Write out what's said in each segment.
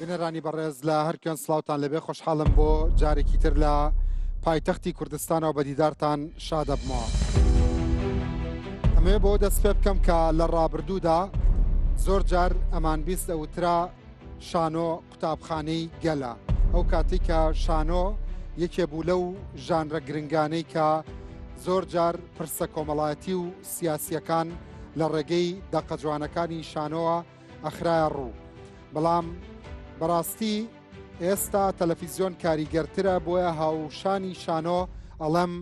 بنێرانی بەڕێز لە هەرکوێن سلااوان لەبێ خۆشحاڵم بۆ جارێکی تر لە پایتەختی کوردستانەوە بە دیدارتان شادە بمەوە. ئەمێ بۆ دەست پێ بکەم کە لە ڕابردوودا زۆر جار ئەمان بیست ئەوترا شانۆ قوتابخانەی گەلە. ئەو کاتی کە شانۆ یەکێ بوو لەو ژانرە گرنگانەی کە زۆر جار پرسە کۆمەڵایەتی و سیاسیەکان لە ڕێگەی دەقە جوانەکانی شانۆوە ئەخرایە ڕوو. بەڵام بەڕاستی ئێستا تەلەڤیزیۆن کاریگەرترە بۆیە هاوشانی شانۆ ئەڵەم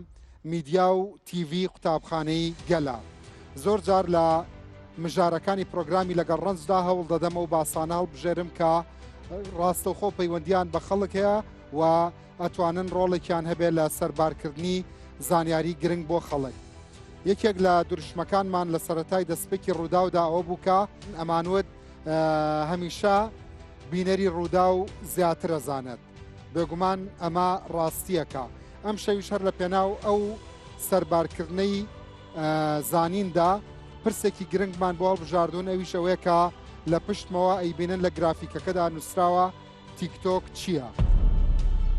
میدیا و تیڤ قوتابخانەی گەلە. زۆر جار لە مژارەکانی پرۆگرامی لەگەڵ ڕەنجدا هەوڵ دەدەمە و باسانە هەڵبژێرم کە ڕاستەوخۆ پەیوەندیان بە خەڵک هەیە و ئەتوانن ڕۆڵێکیان هەبێت لە سەربارکردنی زانیاری گرنگ بۆ خەڵک. یەکێک لە دروشمەکانمان لە سەرەتای دەستپێکی ڕووداودا ئەوە بوو کە ئەمانوت هەمیشە بینەری ڕوودا و زیاتر ئەزانێت. بێگومان ئەمە ڕاستیەکە. ئەم شەویش هەر لە پێناو ئەو سەربارکردنەی زانیندا پرسێکی گرنگمان بۆ هەڵبژاردوون ئەویش ئەوەیە کە لە پشتمەوە ئەیبینن لە گرافیکەکەدا نووسراوە تیکتۆک چییە؟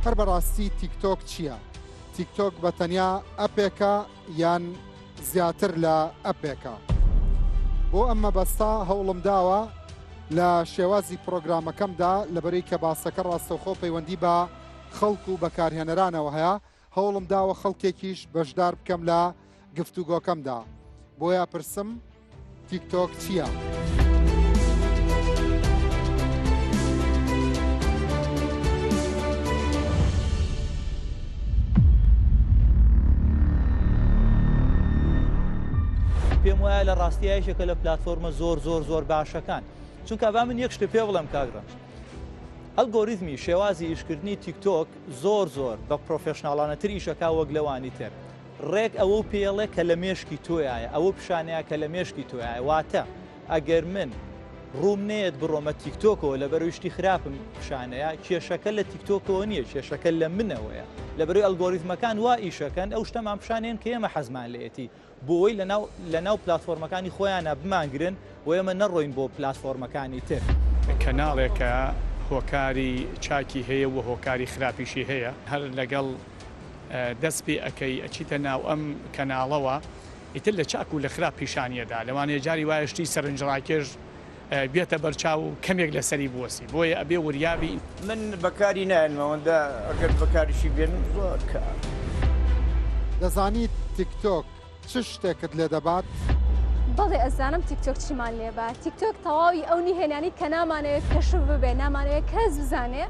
هەر بەڕاستی تیکتۆک چییە؟ تیکتۆک بە تەنیا ئەپێکە یان زیاتر لە ئەپێکە. بۆ ئەمە بەستا هەوڵم داوە لە شێوازی پرۆگرامەکەمدا لەبەرەی کە باسەکە ڕاستەوخۆ پەیوەندی بە خەڵک و بەکارهێنەرانەوە هەیە هەوڵم داوە خەڵکێکیش بەشدار بکەم لە گفتوگۆکەمدا. بۆیە پرسم تیکتۆک چییە؟ پێم وایە لە ڕاستیایشێکە لە پلتفۆرمە زۆر باشەکان. چونکە با من یەک شتە پێ بڵێم کاگڕەنج. ئەلگۆریتمی شێوازی ئیشکردنی تیکتۆک زۆر بە پرۆفێشناڵانەتر ئیشەکە وەک لەوانی تر. ڕێک ئەوە پێڵێ کە لە مێشکی تۆیایە، ئەوە پیشانەیە کە لە مێشکی تۆیایە. واتە ئەگەر من ڕووم نێت بڕۆمە تیکتۆکەوە لە بەرەوشتی خراپم پیشانەیە، کێشەکە لە تیکتۆکەوە نییە، کێشەکە لە منەوەیە. لە بەروی ئەلگۆریتمەکان وا ئیشەکەن ئەو شتەمان پیشانێن کە ئێمە حەزمان لێتی بۆی لە ناو پلتفۆرمەکانی خۆیانە بمانگرن و ئێمە نەڕۆین بۆ پلتفۆرمەکانی تر. کەناڵێکە هۆکاری چاکی هەیە و هۆکاری خراپیشی هەیە، هەر لەگەڵ دەست پێ ئەەکەی ئەچیتە ناو ئەم کەناڵەوە ئیتر لە چاک و لە خراپ پیشانیەدا لەوانەیە جاری وایشتی سەرنجڕاکێش بێتە بەرچاو و کەمێک لەسەری بوەسی بۆیە ئەبێ وریابی. من بەکاری نایەنمەوەدا ئەگەر بەکاریشی بێن زۆر کار. دەزانیت تیکتۆک چ شتێکت لێ دەبات؟ بەڵێ ئەزانم تیکتۆک چیمان لێبا. تیکتۆک تەواوی ئەو نیهێنانی کە نامانەوێت کەشف ببێ، نامانەوێت کەس بزانێ،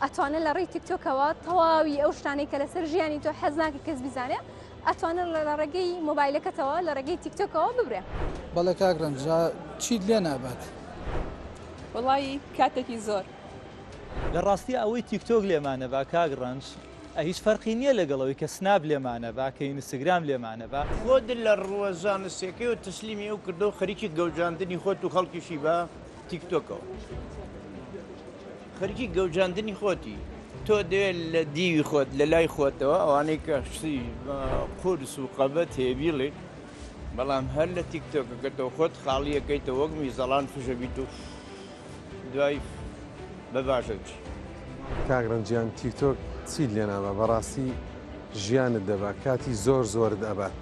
ئەتوانێت لە ڕێی تیکتۆکەوە تەواوی ئەو شتانەی کە لەسەر ژیانی تۆ حەز ناکە کەس بزانێ ئەتوانێت لە ڕێگەی مۆبایلەکەتەوە لە ڕێگەی تیکتۆکەوە ببرێ. بەڵێ کاگڕەنج چیت لێ نابات؟ وڵی کاتێکی زۆر لە ڕاستی ئەوەی تیکتۆک لێمانە با کاگڕەنج هیچ فەرقی نییە لەگەڵەوەی کە سناب لێمانە با کە ئینستاگرام لێمانە با. خۆت لە ڕوەزانستێکەکەی و تەسلیمی ئەو کردو و خەریکی گەوجاندنی خۆت و خەڵکیشی بە تیکتۆکەوە. خەریکی گەوجاندنی خۆتی تۆ دەوێت لە دیوی خۆت لە لای خۆتەوە ئەوانەی کە شتی قورس و قەبەت هەیە بیڵێت، بەڵام هەر لە تیکتۆکەکەتەوە خۆت خاڵیەکەیتە وەک میزەڵان فژەبییت و دوای بە باشەچی. کاگڕەنجیان تیکتۆک چیت لێ نابە؟ بەڕاستی ژیانت دەبات، کاتی زۆر دەبات.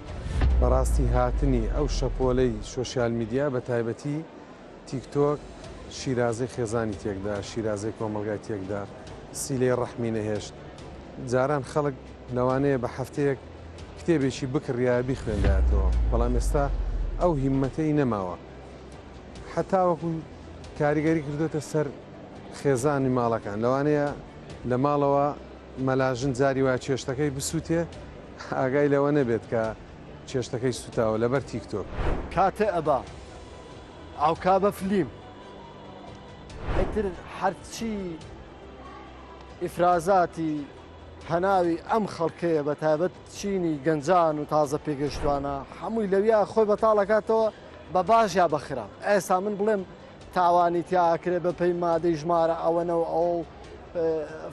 بەڕاستی هاتنی ئەو شەپۆلەی سۆشیال میدیا بە تایبەتی تیکتۆک شیرازەی خێزانی تێکدا، شیرازەی کۆمەلگای تێکدا، سیلەی ڕەحمی نەهێشت. جاران خەڵک لەوانەیە بە هەفتەیەک کتێبێکی بکڕیا بیخوێندایەتەوە، بەڵام ئێستا ئەو هیممەتەی نەماوە. حتا وەکو کاریگەری کردوتە سەر خێزانی ماڵەکان، لەوانەیە لە ماڵەوە مەلاژن جاری وایە چێشتەکەی بسووتێ ئاگای لەوە نەبێت کە چێشتەکەی سوتاوە لەبەر تیکتۆک. کاتە ئەبا ئاوکا بە فلیم ئەتر هەرچی ئیفرازاتی هەناوی ئەم خەڵکەیە بە تایبەت چینی گەنجان و تازە پێگەشتوانە هەمووی لەویا خۆی بەتاڵەکاتەوە بە باش یا بەخراپ. ئێستا من بڵێم تاوانی تیاکرێ بە پێی مادەی ژمارە ئەوەنەوە ئەو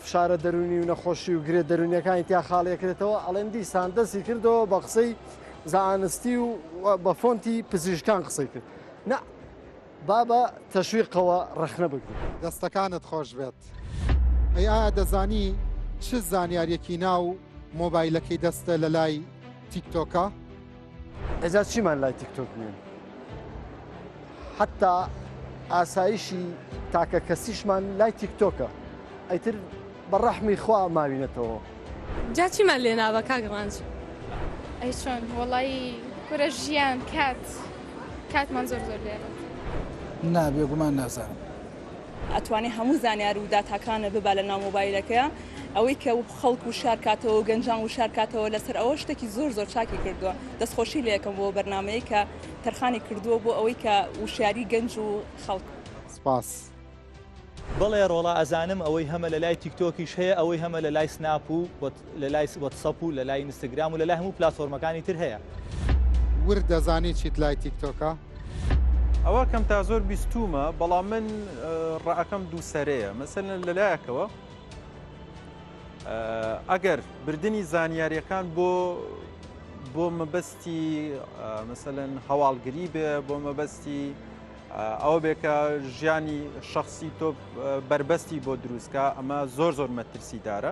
فشارە دەرونی و نەخۆشی و گرێت دەرونیەکانی تیا خاڵەکرێتەوە ئەڵێن دیسان دەستی کردەوە بە قسەی زانستی و بە فۆنتی پزیشکان قسەی کرد. با بە تەشویقەوە ڕخنە بگرین. دەستەکانت خۆش بێت. ئەی ئایا دەزانی چ زانیاریەکی ناو مۆبایلەکەی دەستە لە لای تیکتۆکە؟ ئێجا چیمان لای تیکتۆک نێن؟ حتا ئاسایشی تاکە کەسیشمان لای تیکتۆکە. ئەیتر بە ڕەحمی خوا ماوینێتەوە. جا چیمان لێ ناوە کاگڕانج؟ ئەی چۆن وەڵی پرە ژیان کاتمان زۆر لێرە. نا بێگومان نازانم. ئەتوانێت هەموو زانیار و داتاکانە ببا لە ناو مۆبایلەکەیە ئەوەی کە خەڵک و شارکاتەوە گەنجان و شارکاتەوە لەسەر ئەوە شتێکی زۆر چاکی کردووە. دەستخۆشی لە یەکەم بۆ بەرنمەیە کە تەرخانی کردووە بۆ ئەوەی کە وشیاری گەنج و خەڵک. سپاس. بڵێ ڕۆڵە ئەزانم ئەوەی هەمە لە لای تیکتۆکیش هەیە، ئەوەی هەمە لە لای سناپ و لە لای واتساپ و لە لای ئینستاگرام و لە لای هەموو پلاتفۆرمەکانی تر هەیە. ور دەزانی چیت لای تیکتۆکە؟ ئەوە کەم تا زۆر بیستومە، بەڵام من ڕائەکەم دووسەرەیە. مەسەلەن لەلایەکەوە ئەگەر بردننی زانیاریەکان بۆ مەبەستی مەسەلەن هەواڵگری بێ، بۆ مەبەستی ئەوە بێکە ژیانی شخصی تۆ بربەستی بۆ دروستکە، ئەمە زۆر مەترسیدارە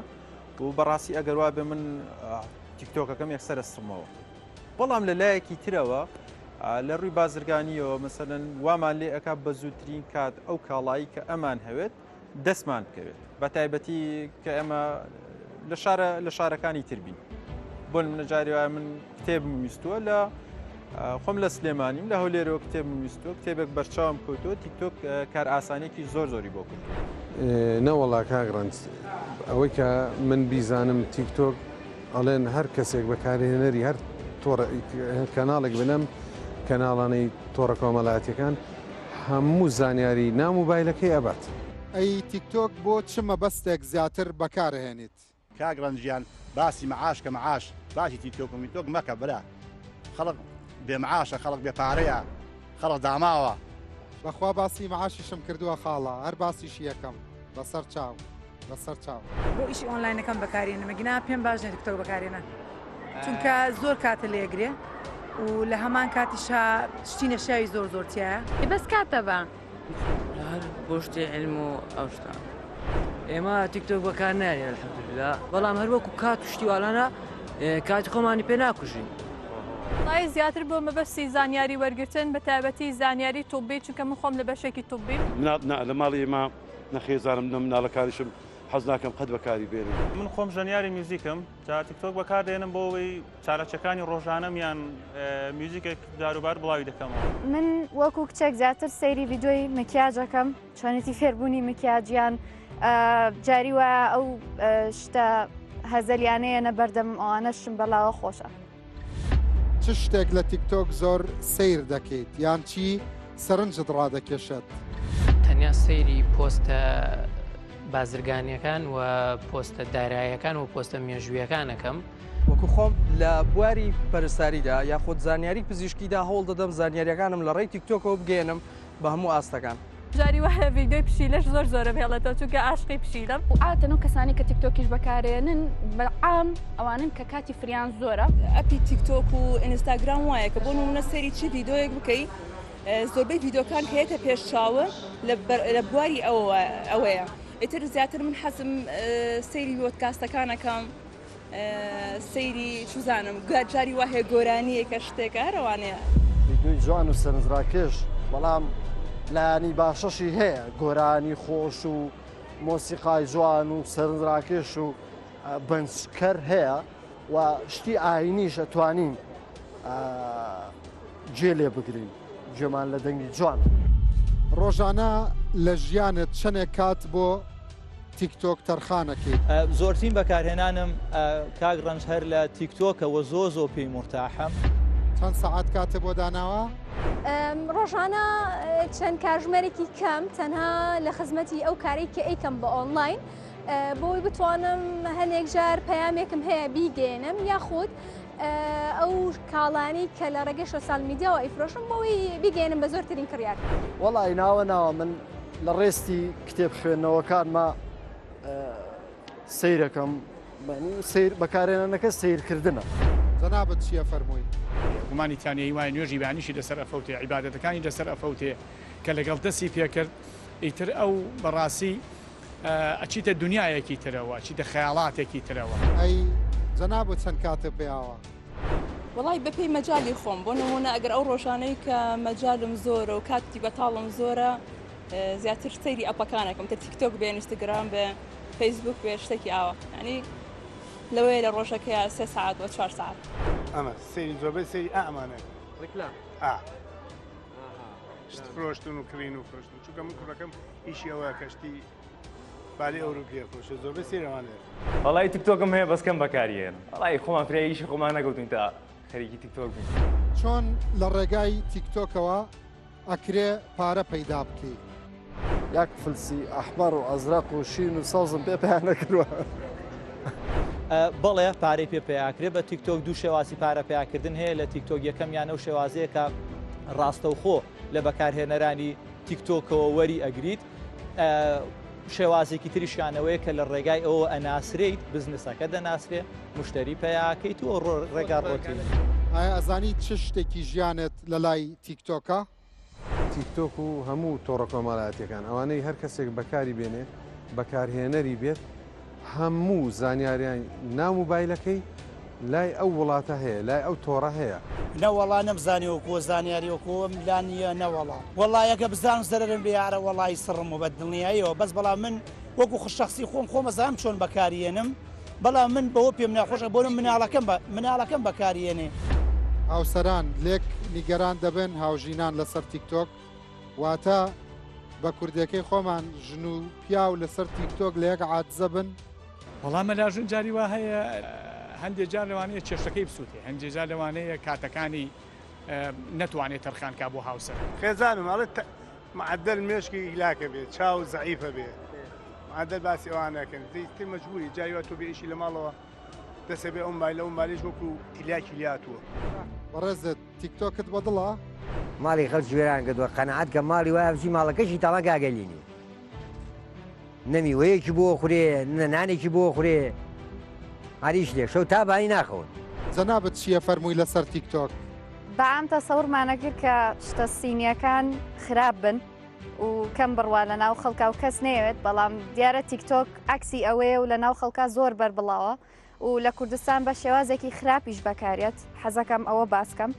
و بەڕاستی ئەگەر وا بێ من تیکتۆکەکەم یەکسەر ئەستمەوە. بەڵام لە لایەکی ترەوە لە ڕووی بازرگانیەوە مەسەلەن وامان لێ ئەکا بە زووترین کات ئەو کاڵایی کە ئەمان هەوێت دەستمان بکەوێت، بە تایبەتی کە ئێمە لە شارەکانی تربین. بۆن منە جاری وایە من کتێبم ویستووە لە خۆم لە سلێمانیم لە هەولێرەوە کتێبم ویستووە، کتێبێک بەرچاوم کەوتەوە. تیکتۆک کار ئاسانێکی زۆری بۆ کرد. نەوەڵا کاگڕەنج، ئەوەی کە من بیزانم تیکتۆک ئەڵێن هەر کەسێک بەکارهێنەری هەر کەناڵێک بنەم کەناڵانەی تۆڕە کۆمەڵایەتیەکان هەموو زانیاری نامۆبایلەکەی ئەبات. ئەی تیکتۆک بۆ چ مەبەستێک زیاتر بەکارهێنیت؟ کاگڕەنجیان باسی مەعاش کە مەعاش باسی تیکتۆک و میتۆک مەکە برا. خەڵک بێمەعاشە، خەڵک بێپارەیە، خەڵک داماوە. بەخوا باسی مەعاشیشم کردووە خاڵە، هەر باسیشی یەکەم بەسەر چاو. بۆ ئیشی ئۆنلاینەکەم بەکارێنە مەگینا پێم باش نێت تیکتۆک بەکارێنە، چونکە زۆر کاتە لێگرێ و لە هەمان کاتیشا شتی نەشاوی زۆرتیایە بەس کاتە بە هەر بۆ شتێ علم و ئەو شتە. ئێمە تیکتۆک بەکار نایە الحەمدوللا، بەڵام هەر وەکو کات و شتیوالانە کاتی خۆمانی پێ ناکوژین. وڵای زیاتر بۆ مەبەستی زانیاری وەرگرتن بە تایبەتی زانیاری توبی، چونکە من خۆم لە بەشێکی توبی. لە ماڵی ئێمە نەخێزانم مناڵەکانیشم حەز ناکەم قەت بەکاری بێنم. من خۆم ژەنیاری میوزیکم، جا تیکتۆک بەکاردێنم بۆ ئەوەی چارەچەکانی ڕۆژانەم یان میوزیکێک داروبار بڵاوی دەکەمەوە. من وەکو کچێک زیاتر سەیری ڤیدۆی مکیاجەکەم، چۆنێتی فێربوونی مکیاجیان جاری وایە ئەو شتە هەزەلیانەیە بەردەم ئەوانەشم بەڵاوە خۆشە. چ شتێک لە تیکتۆک زۆر سیر دەکەیت یان چی سەرنجت ڕادەکێشێت؟ تەنیا سەیری پۆستە بازرگانیەکان و پۆستە داراییەکان و پۆستە مێژوویەکانەکەم. وەکو خۆم لە بواری پەرستاریدا یاخود زانیاری پزیشکیدا هەوڵ دەدەم زانیاریەکانم لە ڕێی تیکتۆکەوە بگەێنم بە هەموو ئاستەکان. جاری وایە ڤیدۆی پشیلەش زۆر بهێڵێتەوە، چونکە عاشقی پشیلەم. و ئاتەنەو کەسانی کە تیکتۆکیش بەکارێنن بەعام ئەوانن کە کاتی فریان زۆرە. ئەپی تیکتۆک و ئینستاگرام وایە کە بۆ نمونە سەیری چی ڤیدۆیەک بکەیت، زۆربەی ڤیدۆکان کە هێتە پێشچاوە لە بواری ئەوەیە. ئیتر زیاتر من حەزم سەیری وۆدکاستەکانەکەم، سەیری چوزانم جاری وایە گۆرانیەکە شتێکە هەروانەیە. ڤیدۆی جوان و سەرنجڕاکێش، بەڵام لایانی باشەشی هەیە، گۆرانی خۆش و مۆسیقای جوان و سەرنجڕاکێش و بەنجکەر هەیە و شتی ئاینیش ئەتوانین گوێ لێ بگرین، گوێمان لە دەنگی جوان. ڕۆژانە لە ژیانت چەندێک کات بۆ تیکتۆک تەرخانەکەیت؟ زۆرترین بەکارهێنانم کاگڕەنج هەر لە تیکتۆکەوە زۆ پێی مرتاحەم. چەند سەعات کاتە بۆ داناوە؟ ڕۆژانە چەند کاتژمێرێکی کەم تەنها لە خزمەتی ئەو کارێک کە ئەیکەم بە ئۆنلاین بۆی بتوانم هەندێک جار پەیامێکم هەیە بیگەێنم یاخود ئەو کاڵانی کە لە ڕێگەی سۆسیال میدیاوە ئەیفرۆشم بۆی بیگەێنم بە زۆرترین کڕیار. وەڵای ناوە من لە ڕێستی کتێب خوێندنەوەکانمە سیرەکەم، سیر بەکارهێنانەکە سیرکردنە. جەنابەت چییە فەرمووی؟ گومانی تانیایی وایە نوێژی بانیشی لەسەر ئەفەوتێ، عیبادەتەکانی لەسەر ئەفەوتێ، کە لەگەڵ دەستی پێکرد ئیتر ئەو بەڕاستی ئەچیتە دنیایەکی ترەوە چیتە خەیاڵاتێکی ترەوە. ئەی جەناب بۆ چەند کاتە پێیاوە؟ وڵی بەپێی مەجای خۆم بۆ نمونە ئەگەر ئەو ڕۆژانەی کە مەجالم زۆرە و کاتی بەتاڵم زۆرە زیاتر سەیری ئەپەکانەکەم تە تیکتۆک بێ ئینستاگرام بێ فەیسبوک بێ شتێکی ئاوە ینی لەوەیە لە ڕۆژەکەی 3 ساعت و 4 ساعت ئەمە سەیری زۆربەی سەیری ئەمانە شت فرۆشتن و کڕین و فرۆشتن چونکە من کوڕەکەم ئیشی ئەوە کەشتی بالی ئەوروپیە فرۆشە زۆربەی سەیرەوانێت. وەڵی تیکتۆکم هەیە بەسکەم بەکارێن وەڵی خۆمان فرای ئیشی خۆمان نەگەوتین تا خەریکی تیکتۆک بین. چۆن لە ڕێگای تیکتۆکەوە ئەکرێ پارە پەیدا بکەیت؟ یاک فلسی ئەحمەر و ئەزرق و شین و سەوزم پێ پێیان نەکردووە. بەڵێ پارەی پێ پێیاکرێت بە تیکتۆک دوو شێوازی پارە پێیاکردن هەیە لە تیکتۆک یەکەمیان ئەو شێوازەیە کە ڕاستەوخۆ لە بەکارهێنەرانی تیکتۆکەوە وەری ئەگریت شێوازێکی تریشیانەوەی کە لە ڕێگای ئەوە ئەناسرێیت بزنسەکە دەناسرێ مشتری پێیاکەیت و ڕێگا ڕۆتی. ئایا ئەزانی چ شتێکی ژیانت لە لای تیکتۆکە؟ تیکتۆک و هەموو تۆڕە کۆمەڵایەتیەکان ئەوانەی هەر کەسێک بەکاری بێنێ بەکارهێنەری بێت هەموو زانیاریان ناو موبایلەکەی لای ئەو وڵاتە هەیە لای ئەو تۆڕە هەیە. نەوەڵا نەمزانیوەکۆ زانیاریوەکۆم لانیە نەوەڵا وەڵایەکە بزان زەرم بێیارە وەڵی سڕم و بەدڵنیایەوە بەس بەڵام من وەکو خوششخصی خۆم خۆمەزانم چۆن بەکارێنم بەڵام من بەوە پێم ناخۆشە بۆ مناڵەکەم بەکارێنێ. هاوسەران لێک نیگەران دەبن هاوژینان لەسەر تیکتۆک واتە بە کوردەکەی خۆمان ژن و پیا و لەسەر تیکتۆک لە یەک عاتزە بن. وەڵام مەلاژن جاری وا هەیە هەندێک جار لەوانەیە کێشەکەی بسووتێ هەندێک جار لەوانەیە کاتەکانی نەتوانێت تەرخانکا بۆ هاوسەر. خێزانم ئەڵێ معدل مێشکی ئیلاکە بێت چاو زەعیفە بێ معدل باسی ئەوانەکەن تر مەجبوری جاریوە تۆ بێ ئیشی لە ماڵەوە دەسە بێ ئەم بای لە ئەم بالیش وەکو تیلاکی لاتووە. بەڕێزت تیکتۆکت بەدڵە؟ ماڵی خەڵک جوێران کردووە قەنەعەت کە ماڵی وایە بچی ماڵەکەشی تاڵا گاگەلینی نەمیوەیەکی بۆ خوێ نانێکی بۆ خوێ هەریش لێ شەو تا بانی ناخەون. جەنابەت چییە فەرمووی لەسەر تیکتۆک؟ بەعام تەسەورمانەکرد کە شتە سینیەکان خراپ بن و کەم بڕوا لە ناو خەڵکا و کەس نەیەوێت بەڵام دیارە تیکتۆک عکسی ئەوەیە و لە ناو خەڵکا زۆر بەربڵاوە و لە کوردستان بە شێوازێکی خراپیش بەکارێت حەزەکەم ئەوە باسکەم.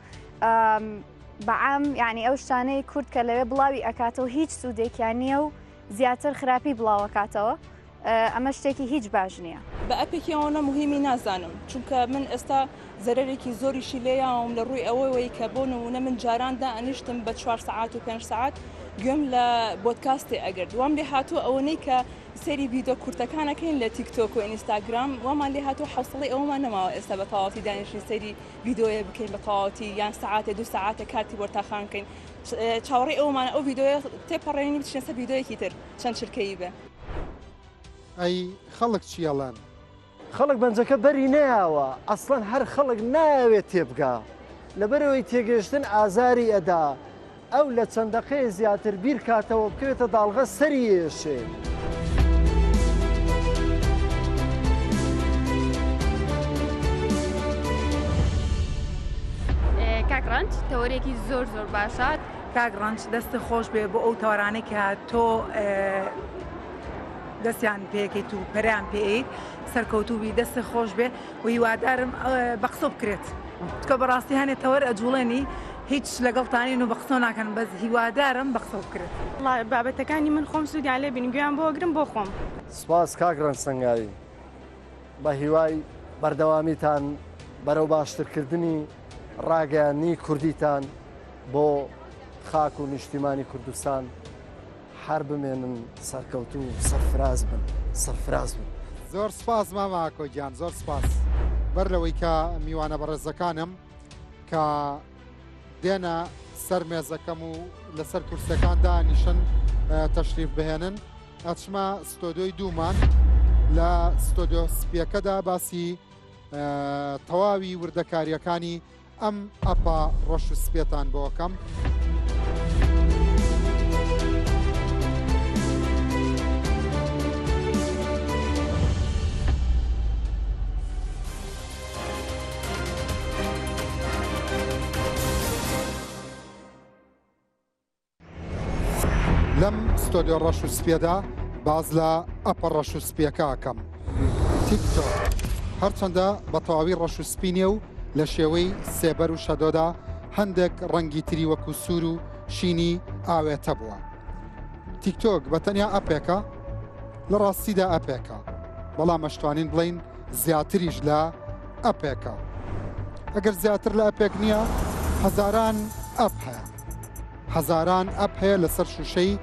بەعام یعنی ئەو شتانەی کورد کە لەوێ بڵاوی ئەکاتەوە هیچ سوودێکیان نییە و زیاتر خراپی بڵاوەکاتەوە ئەمە شتێکی هیچ باش نییە. بە ئەپێکیەوەنە مهمی نازانم چونکە من ئێستا زەرێکی زۆریشی لێیاوم لە ڕووی ئەوەی کە بۆ نمونە من جاراندا ئەنیشتم بە 4 ساعات و 5 ساعت گوێم لە بۆدکاستێ ئەگەر وام لێ هاتووە ئەوەنەی کە سەری ڤیدۆ کورتەکانەکەین لە تیکتۆک و ئینستاگرام وامان لێ هاتووە حوسڵی ئەومان نەماوە ئێستا بە تەواوەتی دانیشتین سەری ڤیدۆیە بکەین بە تەواوەتی یان ساعاتێ 2 ساعاتە کارتی وەرتاخان بکەین چاوەڕێی ئەومانە ئەو ڤیدۆیە تێپەڕێنی بچینە سەر ڤیدۆیەکی تر چەند چرکەیی بێ. ئەی خەڵک چیەڵەن؟ خەڵک بەنجەکە بەری نەیاوە ئەسڵەن هەر خەڵک ناوێت تێبگا لەبەرەوەی تێگەشتن ئازاری ئەدا ئەو لە چەندەقەیە زیاتر بیر کاتەوە بکرێتە داڵغە سەری ێشێ. کاکڕەنج تەوەرێکی زۆر زۆر باشە. کاکڕەنج دەستی خۆش بێ بۆ ئەو تەوارانەی کە تۆ دەستیان پێکەیت و پەریان پێیت سەرکەوتوبی دەستی خۆش بێ و هیوادارم بە قسە بکرێت چکە بەڕاستی هەنێ تەوەر ئەجوڵێنی هیچ لەگەڵتانین و بە قسە ناکەن بەس هیوادارم بە قسە بکرێت. بابەتەکانی من خۆم سوودیان لێ بینی گویان بۆ ئەگرم بۆ خۆم. سپاس کاکڕەنج سەنگاوی بە هیوای بەردەوامیتان بەرەو باشترکردنی ڕاگەیانی کوردیتان بۆ خاک و نیشتیمانی کوردستان هەر بمێنن سەرکەوت و سەرفراز بن سەرفراز بن. زۆر سپاس ماماکۆ گیان زۆر سپاس بەر لەوەی کە میوانە بەڕێزەکانم کە دێنە سەر مێزەکەم و لەسەر کورسەکاندا نیشن تەشریف بهێنن ئەچمە ستۆدیۆی دوومان لە ستۆدیۆ سپیەکەدا باسی تەواوی وردەکاریەکانی ئەم ئەپا ڕۆژ و سپێتان بۆکەم. لەم ستۆدیۆ ڕەش و سپێدا باز لە ئەپە ڕەش و سپیەکەکەم. تیکتۆک هەرچەندە بە تەواوی ڕەش و سپینێ و لە شێوەی سێبەر و شەدۆدا هەندێک ڕەنگی تری وەکو سوور و شینی ئاوێتە بووە. تیکتۆک بە تەنیا ئەپێکە لە ڕاستیدا ئەپێکە، بەڵام مەشتوانین بڵین زیاتریش لە ئەپێکە. ئەگەر زیاتر لە ئەپێک نییە هەزاران ئەپ هەیە، هەزاران ئەپ هەیە لەسەر شوشەی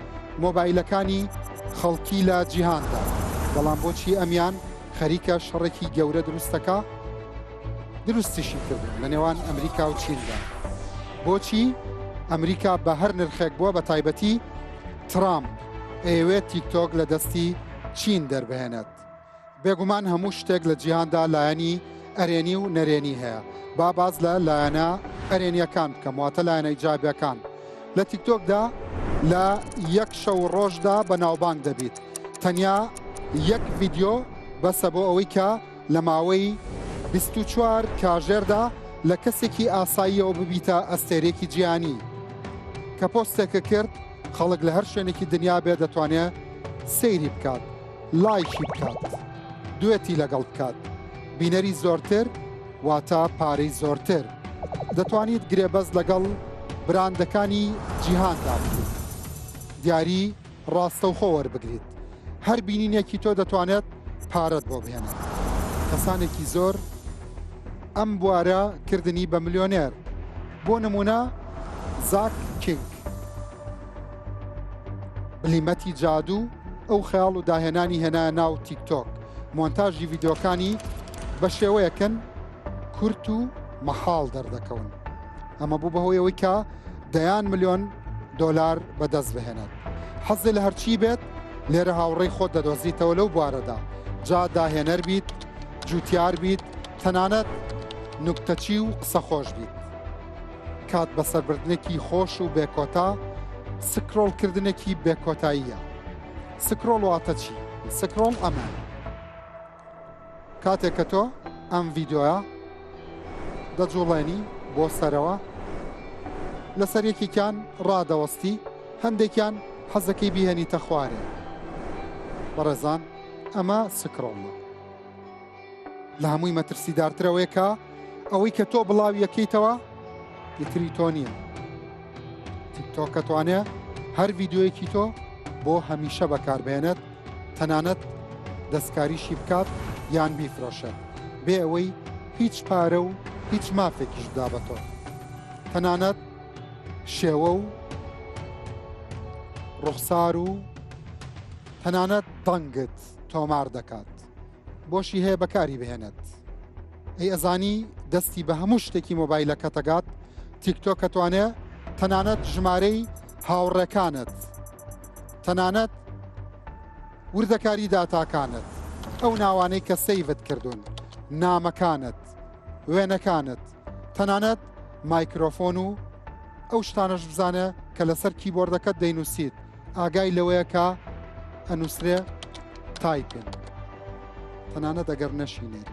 مۆبایلەکانی خەڵکی لە جیهاندا، بەڵام بۆچی ئەمیان خەریکە شەڕێکی گەورە دروستەکە؟ دروستیشی کردن لە نێوان ئەمریکا و چیندا. بۆچی ئەمریکا بە هەر نرخێک بووە، بە تایبەتی ترامپ ئەیەوێت تیکتۆک لە دەستی چین دەربهێنێت. بێگومان هەموو شتێک لە جیهاندا لایەنی ئەرێنی و نەرێنی هەیە. با باز لە لایەنە ئەرێنیەکان بکەم، واتە لایەنە ئیجابیەکان. لە تیکتۆکدا لە یەک شەو ڕۆژدا بەناوبانگ دەبیت. تەنیا یەک ڤیدیۆ بەسە بۆ ئەوەی کە لە ماوەی 24 کاژێردا لە کەسێکی ئاساییەوە ببیتە ئەستێرێکی جیهانی کە پۆستێکە کرد خەڵک لە هەر شوێنێکی دنیا بێ دەتوانێت سەیری بکات، لایکی بکات، دوێتی لەگەڵ بکات، بینەری زۆرتر واتە پارەی زۆرتر. دەتوانیت گرێبەست لەگەڵ براندەکانی جیهاندا بکەیت، دیاری ڕاستەوخۆ وەربگریت. هەر بینینێکی تۆ دەتوانێت پارەت بۆ بهێنێت. کەسانێکی زۆر ئەم بوارە کردنی بە ملیۆنێر. بۆ نمونە زاک کینگ، بلیمەتی جادوو ئەو خەیاڵ و داهێنانی هێنایە ناو تیکتۆک. مۆنتاژی ڤیدیۆکانی بە شێوەیەکن کورت و مەحاڵ دەردەکەون. ئەمە بوو بەهۆی ئەوەی کە دەیان ملیۆن دۆلار بەدەست بهێنێت. حەزێ لە هەرچی بێت لێرە هاوڕێی خۆت دەدۆزیتەوە لەو بوارەدا. جا داهێنەر بیت، جوتیار بیت، تەنانەت نوکتەچی و قسە خۆش بیت. کات بەسەربردنێکی خۆش و بێکۆتا سکرۆڵکردنێکی بێکۆتاییە. سکرۆڵ واتە چی؟ سکرۆڵ ئەمە کاتێک کە تۆ ئەم ڤیدۆیە دەجوڵێنی بۆ سەرەوە، لەسەر یەکێکیان ڕادەوەستی، هەندێکیان حەزەکەی بیهێنیتە خوارێ. بەڕێزان ئەمە سکرۆڵە. لە هەمووی مەترسیدارترەوەی کە ئەوەی کە تۆ بڵاو یەکەیتەوە ئیتری تۆ نییە. تیکتۆک کەتوانێت هەر ڤیدیۆیەکی تۆ بۆ هەمیشە بەکاربێنێت، تەنانەت دەستکاریشی بکات یان بیفرۆشێت بێ ئەوەی هیچ پارە و هیچ مافێکیش بدا بە تۆ. تەنانەت شێوە و ڕوخسار و تەنانەت دەنگت تۆمار دەکات. بۆشی هەیە بەکاری بهێنێت. ئەی ئەزانی دەستی بە هەموو شتێکی مۆبایلەکە تەگات. تیکتۆک کەتوانێت تەنانەت ژمارەی هاوڕێکانت، تەنانەت وردەکاری داتاکانت، ئەو ناوانەی کە سەیڤت کردوون، نامەکانت، وێنەکانت، تەنانەت مایکرۆفۆن و ئەو شتانەش بزانە کە لەسەر کیبۆردەکەت دەینووسیت ئاگای لەوەیە کە ئەنووسرێ تایپن، تەنانەت ئەگەر نەشینێت.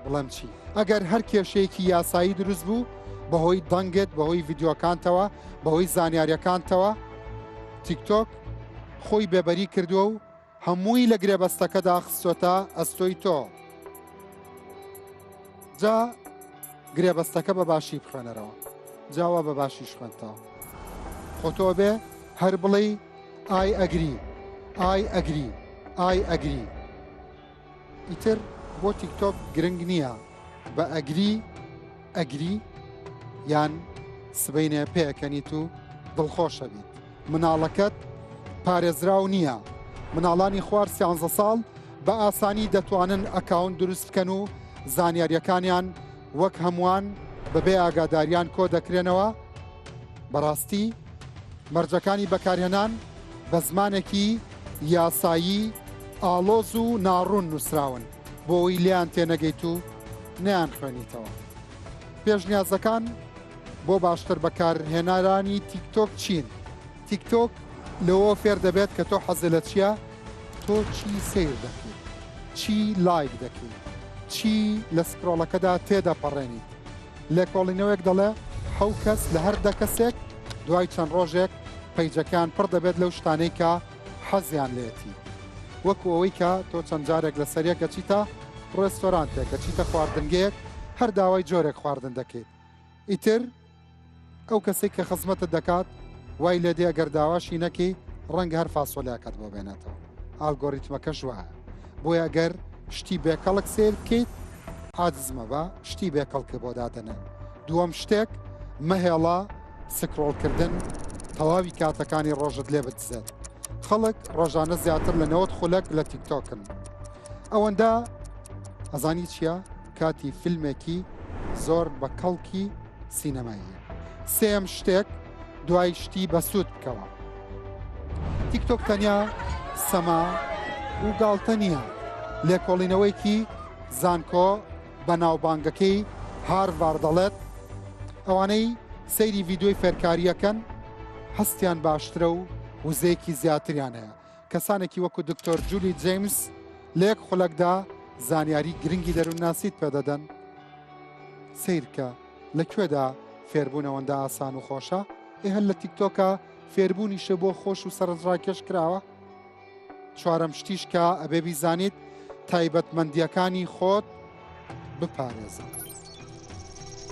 بڵێم چی؟ ئەگەر هەر کێشەیەکی یاسایی دروست بوو بەهۆی دەنگت، بەهۆی ڤیدیۆکانتەوە، بەهۆی زانیاریەکانتەوە، تیکتۆک خۆی بێبەری کردووە و هەمووی لە گرێبەستەکەدا خستۆتە ئەستۆی تۆ. جا گرێبەستەکە بە باشی بخوێنەرەوە، جاوا بە باشیش خوێنتەوە. خۆتۆ بێ هەر بڵێ ئای ئەگری، ئای ئەگری، ئای ئەگری. ئیتر بۆ تیکتۆک گرنگ نییە بە ئەگری ئەگری یان سبەینێ پێەکەنیت و دڵخۆشە بیت. مناڵەکەت پارێزراو نییە. مناڵانی خوار 13 ساڵ بە ئاسانی دەتوانن ئەکاونت دروست بکەن و زانیاریەکانیان وەک هەمووان بەبێ ئاگاداریان کۆ دەکرێنەوە. بەڕاستی مەرجەکانی بەکارهێنان بە زمانێکی یاسایی ئاڵۆز و ناڕوون نووسراون بۆ ئەوی لیان تێنەگەیت و نیان خوێنیتەوە. پێشنیازەکان بۆ باشتر بەکارهێنارانی تیکتۆک چین؟ تیکتۆک لەوە فێر دەبێت کە تۆ حەزت لە چییە؟ تۆ چی سیر دەکەیت، چی لایک دەکەیت، چی لە سکرۆڵەکەدا تێدەپەڕێنیت. لێکۆڵینەوەیەک دەڵێ حەو کەس لە هەر دە کەسێک دوای چەند ڕۆژێک پەیجەکان پڕ دەبێت لەو شتانەی کە حەزیان لێتی وەکو ئەوەی کە تۆ چەند جارێک لە سەریەکە چیتە ڕێستۆرانتێکە چیتە خواردنگەیەک هەر داوای جۆرێک خواردن دەکەیت ئیتر ئەو کەسێک کە خزمەتت دەکات وای لێ دێ ئەگەر داواشی نەکەی ڕەنگە هەر فاسۆلیاکەت بۆ بێنێتەوە ئالگۆریتمەکەش وایە بۆیە ئەگەر شتی بێکەڵک سیر بکەیت عاجزمە بە شتی بێکەڵکە بۆ دادەنێ دووەم شتێک مەهێڵە سکرۆڵکردن تەواوی کاتەکانی ڕۆژت لێ بدزێت خەڵک ڕۆژانە زیاتر لە 90 خولەک لە تیکتۆکن ئەوەندە ئەزانی چییە کاتی فیلمێکی زۆر بە کەڵکی سینەماییە سێم شتێک دوای شتی بەسوود بکەوە تیکتۆک تەنیا سەما و گاڵتە نییە لێکۆڵینەوەیکی زانکۆ بە ناوبانگەکەی هاروارد دەڵێت ئەوانەی سەیری ڤیددیۆی فێرکاریەکەن هەستیان باشترە و وزەیەکی زیاتریان هەیە کەسانێکی وەکو دکتۆر جولی جیمز لە یەک خولەکدا زانیاری گرنگی دەروونناسیت پێدەدەن سیرکە لەکوێدا فێربوونەوەندا ئاسان و خۆشە هەر لە تیکتۆکە فێربوونیشە بۆ خۆش و سەرنجڕاکێش کراوە چوارەم شتیش کە ئەبێ بیزانیت تایبەتمەندیەکانی خۆت بپارێزە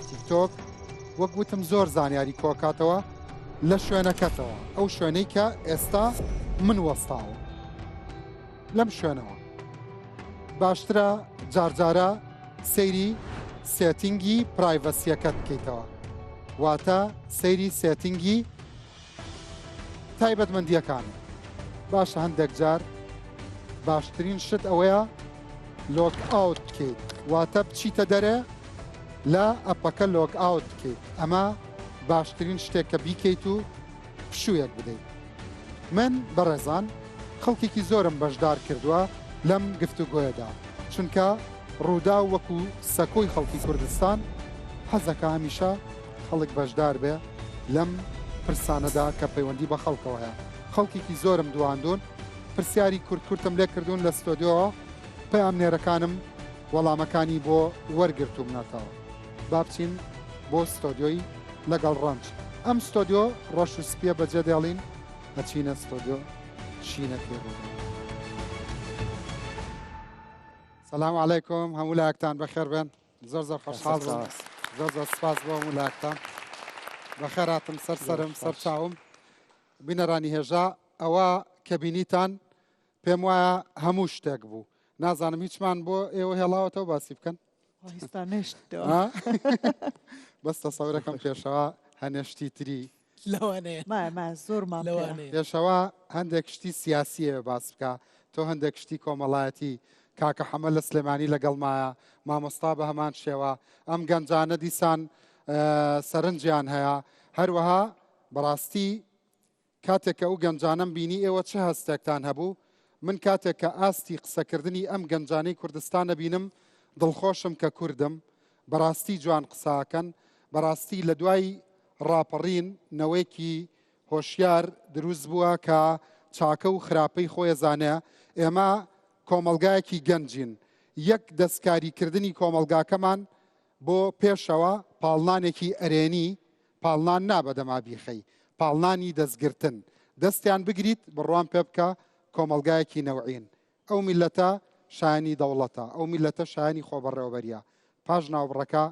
تیکتۆک وەک گوتم زۆر زانیاری کۆکاتەوە لە شوێنەکەتەوە ئەو شوێنەی کە ئێستا من وەستاوە لەم شوێنەوە باشترە جارجارە سەیری سێتینگی پرایڤەسیەکەت بکەیتەوە واتە سەیری سێتینگی تایبەتمەندیەکانە باشە هەندێک جار باشترین شت ئەوەیە لۆگ ئاوت بکەیت واتە بچیتە دەرێ لە ئەپەکە لۆگ ئاوت بکەیت ئەمە باشترین شتێک کە بیکەیت و پشوویەک بدەیت من بەڕێزان خەڵکێکی زۆرم بەشدار کردووە لەم گفتوگۆیەدا چونکە ڕوودا وەکو سەکۆی خەڵکی کوردستان حەزەکە هەمیشە خەڵک بەشدار بێ لەم پرسانەدا کە پەیوەندی بە خەڵکەوەیە خەڵکێکی زۆرم دواندون پرسیاری کورتم لێ کردوون لە ستۆدیۆەوە پەیامنێرەکانم وەڵامەکانی بۆ وەرگرتوومنەتەوە با بچین بۆ ستۆدیۆی لەگەڵ ڕەنج ئەم ستۆدیۆ ڕۆژ و سپیە بەجێ دێڵین ئەچینە ستۆدیۆ شینە پێڕۆ سلام علیکم هەموو لایەکتان بەخێر بێن زۆر زۆر خۆشحاڵ بووم زۆر زۆر سپاس بۆ هەموو لایەکتان بەخێر هاتم سەرم سەر چاوم بینەرانی هێژا ئەوە کە بینیتان پێم وایە هەموو شتێک بوو نازانم هیچمان بۆ ئێوە هێڵاوەتەوە باسی بکەن بەستە سەورەکەم پێشەوە هەنێشتی تری زۆرمان پێشەوە هەندێک شتی سیاسیە باس بکە تۆ هەندێک شتی کۆمەڵایەتی کاکە حەمە لە سلێمانی لەگەڵمایە مامۆستا بە هەمان شێوە ئەم گەنجانە دیسان سەرنجیان هەیە هەروەها بەڕاستی کاتێککە ئەو گەنجانم بینی ئێوە چه هەستێکتان هەبوو من کاتێک کە ئاستی قسەکردنی ئەم گەنجانەی کوردستانە بینم دڵخۆشم کە کوردم بەڕاستی جوان قساکەن بەڕاستی لە دوای ڕاپەڕین نەوەیەکی هۆشیار دروست بووە کە چاکە و خراپەی خۆی زانەیە ئێمە کۆمەلگایەکی گەنجین یەک دەستکاریکردنی کۆمەلگاکەمان بۆ پێشەوە پاڵنانێکی ئەرێنی پاڵنان نابەدەما بیخەی پاڵنانی دەستگرتن دەستیان بگریت بڕوان پێ بکە کۆمەلگایەکی نەوعین ئەو میلەتە شایانی دەوڵەتە ئەو میلەتە شایانی خۆبەڕێوەبەریە پاش ناوبڕەکە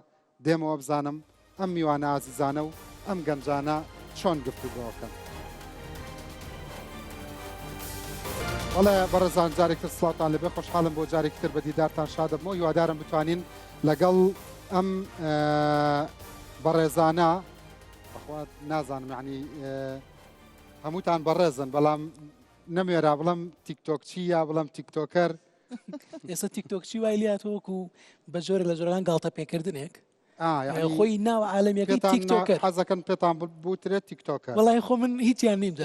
دێمەوە بزانم ئەم میوانە ئازیزانە و ئەم گەنجانە چۆن گفتوگۆکەن وڵێ بەڕێزان جارێکتر سڵاتان لەبێ خۆشحاڵم بۆ جارێکتر بە دیدارتان شادەبمەوە هیوادارم بتوانین لەگەڵ ئەم بەڕێزانە بەخوا نازانم یعنی هەمووتان بەڕێزن بەڵام نەمێرا بڵم تیکتۆکچی یا بڵم تیکتۆکەر ئێستا تیکتۆکچی وای لاتۆکو بە جۆرە لە جۆرەکان گاڵتە پێکردنێک خۆی ناو عالەمیەکەی تیکتۆکەر حەزەکەن پێتان بوترێت تیکتۆکەر وڵای خۆ من هیچیان نیم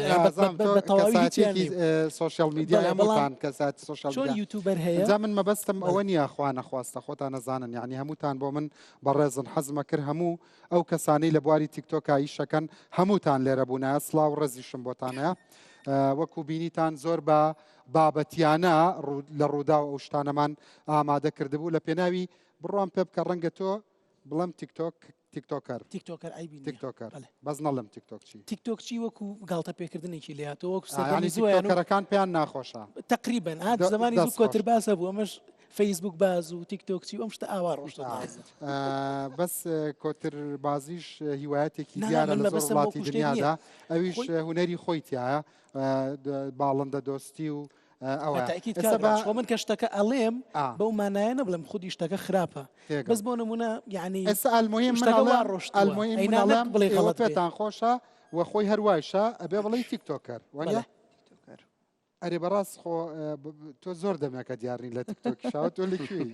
سوۆشیال میدیا هەمووتان کەسات سوۆشیال یوتیوبەر هەیە جا من مەبەستم ئەوە نییە خوا نەخواستە خۆتان نەزانن یعنی هەمووتان بۆ من بەڕێزن حەزمە کرد هەموو ئەو کەسانەی لە بواری تیکتۆکایی شەکەن هەمووتان لێرە بوونایە سڵاو ڕێزیشم بۆتانەیە وەکو بینیتان زۆر بە بابەتیانە لە ڕوودا و ئەو شتانەمان ئامادە کردبوو لە پێناوی بڕوان پێ بکە ڕەنگە تۆ بڵم تیکتۆکەر تیکتۆکەر ئایبی تیکتۆکەر بەس نەڵم تیکتۆک چی تیکتۆک چی وەکو گاڵتە پێکردنێکی لێهاتەوە وەکو تیکتۆکەرەکان پێیان ناخۆشە تقریبا زمانی زوو کۆتر باسە بوو ئەمەش فەیسبوک باز و تیکتۆک چی ئەم شتە ئاوا ڕۆشتە بەس کۆتر بازیش هیوایەتێکی دیارە لە زۆر وڵاتی دنیادا ئەویش هونەری خۆی تایە باڵندە دۆستی و من کە شتەکە ئەڵێم بەو مانایە نەبڵم خودی شتەکە خراپە بەس بۆ نمونە یعنی ئێستا ئەلمهم بڵێ پێتان خۆشە و خۆی هەروایشە ئەبێ بڵێ تیکتۆکەر وانە ئەرێ بەڕاست خۆ تۆ زۆر دەمەکە دیارنی لە تیکتۆکیشاوە تۆ لەکوێی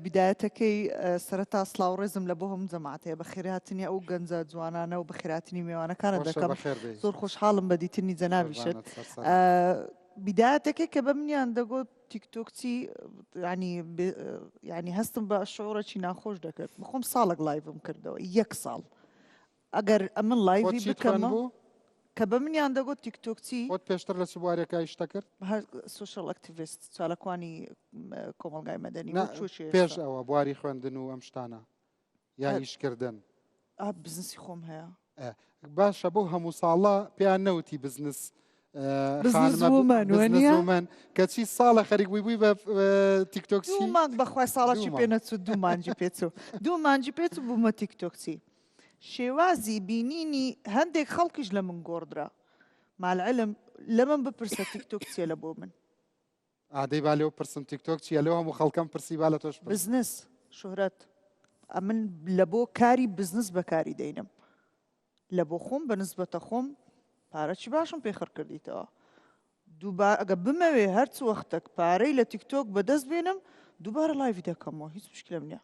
بدایەتەکەی سەرەتا سلااوڕێزم لە بۆ هەم جەماعەتەیە بە خێراتنی ئەو گەنجە جوانانە و بە خێراتنی میوانەکانت دەکەم زۆر خۆشحاڵم بە دیتنی جەناویشت بدایەتەکەی کە بە منیان دەگوت تیکتۆکچی ینی هەستم بە شعورەکی ناخۆش دەکرد بخۆم ساڵێک لایڤم کردەوە 1 ساڵ ئەگەر ئەمن لایڤی بکەم کە بە منیان دەگوت تیکتۆکچی خۆت پێشتر لە چبوارێکای شتە کرد هەر سوشل ئەکتیڤیست چالەکوانی کۆمەلگای مەدەنی پێش ئەوە بواری خوێندن و ئەم شتانە یا ئیشکردن بزنسی خۆم هەیە باشە بۆ هەموو ساڵە پێیان نەوتی بزنس بزنسومەن کەچی ساڵە خەریک بووی بە تیکتۆکسی دوومان بەخوای ساڵەکی پێنەچوو دوومانجی پێچوو دوومانجی پێچوو بوومە تیکتۆکسی شێوازی بینینی هەندێک خەڵکیش لە من گۆڕدرا مالعلم لە من بپرسە تیکتۆک چیە لە بۆ من ئادەی با لێو پرسم تیکتۆک چیە لەو هەموو خەڵکەم پرسی با لە تۆش بزنس شۆهرەت ئەمن لە بۆ کاری بزنس بەکاری دەینم لە بۆ خۆم بە نسبەتە خۆم پارەی باشم پێخڕ کردیتەوە دووبار ئەگە بمەوێ هەرچ وەختێک پارەی لە تیکتۆک بەدەست بێنم دووبارە لایڤی دەکەمەوە هیچ مشکلم نییە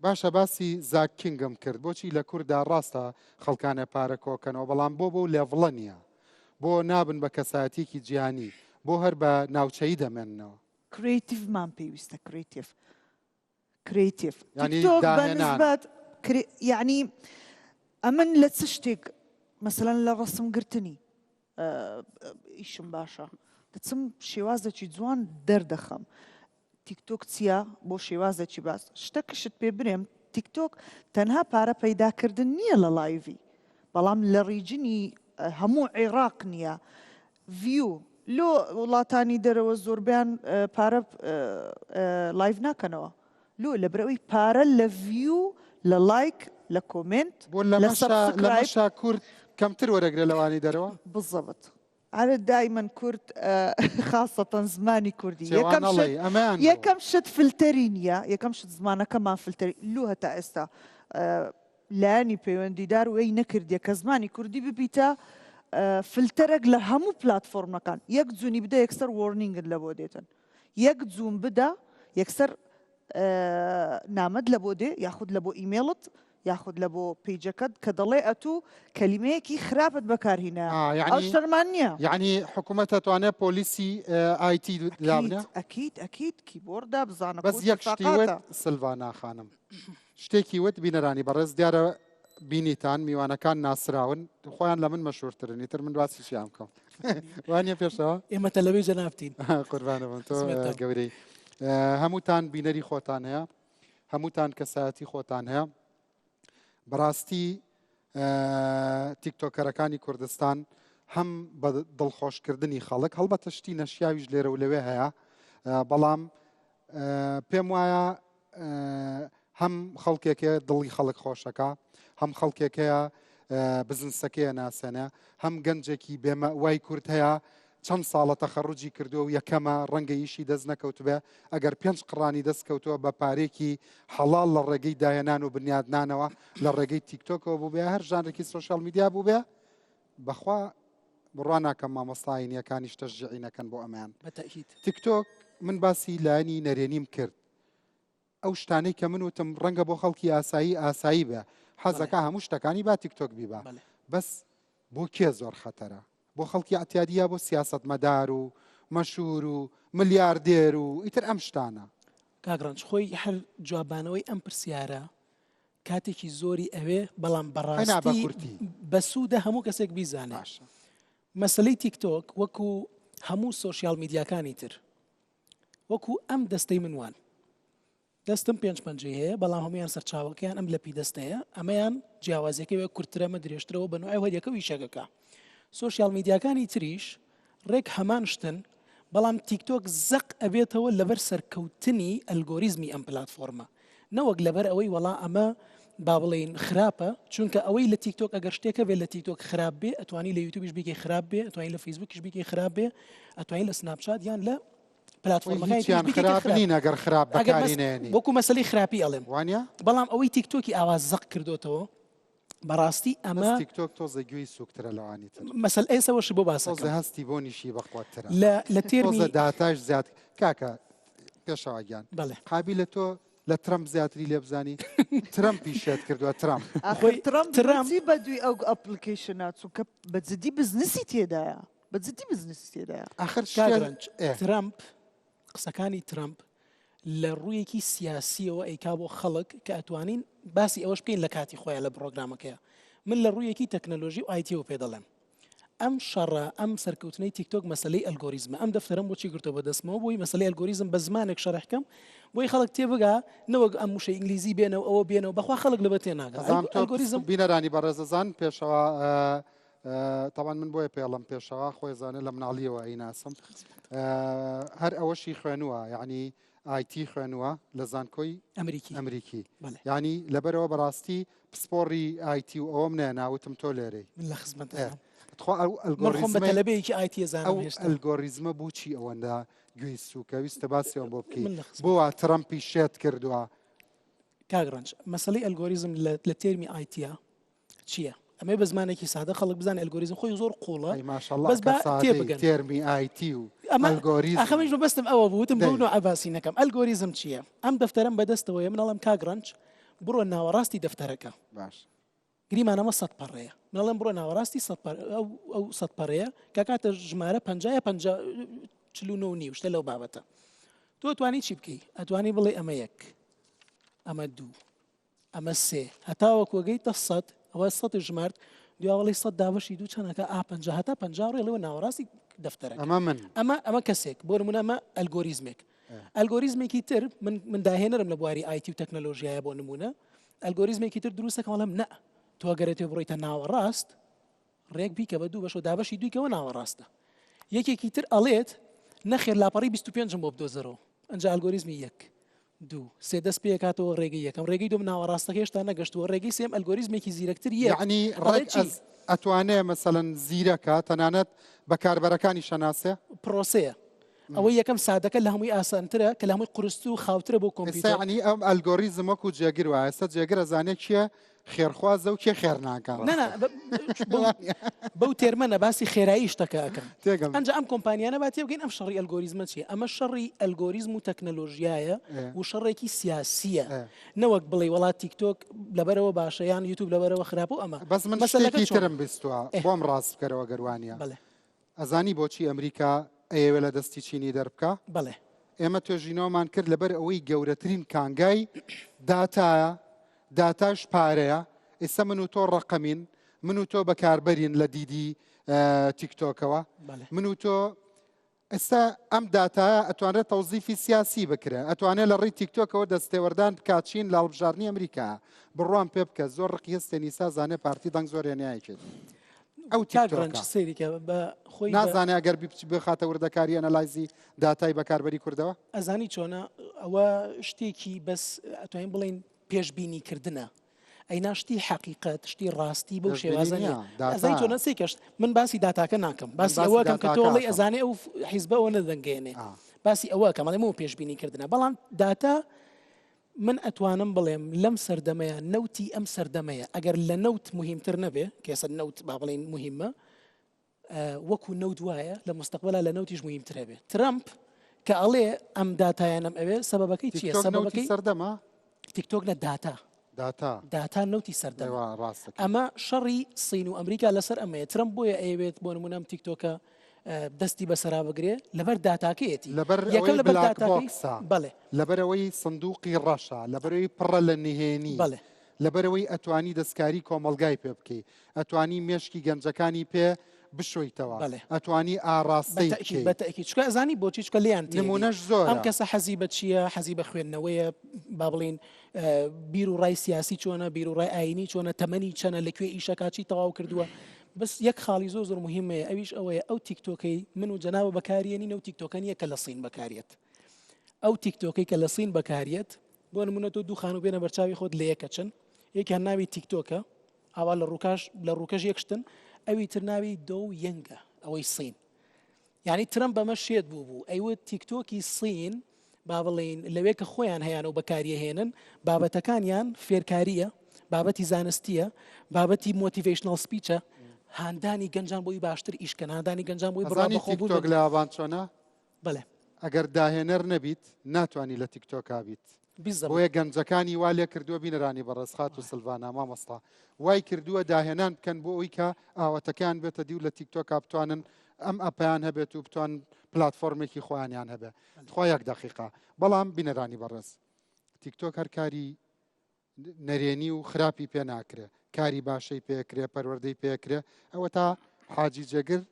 باشە باسی زاکینگم کرد بۆچی لە کووردا ڕاستە خەڵکانە پارە کۆکەنەوە بەڵام بۆ نێڤڵە نییە بۆ نابن بە کەسایەتێکی جیهانی بۆ هەر بە ناوچەی دەمێننەوە کریتیڤمان پێویستە کریتیڤ تیکتۆک بەنسبەت یعنی ئەمن لە چ شتێک مەسەلەن لە ڕەسمگرتنی ئیشم باشە دەچم شێوازێکی جوان دەردەخەم تیکتۆک چییە بۆ شێوازێکی باس شتەکەشت پێ برێم تیکتۆک تەنها پارە پەیداکردن نییە لە لایڤی بەڵام لە ڕیجنی هەموو عێراق نییە ڤیو لۆ وڵاتانی دەرەوە زۆربیان پارە لایڤ ناکەنەوە لۆ لە برەوەی پارە لە ڤیو لە لایک لە کۆمنت لە مەشا کورد کەمتر وەرەگرە لەوانی دەرەوە بزەبت على دائما كرد خاصة زماني كردي يكم شت فلترينيا يكم شت زمانه كمان فلتري لوها تأستا لاني بيوندي دار وي نكرد يك زماني كردي ببيتا فلترق لهمو بلاتفورم كان يكزوني بدا يكسر وورنينج لبوديتن يكزون بدا يكسر نامد لبودي ياخذ لبو ايميلت ياخذ لبو بيجكد كضليئته كلميكي خرابت بكار هنا يعني مانيا يعني حكومتها تواني بوليسي اي تي دابنا اكيد كيبوردا بزانا بس يكشتي سلفانا خانم شتيكي ود بينراني برز ديارة بینیتان میوانەکان ناسراون خۆیان لە من مەشهورترن تر من باسی شیام کەم وانە پێشەوە ئێمە تەلەڤیزیۆن جەنابتین قوربانە بم تۆ گەورەی هەمووتان بینەری خۆتان هەیە هەمووتان کەسایەتی خۆتان هەیە بەڕاستی تیکتۆکەرەکانی کوردستان هەم بە دڵخۆشکردنی خەڵک هەڵبەتە شتی نەشیاویش لێرە و لەوێ هەیە بەڵام پێم وایە هەم خەڵکێکە دڵی خەڵک خۆشەکە هەم خەڵکێکەیە بزنسەکەیە ناسەنە هەم گەنجێکی بێمەوای کورد هەیە چەند ساڵە تەخەڕوجی کردووە و یەکەمە ڕەنگە ئیشی دەست نەکەوتبێ ئەگەر 5 قڕانی دەستکەوتووە بە پارێکی حەڵال لە ڕێگەی داهێنان و بنیادنانەوە لە ڕێگەی تیکتۆکەوە بوو بێ هەر ژانرێکی سۆشیال میدیا بوو بێ بەخوا بڕوان ناکەم مامۆستاینیەکانیش تەشجیعی نەکەن بۆ ئەمان تیکتۆک من باسی لایەنی نەرێنیم کرد ئەو شتانەی کە من وتم ڕەنگە بۆ خەڵکی ئاسایی بێ حەزەکە هەموو شتەکانی با تیکتۆک بیبا بەس بۆ کێ زۆر خەتەرە بۆ خەڵکی ئەتیادیە بۆ سیاسەتمەدار و مەشهور و ملیاردێر و ئیتر ئەم شتانە کاگڕنج خۆی هەر جوابانەوەی ئەم پرسیارە کاتێکی زۆری ئەوێ بەڵام بەڕاستی بەسوودە هەموو کەسێک بیزانێ مەسلەی تیکتۆک وەکو هەموو سۆشیال میدیاکانی تر وەکو ئەم دەستەی منوان دەستم 5 هەیە بەڵام هەمویان سەرچاوەکەیان ئەم لە پی دەستەیە ئەمەیان جیاوازەکەی کورتترەمە درێژترەوە بە نوعی هەریەکە ویشەکەکە سوۆشیال میدیاکانی تریش ڕێک هەمان شتن بەڵام تیکتۆک زەق ئەبێتەوە لەبەر سەرکەوتنی ئەلگۆریزمی ئەم پلاتفۆرمە نەوەک لەبەر ئەوەی وەڵا ئەمە با بڵێن خراپە چونکە ئەوەی لە تیکتۆک ئەگەر شتێکە بێت لە تیکتۆک خراپ بێ ئەتوانی لە یوتیوبیش بێکی خراپ بێ ئەتوانی لە فیسبوکیش بێکی خراپ بێ ئەتوانی لە سناپچات یان لە پلاتفۆرمەکانی خراپنین ئەگەر خراپ بەکارینێنی وەکو مەسەلەی خراپی ئەڵێم وانە بەڵام ئەوەی تیکتۆکی ئاواز زەق کردوتەوە بەڕاستی ئەمە تیکتۆک تۆزە گوێی سوکترە لەوانی تر مەسەل ئێسەوەش بۆ باسەکە هەستی بۆ نیشی بەخواترە لە تێرمی داتاش زیاد کاکە پێشەواگیان بەڵێ قابل لە تۆ لە ترەمپ زیاتری لێ بزانی ترەمپی شێت کردووە ترەمپ ترەمپی بەدوی ئەو ئەپلیکیشنە چونکە بەجددی بزنسی تێدایە بەجددی بزنسی تێدایە ئاخر ترەمپ قسەکانی ترەمپ لە ڕوویەکی سیاسیەوە ئەیکا بۆ خەڵک کە ئەتوانین باسی ئەوەش بکەین لە کاتی خۆیان لە پرۆگرامەکەیە من لە ڕوویەکی تەکنەلۆژی و ئایتیەوە پێ دەڵێم ئەم شەڕە ئەم سەرکەوتنەی تیکتۆک مەسلەی ئەلگۆریزمە ئەم دەفتەرم بۆچی گرتەوە بەدەستمەوە بۆی مەسلەی ئەلگۆریزم بە زمانێک شەرحکەم بۆی خەڵک تێبگا نەوەک ئەم وشەی ئینگلیزی بێنەوە ئەوە بێنەوە بەخوا خەڵک لەبە تێناگات ئەلگۆریزم بینەرانی بەڕێزەزان پێشەوە طبعا من بۆیە پێڵم پێشەوە خۆی زانێ لە مناڵیەوە ئەیناسم هەر ئەوەشی خوێنووە یعنی آیتی خوێنووە لە زانکۆی ئەمریکی ینی لەبەرەوە بەڕاستی پسپۆڕی آیتی و ئەوەم نێ ناوتم تۆ لێرەی من لە خزمەتەلەبەیەکی ئایتی زانم ئەلگۆریزمە بووچی ئەوەندا گوێی سووکە ویستە باسیەوە بۆ بکەین بۆ ترەمپی شێت کردووە کاگڕنج مەسەلەی ئەلگۆریزم لە تێرمی ئایتیە چییە؟ ئەمە بە زمانێکی سادە خەڵک بزانێت ئەلگۆریزم خۆی زۆر قوڵە بەس تێبگەن تێرمی ئایتی و ئەلگۆریزم ئەخەمەش بەستم ئەوە بوتم بۆ نوع ئاباسی نەکەم ئەلگۆریزم چییە؟ ئەم دەفتەرم بەدەستەوەیە منەڵم کاگڕنج بڕۆ ناوەڕاستی دەفتەرەکە باش گریمانەمە 100 پەڕەیە منەڵم بڕۆ ناوەڕاستی ئەو 100 پەڕەیە کە کاتە ژمارە 49 شتە لەو بابەتە تۆ ئەتوانی چی بکەی؟ ئەتوانی بڵێ ئەمە 1 ئەمە 2 ئەمە 3 هەتاوەکو وەگەیتە 100 ئەوە 100 ژمارد دوواڵی 100 دابەشی دوو چەندەکە ئا50 هەتا 50 ڕێ لەوە ناوەڕاستی دەفتەرەکە ئەمە کەسێک بۆ نمونە ئەمە ئەلگۆریزمێک ئەلگۆریزمێکی تر من داهێنەرم لە بواری ئایتی و تەکنەلۆژیایە بۆ نمونە ئەلگۆریزمێکی تر دروستەکە وەڵام نە تۆ ئەگەرێتێ بڕۆیتە ناوەڕاست ڕێک بیکە بە دوو بەشەوە دابەشی دوویکەوە ناوەڕاستە یەکێکی تر ئەڵێت نەخێر لاپەڕی 25 بۆ بدۆزەرەوە ئەنج ئەلگۆریزمی 1 2 3 دەست پێ کاتەوە ڕێگەی یەکەم ڕێگەی دوم ناوەڕاستەکە هێشتا نەگەشتووە ڕێگەی سێم ئەلگۆریزمێکی زیرەکتر یعنی ئەتوانێ مەسەلەن زیرەکە تەنانەت بەکاربەرەکانی شەناسێ پرۆسەیە ئەوەی یەکەم سادەکە لە هەمووی ئاسانترە کە لە هەمووی قورست و خاوترە بۆ کۆمپیوتەر ینی ئەم ئەلگۆریزم وەکو جێگر وایە ئێستا جێگرە زانێت چییە خێرخوازە و کێ خێر ناکە بەو تێرمەنە باسی خێرایی شتەکە ئەەکەم ئەنج ئەم کۆمپانیانە با تێبگەین ئەم شەڕی ئەلگۆریزمە چیە ئەمە شەڕی ئەلگۆریزم و تەکنەلۆژیایە و شەڕێکی سیاسیە نەوەک بڵێ وڵات تیکتۆک لەبەرەوە باشە یان یوتیوب لەبەرەوە خراپ و ئەمە بەس من شتێکی ترم بیستووە بۆم ڕاست بکەرەوە گەروانیە ئەزانی بۆچی ئەمریکا ئەوێ لە دەستی چینی دەربکە بڵێ ئێمە توێژینەوەمان کرد لەبەر ئەوەی گەورەترین کانگای داتایە داتاش پارەیە ئێستا من و تۆ ڕقەمین من و تۆ بەکاربەرین لە دیدی تیکتۆکەوە من و تۆ ئێستا ئەم داتایە ئەتوانێت تەوزیفی سیاسی بکرێ ئەتوانێت لە ڕێی تیکتۆکەوە دەستێوەردان بکاتچین لە هەڵبژاردننی ئەمریکا بڕوان پێ بکە زۆر ڕقی هەستێنی سا زانێ پارتی دەنگ زۆر هێنایەکێت ئەو سێریکە بە خۆی نازانێ ئەگەر بخاتە وردەکاری ئەنەلایزی داتای بەکاربەری کوردەوە ئەزانی چۆنە ئەوە شتێکی بەس ئەتوانین بڵێن پێشبینیکردنە ئەینا شتی حقیقت شتی ڕاستی بەو شێوازانە ئەزای چۆنە سێ کەشت من باسی داتاکە ناکەم باسی ئەوەکەم کە تۆڵی ئەزانێ ئەو حیزبەوە نەدەنگێنێ باسی ئەوەکەم ئەڵێمەوە پێشبینیکردنە بەڵام داتا من ئەتوانم بڵێم لەم سەردەمەیە نەوتی ئەم سەردەمەیە ئەگەر لە نەوت مهمتر نەبێ کێسە نەوت با بڵێن مهمە وەکو نەوت وایە لە مستەقبەلا لە نەوتیش مهمترە بێ ترەمپ کە ئەڵێ ئەم داتایانم ئەوێ سەبەبەکەی چییە سەبەبەکەی سەردەما تیکتۆک نە داتا نەوتی سەردەما ئەمە شەڕی سین و ئەمریکا لەسەر ئەمەیە ترەمپ بۆیە ئەیەوێت بۆ نمونەم تیکتۆکە دەستی بەسەرا بگرێ لەبەر داتاکەیەتی لەبەرەوەی سندوقی ڕەشە لەبەرەوەی پڕە لە نهێنی لەبەرەوەی ئەتوانی دەستکاری کۆمەلگای پێ بکەی ئەتوانی مێشکی گەنجەکانی پێ بشویتەوە بەڵێ. ئەتوانی ئاڕاستی بەتەکی چکە ئەزانی بۆچی چکە لیان نمونەش زۆر ئەم کەسە حەزی بە چییە حەزی بە خوێندنەوەیە با بڵین بیر و ڕای سیاسی چۆنە بیر و ڕای ئاینی چۆنە تەمەنی چەنە لەکوێ ئیشەکاچی تەواو کردووە بەس یەک خاڵی زۆر مهمەیە ئەویش ئەوەیە ئەو تیکتۆکەی من و جەنابە بەکارێنین و تیکتۆکەنیە کە لە سین بەکارێت ئەو تیکتۆکەی کە لە سین بەکارێت بۆ نمونە تۆ دوو خانوو بێنە بەرچاوی خۆت لە یەکە چن یەکیان ناوی تیکتۆکە ئاوا لە ڕووکەش یەکشتن ئەوی تر ناوی دۆ یەنگە ئەوەی سین یعنی ترم بەمە شێت بوو ئەیوت تیکتۆکی سین با بڵین لەوێ کە خۆیان هەیەن و بەکاریهێنن بابەتەکانیان فێرکاریە بابەتی زانستیە بابەتی مۆتیڤێشنەڵ سپیچە هاندانی گەنجان بۆی باشتر ئیشکەن هاندانی گەنجان بۆی بڕانی تیکتۆک لە ئاوان چۆنە بڵێ ئەگەر داهێنەر نەبیت ناتوانانی لە تیکتۆکا بیت بۆیە گەنجەکانی وا لێ کردووە بینەرانی بەڕێزخات و سلڤانە مامۆستا وای کردووە داهێنان بکەن بۆ ئەوی کە ئاوەتەکان بێتە دی و لە تیکتۆکا بتوانن ئەم ئەپیان هەبێت و بتوان پلتفۆرمێکی خۆیانیان هەبێ خۆ یەک دقیقا بەڵام بینەرانی بەڕێز تیکتۆک هەر کاری نەرێنی و خراپی پێ ناکرێ کاری باشەی پێکرێ پەروەردەی پێکرێ ئەوە تا حاجی جێگر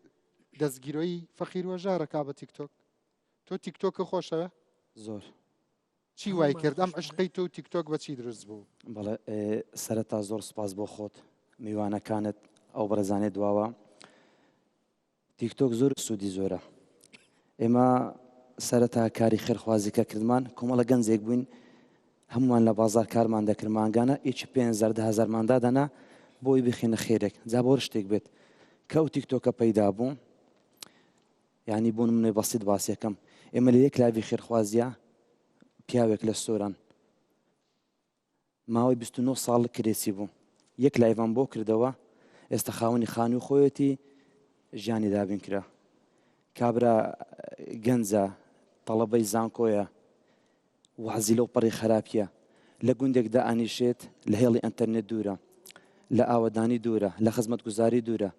دەستگیرۆی فەقیر وەژارەکا بە تیکتۆک تۆ تیکتۆکە خۆشەوە زۆر چی وای کرد ئەم عشقەی تۆ تیکتۆک بەچی دروست بوو بەڵێ سەرەتا زۆر سوپاس بۆ خۆت میوانەکانت ئەو بەرەزانێت دواوە تیکتۆک زۆر سوودی زۆرە ئێمە سەرەتا کاری خێرخوازیکە کردمان کۆمەڵە گەنجێک بووین هەمومان لە بازار کارمان دەکردمانگانە ئیچ 5,000 ماندا دەنا بۆی بخێنە خێرێک جا بۆ شتێک بێت کە ئەو تیکتۆکە پەیدا بوو یعنی بۆ نمونەی بەسیط باسیەکەم ئێمە لە یەک لاوی خێرخوازیە پیاوێک لە سۆران ماوەی 29 ساڵ کرێسی بوو یەک لایڤان بۆ کردەوە ئێستا خاوەنی خانووی خۆیەتی ژیانی دابین کرا کابرا گەنجە تەڵەبەی زانکۆیە وازی لەو پەڕی خراپیە لە گوندێکدا ئانیشێت لە هێڵی ئەنتەرنێت دوورە لە ئاوەدانی دوورە لە خزمەت گوزاری دوورە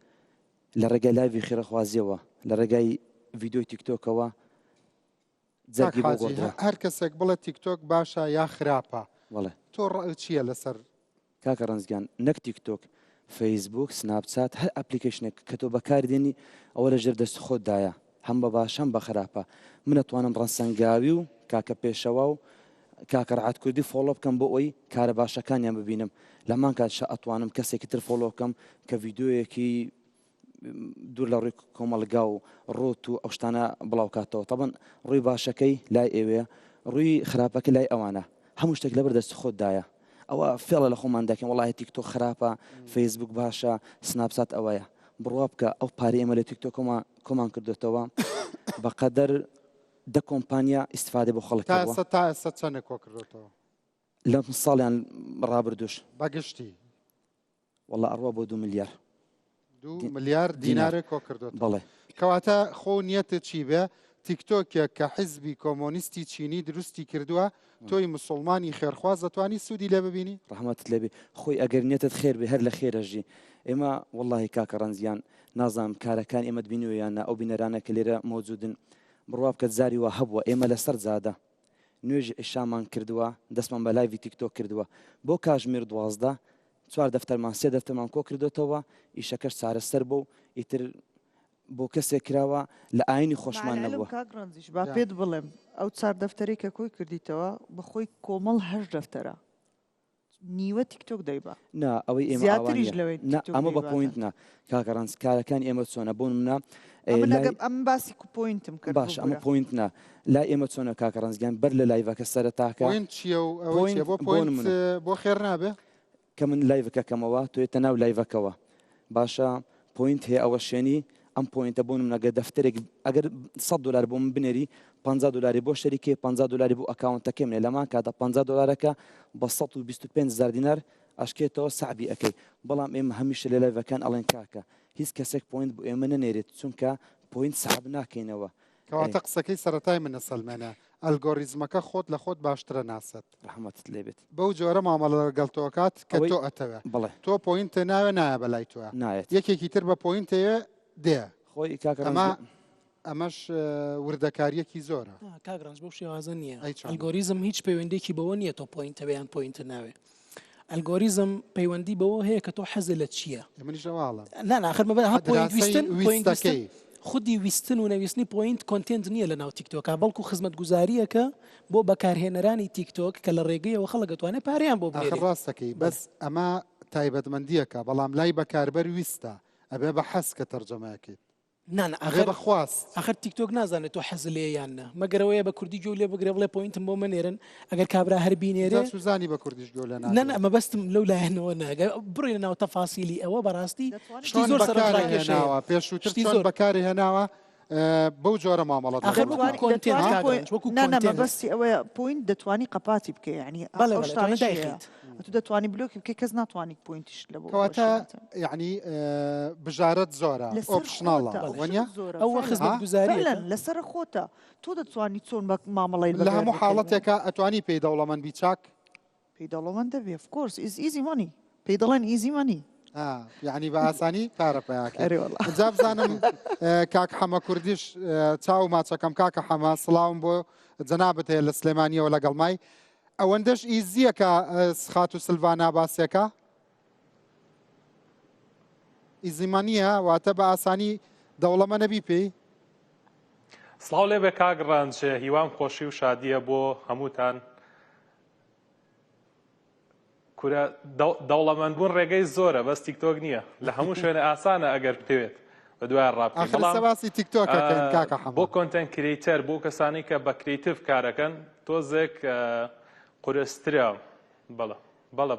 لە ڕێگای لایڤی خێرەخوازیەوە لە ڕێگای ڤیدۆی تیکتۆکەوە جەرگی بۆ گۆڕدرا هەر کەسێک بڵێ تیکتۆک باشە یا خراپە بەڵێ تۆ ڕەو چییە لەسەر کاکە ڕەنزگیان نەک تیکتۆک فەیسبوک سناپچات هەر ئەپلیکیشنێک کە تۆ بەکاردێنی ئەوە لە ژێر دەست خۆتدایە هەم بە باش هەم بە خراپە من ئەتوانم ڕەنسەنگاوی و کاکە پێشەوە و کاکە ڕعات کوردی فۆڵۆ بکەم بۆ ئەوی کارە باشەکانیان ببینم لەمان کاتشە ئەتوانم کەسێکی تر فۆڵۆ بکەم کە ڤیدۆیەکی دوور لە ڕووی کۆمەڵگا و ڕۆت و ئەو شتانە بڵاو کاتەوە تەبەن ڕووی باشەکەی لای ئێوەیە ڕووی خراپەکە لای ئەوانە هەموو شتێک لەبەر دەست خۆتدایە ئەوە فێڵە لە خۆمان دەکەین وڵی تیکتۆک خراپە فەیسبوک باشە سناپچات ئەوەیە بڕوا بکە ئەو پارەی ئێمە لە تیکتۆکەمە کۆمان کردوێتەوە بەقەدەر دە کۆمپانیا ئیسفادە بۆ خەڵک تا ئێستا چەندە کۆ کردوێتەوە لە ساڵیان ڕابردوش بەگشتی وڵا ئەڕوا بۆ 2 ملیار 2 ملیار دینارێک کۆ کردوێت بەڵێ کەواتە خۆ نیەتت چی بێ تیکتۆکێک کە حیزبی کۆمۆنیستی چینی دروستی کردووە تۆی مسلمانی خێرخواز دەتوانی سوودی لێ ببینی ڕحمەتت لێبێ خۆی ئەگەر نیەتت خێر بێ هەر لە خێرەژی ئێمە وەڵڵاهی کاکە ڕەنزیان نازانم کارەکان ئێمە بینیوە یاننا ئەو بینەرانە کە لێرە مۆجودن بڕوا بکە زاری وە هەبووە ئێمە لەسەر زادە نوێژی ئێشامان کردووە دەستمان بە لایڤی تیکتۆک کردووە بۆ کاژمێر 12 4 دەفتەرمان 3 دەفتەرمان کۆ کردوێتەوە ئیشەکەش چارەسەر بوو ئیتر بۆ کەسێک کراوە لە ئاینی خۆشمان نەبووە کاگڕەنزیش با پێت بڵێم ئەو 4 دەفتەری کە کۆی کردیتەوە بەخۆی کۆمەڵ 8 دەفتەرە نیوە تیکتۆک دەیبا نا ئەوەی ئێمە ئەمە بە پوینت نا کاکە ڕەنز کارەکان ئێمە چۆنە بۆ منە ئەم باسی پوینتم کرد باش ئەمە پوینت نا لای ئێمە چۆنە کاکە ڕەنزگیان بەر لە لایڤەکە سەرەتاکە بۆ خێر نابێ کە من لایڤەکەکەمەوە توێتە ناو لایڤەکەەوە باشە پوینت هەیە ئەوە شوێنی ئەم پوینتە بۆ منەگە دەفتەرێک ئەگەر $100 بۆ من بنێری $50 بۆ شەریکێ $50 بۆ ئەکاونتەکەم لێ لەمان کاتە $50 بە 125,000 دینار ئەشکێتەوە سعبی ئەەکەی بەڵام ئێمە هەمیشە لە لایڤەکان ئەڵێن کاکە هیچ کەسێک پوینت بۆ ئێمە نەنێرێت چونکە پوینت سعب ناکەینەوە کەواتە قسەکەی سەرەتای منە سەلمێنە ئەلگۆریزمەکە خۆت لە خۆت باشترە ناسەت ڕحمەتت لێبێت بەو جۆرە مامەڵە لەگەڵتەوەکات کە تۆ ئەتەوە تۆ پوینتە ناوێ نایە بەلای توە نایێت یەکێکی تر بە پوینتەیە دێ خۆی کاکە ئەمەش وردەکاریەکی زۆرە کاگرانج بەو شێوازە نییە ئەلگۆریزم هیچ پەیوەندێکی بەوە نییە تۆ پوینتە بەیان پوینتە ناوێ ئەلگۆریزم پەیوەندی بەوە هەیە کە تۆ حەزت لە چییە منیش ئەواڵم ناخر ویستن خودی ویستن و نەویستنی پوینت کۆنتنت نییە لە ناو تیکتۆکە بەڵکو خزمەت گوزاریەکە بۆ بەکارهێنەرانی تیکتۆک کە لە ڕێگەیەوە خەڵک دەتوانێت پاریان بۆ بێت ڕاستەکەی بەس ئەمە تایبەتمەندیەکە بەڵام لای بەکاربەر ویستە ئەبێ بە حەز کە تەرجەمەکەیت ئەغێ بەخواست ئەخر تیکتۆک نازانێت تۆ حەز لێ یانە مەگەرەوەیە بە کوردی گوێ لێ بگرێ بڵێ پوینتم بۆ منێرن ئەگەر کابرا هەر بینێرە سوزانی بە کوردیش گوێ لێ نە ئەمە بەستم لەو لایەنەوە ناگە بڕێ ناو تەفاسیلی ئەوە بەڕاستی شتی زۆر سەرنجڕاکێشەوە پێشووتر چۆن بەکاری هێناوە بەو جۆرە مامەڵەت مەبەستی ئەوەیە پوینت دەتوانی قەپاتی بکە یعنی ئەو شتانە دایخیت تو دەتوانی بلۆکی بکەی کەس ناتوانانی پوینتیش لە بۆ کەواتە یعنی بژارەت زۆرە ئۆپشناڵە وەنیە ئەوە خزمەت گوزاری لەسەر خۆتە تۆ دەتوانی چۆن بە مامەڵی لە هەموو حاڵەتێکە ئەتوانی پێی دەوڵەمەند بی چاک پێی دەوڵەمەند دەبێ فکۆرس ئیزی مانی پێی دەڵێن ئیزی مانی یعنی بە ئاسانی کارە پیاکە جا بزانم کاک حەمە کوردیش چاو ماچەکەم کاکە حەمە سڵاوم بۆ جەنابەت هەیە لە سلێمانیەوە لەگەڵ مای ئەوەندەش ئیزیەکە سخات و سلڤانا باسیەکە ئیزیمانیە واتە بە ئاسانی دەوڵەمە نەبی پێی سڵاو لێ بێ کاک ڕەنج هیوام خۆشی و شادیە بۆ هەمووتان کورە دەوڵەمەندبوون ڕێگەی زۆرە بەس تیکتۆک نییە لە هەموو شوێنە ئاسانە ئەگەر بتەوێت بە دوای ڕابسی تیکتۆکەکە بۆ کۆنتەنت کریتەر بۆ کەسانی کە بە کریتیڤ کارەکەن تۆزێک قورسترە بەڵە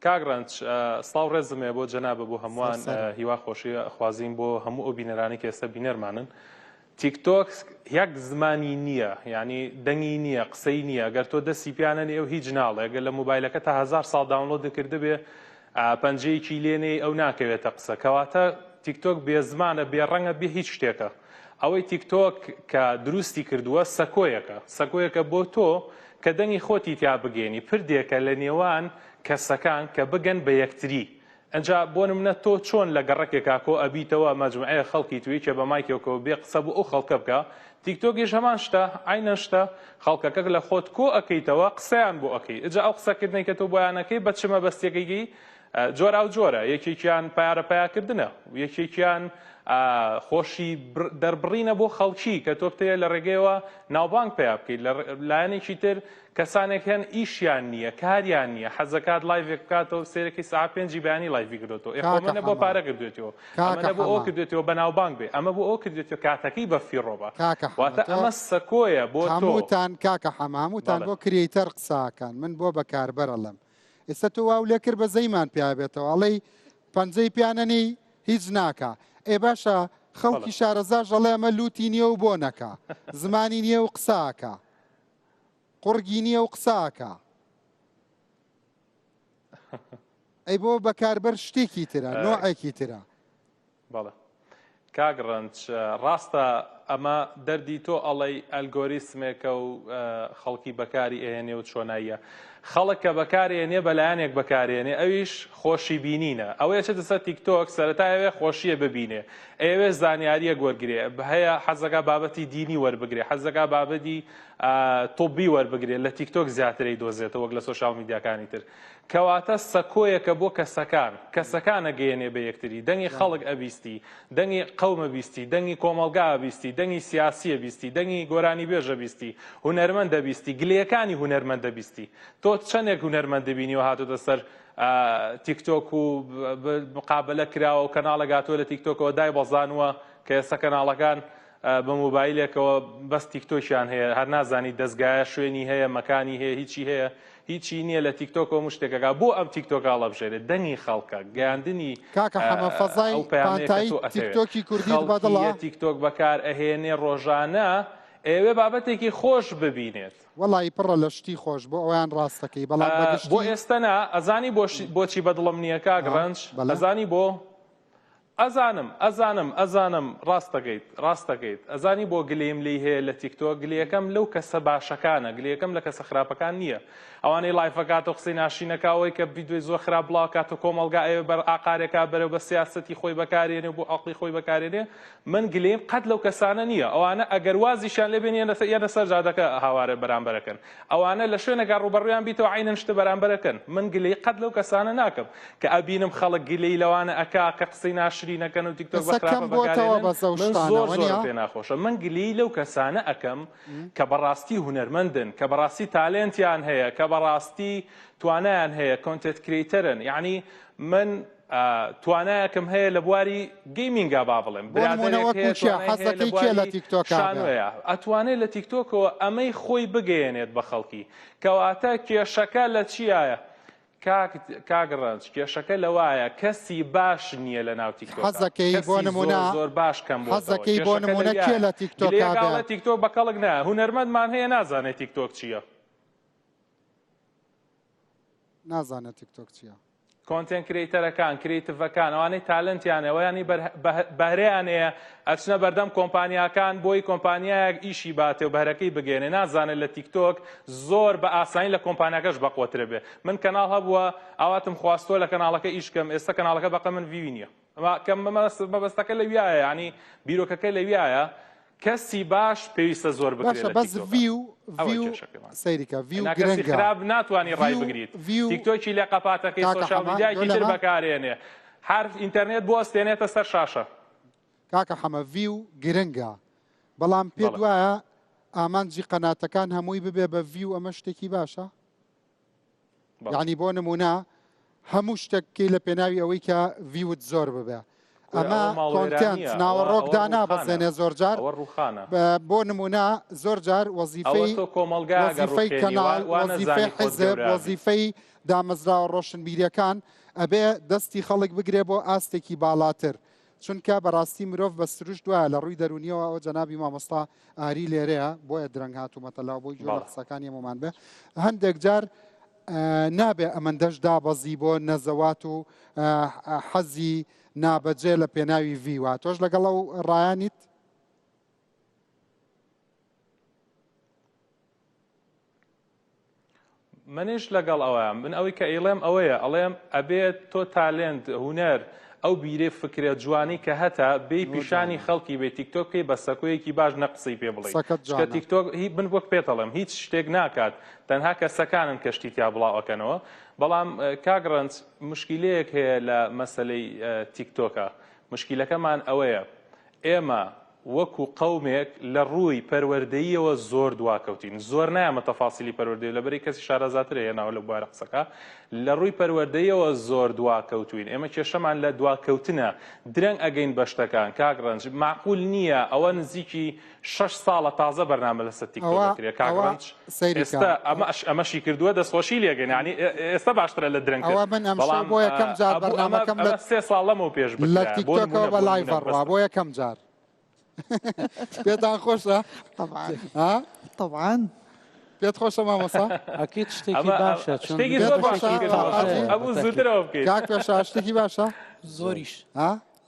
کاک ڕەنج سڵاو ڕێزمێ بۆ جەنابە بۆ هەمووان هیوا خۆشی خوازیم بۆ هەموو ئەو بینەرانی کە ئێستا بینەرمانن تیکتۆک یەک زمانی نییە یعنی دەنگی نییە قسەی نییە ئەگەر تۆ دەستی پیانەنی ئەو هیچ ناڵێ ئەگەر لە مۆبایلەکە تا 1000 ساڵ داونلۆد دەکرده بێ پەنجەیەکی لێنەی ئەو ناکەوێتە قسە کەواتە تیکتۆک بێ زمانە بێ ڕەنگە بێ هیچ شتێکە ئەوەی تیکتۆک کە دروستی کردووە سەکۆیەکە بۆ تۆ کە دەنگی خۆتی تیا بگەێنی پردێکە لە نێوان کەسەکان کە بگەن بە یەکتری ئەجا بۆ نمونە تۆ چۆن لە گەڕەکێکا کۆ ئەبیتەوە مەجموعەیە خەڵکی توی کە بە مایکێکەوە بێ قسە بۆ ئەو خەڵکە بکە تیکتۆکیش هەمان شتە عینە شتە خەڵکەکە لە خۆت کۆ ئەەکەیتەوە قسەیان بۆ ئەەکەی ئەجا ئەو قسەکردنی کە تۆ بۆیانەکەی بە چمە بەستێکەکەی جۆرا و جۆرە یەکێکیان پارە پیاکردنە یەکێکیان خۆشی دەربڕینە بۆ خەڵکی کە تۆ بتەیە لە ڕێگەیەوە ناوبانگ پیا بکەیت لە لایەنێکی تر کەسانێک هەن ئیشیان نییە کاریان نییە حەزەکات لایڤێک بکاتەوە سێرەکی ساعت 5 بەیانی لایڤی کردوێتەوە ئێمە بۆ پارە کردوێتەوە ئەمە بۆ ئەو کردوێتەوە بە ناوبانگ بێ ئەمە بۆ ئەو کردوێتەوە کاتەکەی بە فیڕۆبە واتە ئەمە سەکۆیە بۆ تۆ هەمووتان کاکە هەمووتان بۆ کریتەر قساکان من بۆ بەکاربەرەڵم ئێستا تۆ واو لێ کرد بە زەیمان پیابێتەوە ئەڵەی پەنجەی پیانەنی هیچ ناکە ئێ باشە خەڵکی شارەزا ژەڵێ ئەمە لوتی نییە و بۆ نەکە زمانی نییە و قساکە قورگی نییە و قساکە ئەی بۆ بەکاربەر شتێکی ترە نۆعێکی ترە بەڵێ کاک ڕەنج ڕاستە ئەمە دەردی تۆ ئەڵەی ئەلگۆریسمێکە و خەڵکی بەکاری ئێنێ و چۆناییە خەڵک کە بەکارێنێ بەلایەنێک بەکارێنێ ئەویش خۆشی بینینە ئەوەیە چێتە سەر تیکتۆک سەرەتایەوێ خۆشیە ببینێ ئەوێ زانیاریە وەرگێ هەیە حەزەکە بابەتی دینی وەربگرێ حەزەکە بابەتی تۆبی وەربگرێ لە تیکتۆک زیاتری دۆزێتەوە وەک لە سۆشال میدیاکانی تر کەواتە سەکۆیەکە بۆ کەسەکانە گەیەنێ بە یەکتری دەنگی خەڵک ئەبیستی دەنگی قەومە بیستی دەنگی کۆمەلگا ئەبیستی دەنگی سیاسیە بیستی دەنگی گۆرانی بێژە بیستی هونەرمەند دەبیستی گلەکانی هونەرمەند دەبیستی تۆ چەندێک هونەرمەند دەبینیەوە هاتوۆتە سەر تیکتۆک و مقابلە کراوە و کەناڵەگاتۆ لە تیکتۆکەوە دای بەزانوە کە ئێستا کەناڵەکان بە مۆبایلێکەوە بەس تیکتۆکیان هەیە هەر نازانی دەستگایە شوێنی هەیە مەکانی هەیە هیچی هەیە هیچی نییە لە تیکتۆکەوە مشتێکەکە بۆ ئەم تیکتۆکاڵە بژێرێت دەنگی خەڵکە گەیاندنی کاکە حەمە فەزای پانتایی تیکتۆکی کوردیت بەدڵە تیکتۆک بەکار ئەهێنێ ڕۆژانە ئێوێ بابەتێکی خۆش ببینێت وەڵی پڕە لە شتی خۆش بۆ ئەویان ڕاستەکەی بەڵام بۆ ئێستەنا ئەزانی بۆچی بەدڵم نییە کاک ڕەنج ئەزانی بۆ ئەزانم ڕاستەکەیت ئەزانی بۆ گلەیم لی هەیە لە تیکتۆک گلەکەم لەو کەسە باشەکانە گلەکەم لە کەسە خراپەکان نییە ئەوانەی لایفەکات و قسەی ناشینەکەوەی کە ڤیدیۆی زۆر خراپ بڵاوکات و کۆمەڵگا ئەوێ بەر ئاقارێکا بەرەو بە سیاسەتی خۆی بەکارێنێ بۆ ئەقڵی خۆی بەکارێنێ من گلەیم قەت لەو کەسانە نییە ئەوانە ئەگەر وازیشان لێبێن یانە سەر جادەکە هاوارە بەرامبەرەکەن ئەوانە لە شوێنێکا ڕوبەڕویان بیتەوە عینەن شتە بەرامبەرەکەن من گلەی قەت لەو کەسانە ناکەم کە ئەبینم خەڵک گلەی لەوانە ئەکا کە قسەی ناشرینەکەن و تیکتۆک زۆر پێ ناخۆشە من گلی لەو کەسانە ئەەکەم کە بەڕاستی هونەرمەندن کە بەڕاستی تالێنتیان هەیە کە بەڕاستی توانایان هەیە کۆنتنت کریتەرن یعنی من توانایەکم هەیە لە بواری گەیمینگا با بڵێم ئەتوانێت لە تیکتۆکەوە ئەمەی خۆی بگەیەنێت بە خەڵکی کەواتە کێشەکە لە چیایە کاگڕنج کێشەکە لەوایە کەسی باش نییە لە ناو تیکتۆک حەزەکەی بۆ نمونە زۆر باش کەم حەزەکەی بۆ نمونە کێ لە تیکتۆکە تیکتۆک بە کەڵک نایە هونەرمەندمان هەیە نازانێت تیکتۆک چییە نازانێت تیکتۆک چییە کۆنتنت کریتەرەکان کریتڤەکان ئەوانەی تالنتیانە ئەویانی بەهرەیان هەیە ئەچنە بەردەم کۆمپانیاکان بۆی کۆمپانیایەک ئیشی باتێ و بەهرەکەی بگەێنێ نازانێت لە تیکتۆک زۆر بە ئاسانی لە کۆمپانیاکەش بەقوترە بێ من کەناڵ هەبووە ئاواتم خواستۆ لە کەناڵەکە ئیشکەم ئێستا کەناڵەکە بەقە من ڤیوی نییە کەم مەبەستەکە لەویایە ینی بیرۆکەکە لەویایە کەسی باش پێویستە زۆر بکرێت بەس ڤیو سەیریکە ڤیو گرنگە خراپ ناتوانانی ڕای بگریت تیکتۆکی لە قەپاتەکەی سۆشیال میدیایەکی تر بەکارێنێ حرف ئینتەرنێت بۆ ئەستێنێتە سەر شاشە کاکە حەمە ڤیو گرنگە بەڵام پێت وایە ئامانجی قەناتەکان هەمووی ببێ بە ڤیو ئەمە شتێکی باشە یعنی بۆ نمونە هەموو شتێکی لە پێناوی ئەوەی کە ڤیوت زۆر ببێ ئەمە کۆنتنت ناوەڕۆکدا نابەزێنێ زۆر جار بۆ نمونە زۆر جار وەزیفەی کەناڵ وەزیفەی حیزب وەزیفەی دامەزراوە ڕۆشنبیریەکان ئەبێ دەستی خەڵک بگرێ بۆ ئاستێکی باڵاتر چونکە بەڕاستی مرۆڤ بە سروش دوایە لە ڕووی دەرونیەوە ئەو جەنابی مامۆستا ئاری لێرەیە بۆیە درەنگ هاتوومەتەلاو بۆی جۆرە قسەکانی هەمومان بێ هەندێک جار نابێ ئەمەندەش دابەزی بۆ نەزەوات و حەزی نابەجێ لە پێناوی ڤیوە تۆش لەگەڵ ئەو ڕایانیت منیش لەگەڵ ئەوەیە من ئەوەی کە ئێڵێم ئەوەیە ئەڵێم ئەبێت تۆ تالێنت هونەر ئەو بیرێ فکرێت جوانی کە هەتا بێ پیشانی خەڵکی بێ تیکتۆکی بە سەکۆیەکی باش نەقسەی پێ بڵێ کە تیکتۆک هی من بۆک پێتەڵم هیچ شتێک ناکات تەنها کەسەکانن کە شتی تیا بڵاوەکەنەوە بەڵام کاگڕنج مشکیلەیەک هەیە لە مەسەلەی تیکتۆکە مشکیلەکەمان ئەوەیە ئێمە وەکو قەومێک لە ڕووی پەروەردەییەوە زۆر دواکەوتین زۆر نایەمە تەفاسیلی پەروەردەیی لەبەری کەسی شارەزاتر هەیە ناو لە بوارە قسەکە لە ڕووی پەروەردەییەوە زۆر دواکەوتوین ئێمە کێشەمان لە دواکەوتنە درەنگ ئەگەین بەشتەکان کاگڕنج معقول نییە ئەوە نزیکی 6 ساڵە تازە بەرنامە لەسەر تیکتۆک دەکرێت کاگڕنج ئێستا ئەمەشی کردووە دەستخۆشی لێگەن ینی ئێستا باشترە لە درەنگ بەڵام بۆ یەکەم جار بەرنامەکەم لە 3 ساڵ لەمەوە پێش لە تیکتۆکەوە بە لایڤەڕوا بۆ یەکەم جار پێتان خۆشە طبعاً پێت خۆشە مامۆستا ئەکیت شتێکی باشە شتێکی زۆر باشە ئەبوو زووترەوە بکەیت کاک پێشا شتێکی باشە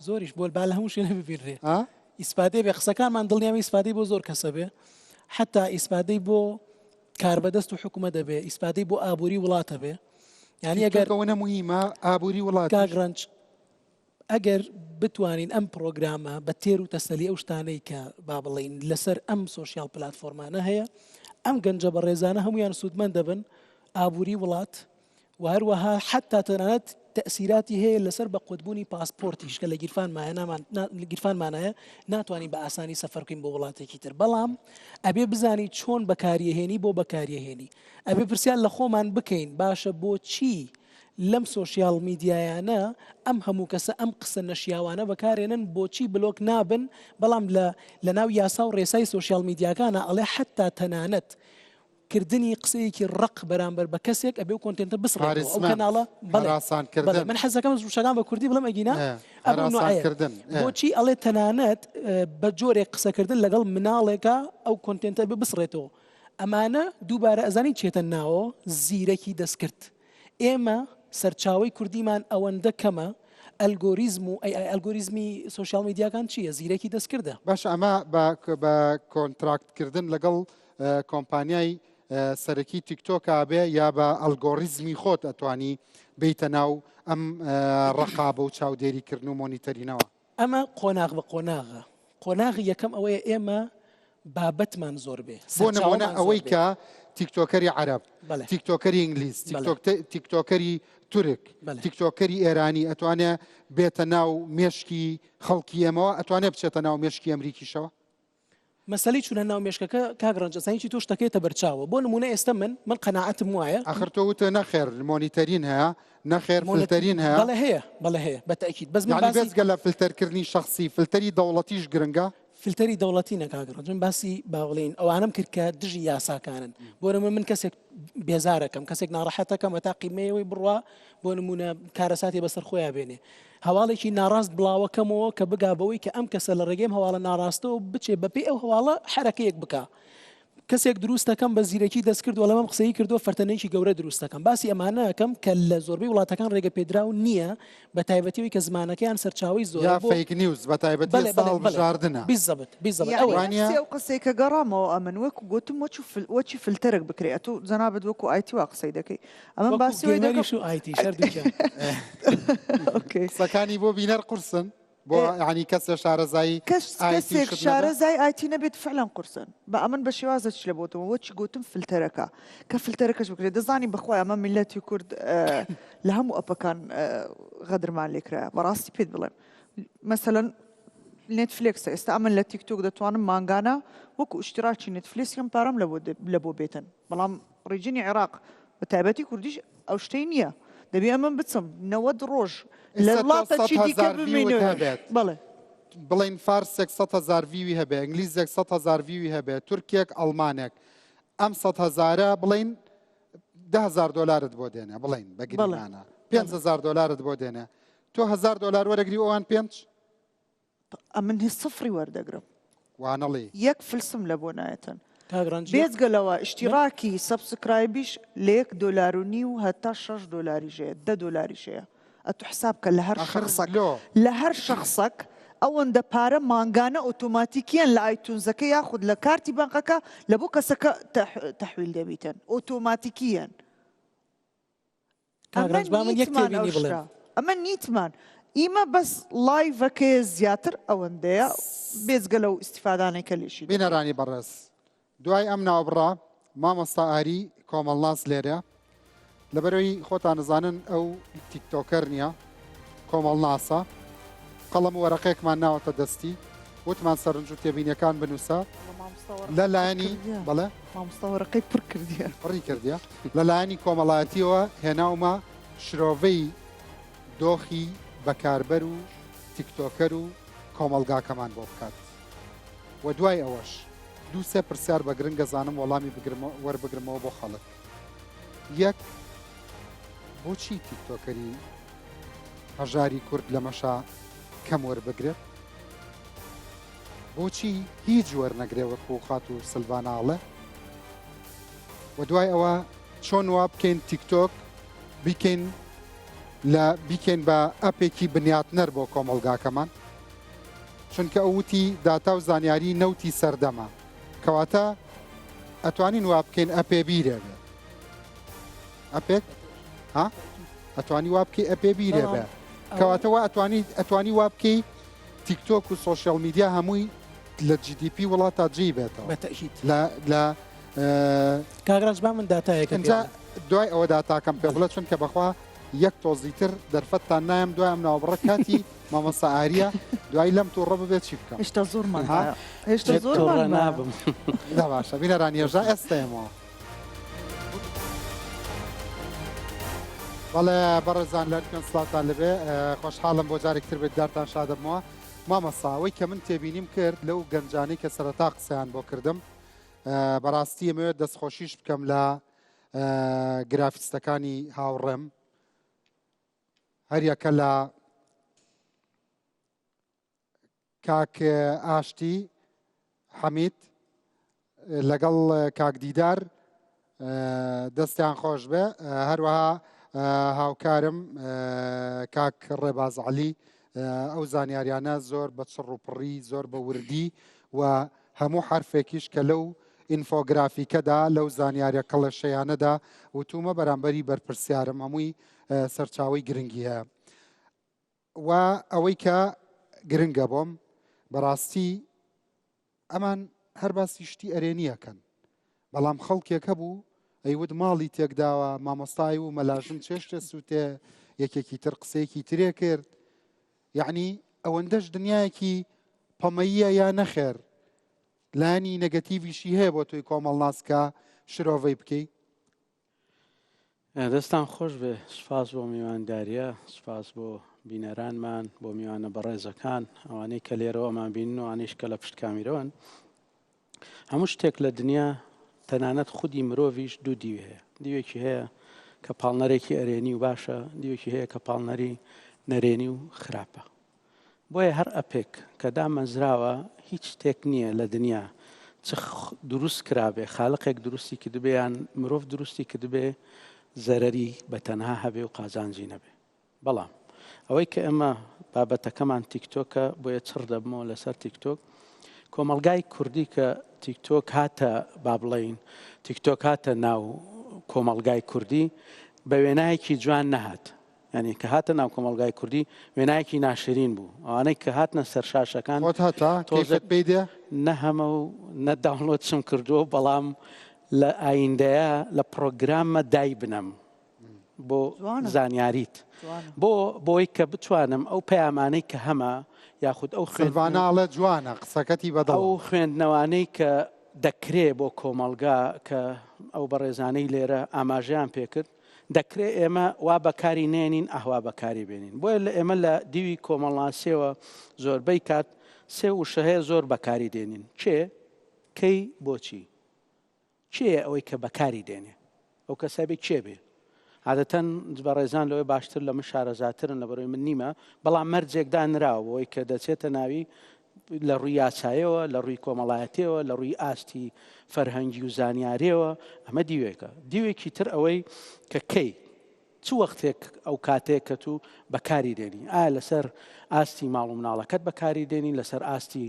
زۆریش بۆ با لە هەموو شوێنە ببیڕێ ئیسپادەی بێ قسەکانمان دڵنیامی ئیسپادەی بۆ زۆر کەسە بێ حتا ئیسپادەی بۆ کاربەدەست و حکومە دەبێ ئیسپادەی بۆ ئابووری وڵاتە بێ یعنی ئەگەرەوەنە مهمە ئابووری وڵات کاگڕنج ئەگەر بتوانین ئەم پرۆگرامە بە تێر و تەسەلی ئەو شتانەی کە با بڵین لەسەر ئەم سۆشیال پلاتفۆرمانە هەیە ئەم گەنجە بە ڕێزانە هەمویان سوودمەند دەبن ئابووری وڵات و هەروەها حتا تەنانەت تەسیراتی هەیە لەسەر بە قوتبوونی پاسپۆرتیش کە لە گیرفانمانایە ناتوانین بە ئاسانی سەفەر بکەین بۆ وڵاتێکی تر بەڵام ئەبێ بزانی چۆن بەکاریەهێنی بۆ بەکاریەهێنی ئەبێ پرسیار لە خۆمان بکەین باشە بۆچی لەم سۆشیال میدیایانە ئەم هەموو کەسە ئەم قسە نەشیاوانە بەکارێنن بۆچی بلۆک نابن بەڵام لە ناو یاسا و ڕێسای سۆشیال میدیاکانە ئەڵێ حتا تەنانەت کردنی قسەیەکی ڕق بەرامبەر بە کەسێک ئەبێ و کۆنتنتە بسڕێتەوە ئەو کەناڵە بەڵێ من حەزەکەم شتەکان بە کوردی بڵێم ئەگینا بۆچی ئەڵێ تەنانەت بە جۆرێک قسەکردن لەگەڵ مناڵێکە ئەو کۆنتنتە بسڕێتەوە ئەمانە دووبارە ئەزانی چێتە ناوە زیرەکی دەستکرد ئێمە سەرچاوی کوردیمان ئەوەندە کەمە ئەلگۆریزم و ئەلگۆریزمی سوۆشیال میدیاکان چییە؟ زیرەکی دەستکردە. باش ئەمە بە کۆنتراکتکردن لەگەڵ کۆمپانیای سەرەکی تیکتۆکا بێ یا بە ئەلگۆریزمی خۆت ئەتوانی بیتە ناو ئەم ڕقابە و چاودێریکردن و مۆنیتەرینەوە. ئەمە قۆناغ بە قۆناغە. قۆناغی یەکەم ئەوەیە ئێمە بابەتمان زۆر بێ. بۆ نمونە ئەوەی کە تیکتۆکەری عەرەب، تیکتۆکەری ئینگلیز، تیکتۆکەری تورک، تیکتۆکەری ئێرانی ئەتوانێت بێتە ناو مێشکی خەڵکی ئێمەوە، ئەتوانێت بچێتە ناو مێشکی ئەمریکیشەوە. مەسەلەی چونە ناو مێشکەکە کاگڕەنجەسانی تۆ شتەکەیتە بەرچاوە. بۆ نمونە ئێستا من قەناعەتم وایە ئاخر تۆ وتە نەخێر مۆنیتەرین هەیە، نەخێر فلتەرین هەیە. بەڵێ هەیە بەتەکید. بەس بێزگە لە فلتەرکردنی شخصی فلتەری دەوڵەتیش گرنگە. فلتەری دەوڵەتی نەکاگڕن باسی باوڵین ئەوانم کرد کە دژی یاساکانن. بۆ نمونە من کەسێک بێزارەکەم، کەسێک ناڕەحەتەکەم هەتا قیمەیەوەی بڕوا بۆ نمونە کارەساتی بەسەر خۆیان بێنێ. هەواڵێکی ناڕاست بڵاوەکەمەوە کە بگابەوەی کە ئەم کەسە لە ڕێگەم هەواڵە ناڕاستەوە بچێ بەپێی ئەو هەواڵە حرەکەیەک بکە. کەسێک دروستەکەم بە زیرەکی دەستکرد و لەمەم قسەی کردو فەرتەنەیەکی گەورە دروستەکەم. باسی ئەمانەکەم کە لە زۆربەی وڵاتەکان ڕێگە پێدراو نییە بە تایبەتیەوەی کە زمانەکەیان سەرچاوی زۆر یا فیک نیوز بە تایبەتی هەڵبژاردنە. بیزەبت ئەو قسەی کە گەڕامەوە ئەمن وەکو گوتم وەچی فلتەرێک بکرێت ئەتو جەنابەت وەکو ئایتی وا قسەی دەکەی ئەمە باسی و ئایتی قسەکانی بۆ بینەر قورسن. بۆ ینی کەسە شارەزایی کەسێک شارەزای ئایتی نەبێت فعلەن قورسن بە ئەمن بە شێوازە چ لە بۆتەوە وەچی گوتم فلتەرەکە کە فلتەرەکەش بکرێت دەزانی بەخۆی ئەمە میلەتی کورد لە هەموو ئەپەکان غەدرمان لێکرا بەڕاستی پێت بڵێم مەسەلەن نێتفلێکسە ئێستا ئەمن لە تیکتۆک دەتوانم مانگانە وەکو ئشتراکی نێتفلیکسم پارەم لە بۆ بێتن بەڵام ڕێجینی عێراق بە تایبەتی کوردیش ئەو شتەی نییە دەبێ ئەمە بچم 90 ڕۆژ لە وڵاتە چی دیکە بمینێت بڵێ بڵین فارسێک 100,000 ویوی هەبێ ئینگلیزێک 100,000 ویوی هەبێ تورکێک ئەڵمانێک ئەم 100,000 بڵین $10,000 بۆ دێنێ بڵین بەگرمانە $5,000 بۆ دێنێ تۆ $1,000 وەرەگری ئەوان پێنج ئەمن هیچ سفری وەردەگرم وانەڵی یەک فلسم لە بۆ نایەتن بێزگەلەوە ئشتیراکی سەبسکرایبیش لە $1.5 و هەتا $6 $10 ئەتو حساب کە لە هەر شخصەک ئەوەندە پارە مانگانە ئۆتۆماتیکیان لە ئایتونزەکە یاخود لە کارتی بانقەکە لە بۆ کەسەکە تەحویل دەبیتن ئۆتۆماتیکیان ئەمە نیتمان ئیمە بەس لایڤەکەی زیاتر ئەوەندەیە بێزگە لەو ئیسیفادانێکە لێشی بینەرانی بەڕێز دوای ئەم ناوبڕا مامۆستا ئاری کۆمەڵناس لێرە لەبەرەوەی خۆتان نزانن ئەو تیکتۆکەر نییە کۆمەڵناسە قەڵەم وەرەقەیەکمان ناوەتە دەستی وتمان سەرنج و تێبینیەکان بنووسە لە لایەنی بەڵێ مامۆستاوەرەقەی پڕ کردیە پڕی کردیە لە لایەنی کۆمەڵایەتیەوە هێناومە شرۆڤەی دۆخی بەکاربەر و تیکتۆکەر و کۆمەلگاکەمان بۆ بکات و دوای ئەوەش دووسێ پرسیار بە گرنگە زانم وەڵامی وەربگرمەوە بۆ خەڵک یەک بۆچی تیکتۆکەری هەژاری کورد لە مەشا کەم وەربگرێت بۆچی هیچ وەرنەگرێ وەکو خات و سلڤاناڵە و دوای ئەوە چۆن وا بکەین تیکتۆک بیکەین بە ئەپێکی بنیاتنەر بۆ کۆمەلگاکەمان چونکە ئەوتی داتا و زانیاری نەوتی سەردەما کەواتە ئەتوانین وا بکەین ئەپێ بیرێ بێ ئەپێک ئەتوانی وا بکەی ئەپێ بیرێ بێ کەواتەوە ئەتوانی وا بکەی تیکتۆک و سۆشیال میدیا هەمووی لە GDP وڵاتە جێی بێتەوە لە کاگرانج با من داتایەکە دوای ئەوە داتاکەم پێ بڵێ چونکە بەخوا یەک تۆزیتر دەرفەتتان نایم دوای ئەم ناوبڕە کاتی مامۆستا ئاریە دوای لەم تووڕە ببێت چی بکەم هێشتا زۆرمان هێشتا زۆرمان نابم دا باشە بینەرانیێژا ئێستایمەوە بەڵێ بەڕێزان لەرکن سڵاتان لەبێ خۆشحاڵم بۆ جارێکتر بێت دارتان شادەبمەوە مامەساوەی کە من تێبینیم کرد لەو گەنجانەی کە سەرەتا قسەیان بۆ کردم بەڕاستی ئەمەوێت دەستخۆشیش بکەم لە گرافیستەکانی هاوڕێم هەریەکە لە کاک ئاشتی حەمید لەگەڵ کاک دیدار دەستیان خۆش بێ هەروەها هاوکارم کاک ڕێباز عەلی ئەو زانیاریانە زۆر بە چڕ و پڕی زۆر بە وردی و هەموو حرفێکیش کە لەو ئینفۆگرافیکەدا لەو زانیاریە کەڵەشەیانەدا وتومە بەرامبەری بەرپرسیارم هەمووی سەرچاوی گرنگی هەیە و ئەوەی کە گرنگە بۆم بەڕاستی ئەمان هەر باسی شتی ئەرێنیەکەن بەڵام خەڵکێک هەبوو ئەیود ماڵی تێکداوە مامۆستای و مەلاژن چێشتە سووتێ یەکێکی تر قسەیەکی ترێ کرد یعنی ئەوەندەش دنیایەکی پەمەییە یا نەخێر لانی نەگەتیڤیشی هەیە بۆ تۆی کۆمەڵ ناسکە شرۆڤەی بکەی دەستان خۆش بێ سوپاس بۆ میوانداریە سوپاس بۆ بینەرانمان بۆ میوانە بەڕێزەکان ئەوانەی کە لێرەوەمان بینن و ئەوانەیش کە لە پشت کامیرەوەن هەموو شتێک لە دنیا تەنانەت خودی مرۆڤیش دوو دیوی هەیە دیوێکی هەیە کە پاڵنەرێکی ئەرێنی و باشە دیوێکی هەیە کە پاڵنەری نەرێنی و خراپە بۆیە هەر ئەپێک کە دامەزراوە هیچ شتێک نییە لە دنیا چ دروست کرابێ خاڵقێک دروستی کردبێ یان مرۆڤ دروستی کردبێ زەرەری بە تەنها هەبێ و قازانجی نەبێ بەڵام ئەوەی کە ئێمە بابەتەکەمان تیکتۆکە بۆیە چڕ دەبمەوە لەسەر تیکتۆک کۆمەلگای کوردی کە تیکتۆک هاتە با بڵێین تیکتۆک هاتە ناو کۆمەلگای کوردی بە وێنایەکی جوان نەهات یعنی کە هاتە ناو کۆمەلگای کوردی وێنایەکی ناشرین بوو ئەوانەی کە هاتنە سەر شاشەکان تۆزت پێیدە نە هەمە و نە داونلۆدشم کردووە بەڵام لە ئایندەیە لە پرۆگراممە دای بنەم بۆ زانیاریت بۆی کە بتوانم ئەو پەیامانەی کە هەمە یاخود ئەو خوێنواناڵە جوانە قسەکەتی بەدڵ ئەو خوێندنەوانەی کە دەکرێ بۆ کۆمەلگا کە ئەو بەڕێزانەی لێرە ئاماژەیان پێکرد دەکرێت ئێمە وا بەکاری نێنین ئەهوا بەکاری بێنین بۆیە لە ئێمە لە دیوی کۆمەڵناسیەوە زۆربەی کات سێ وشە هەیە زۆر بەکاری دێنین چێ کەی بۆچی چێ ئەوەی کە بەکاری دێنێ ئەو کەسابێ چێ بێ عادەتەن بەڕێزان لەوەی باشتر لە من شارەزاترن لە بەرەوەی من نیمە بەڵام مەرجێکدا نراوە بۆی کە دەچێتە ناوی لە ڕووی یاسایەوە لە ڕووی کۆمەڵایەتەوە لە ڕووی ئاستی فەرهەنگی و زانیاریەوە ئەمە دیوێکە دیوێکی تر ئەوەی کە کەی چ وەختێک ئەو کاتێک کە تو بەکاری دێنی ئایا لەسەر ئاستی ماڵ و مناڵەکەت بەکاری دێنی لەسەر ئاستی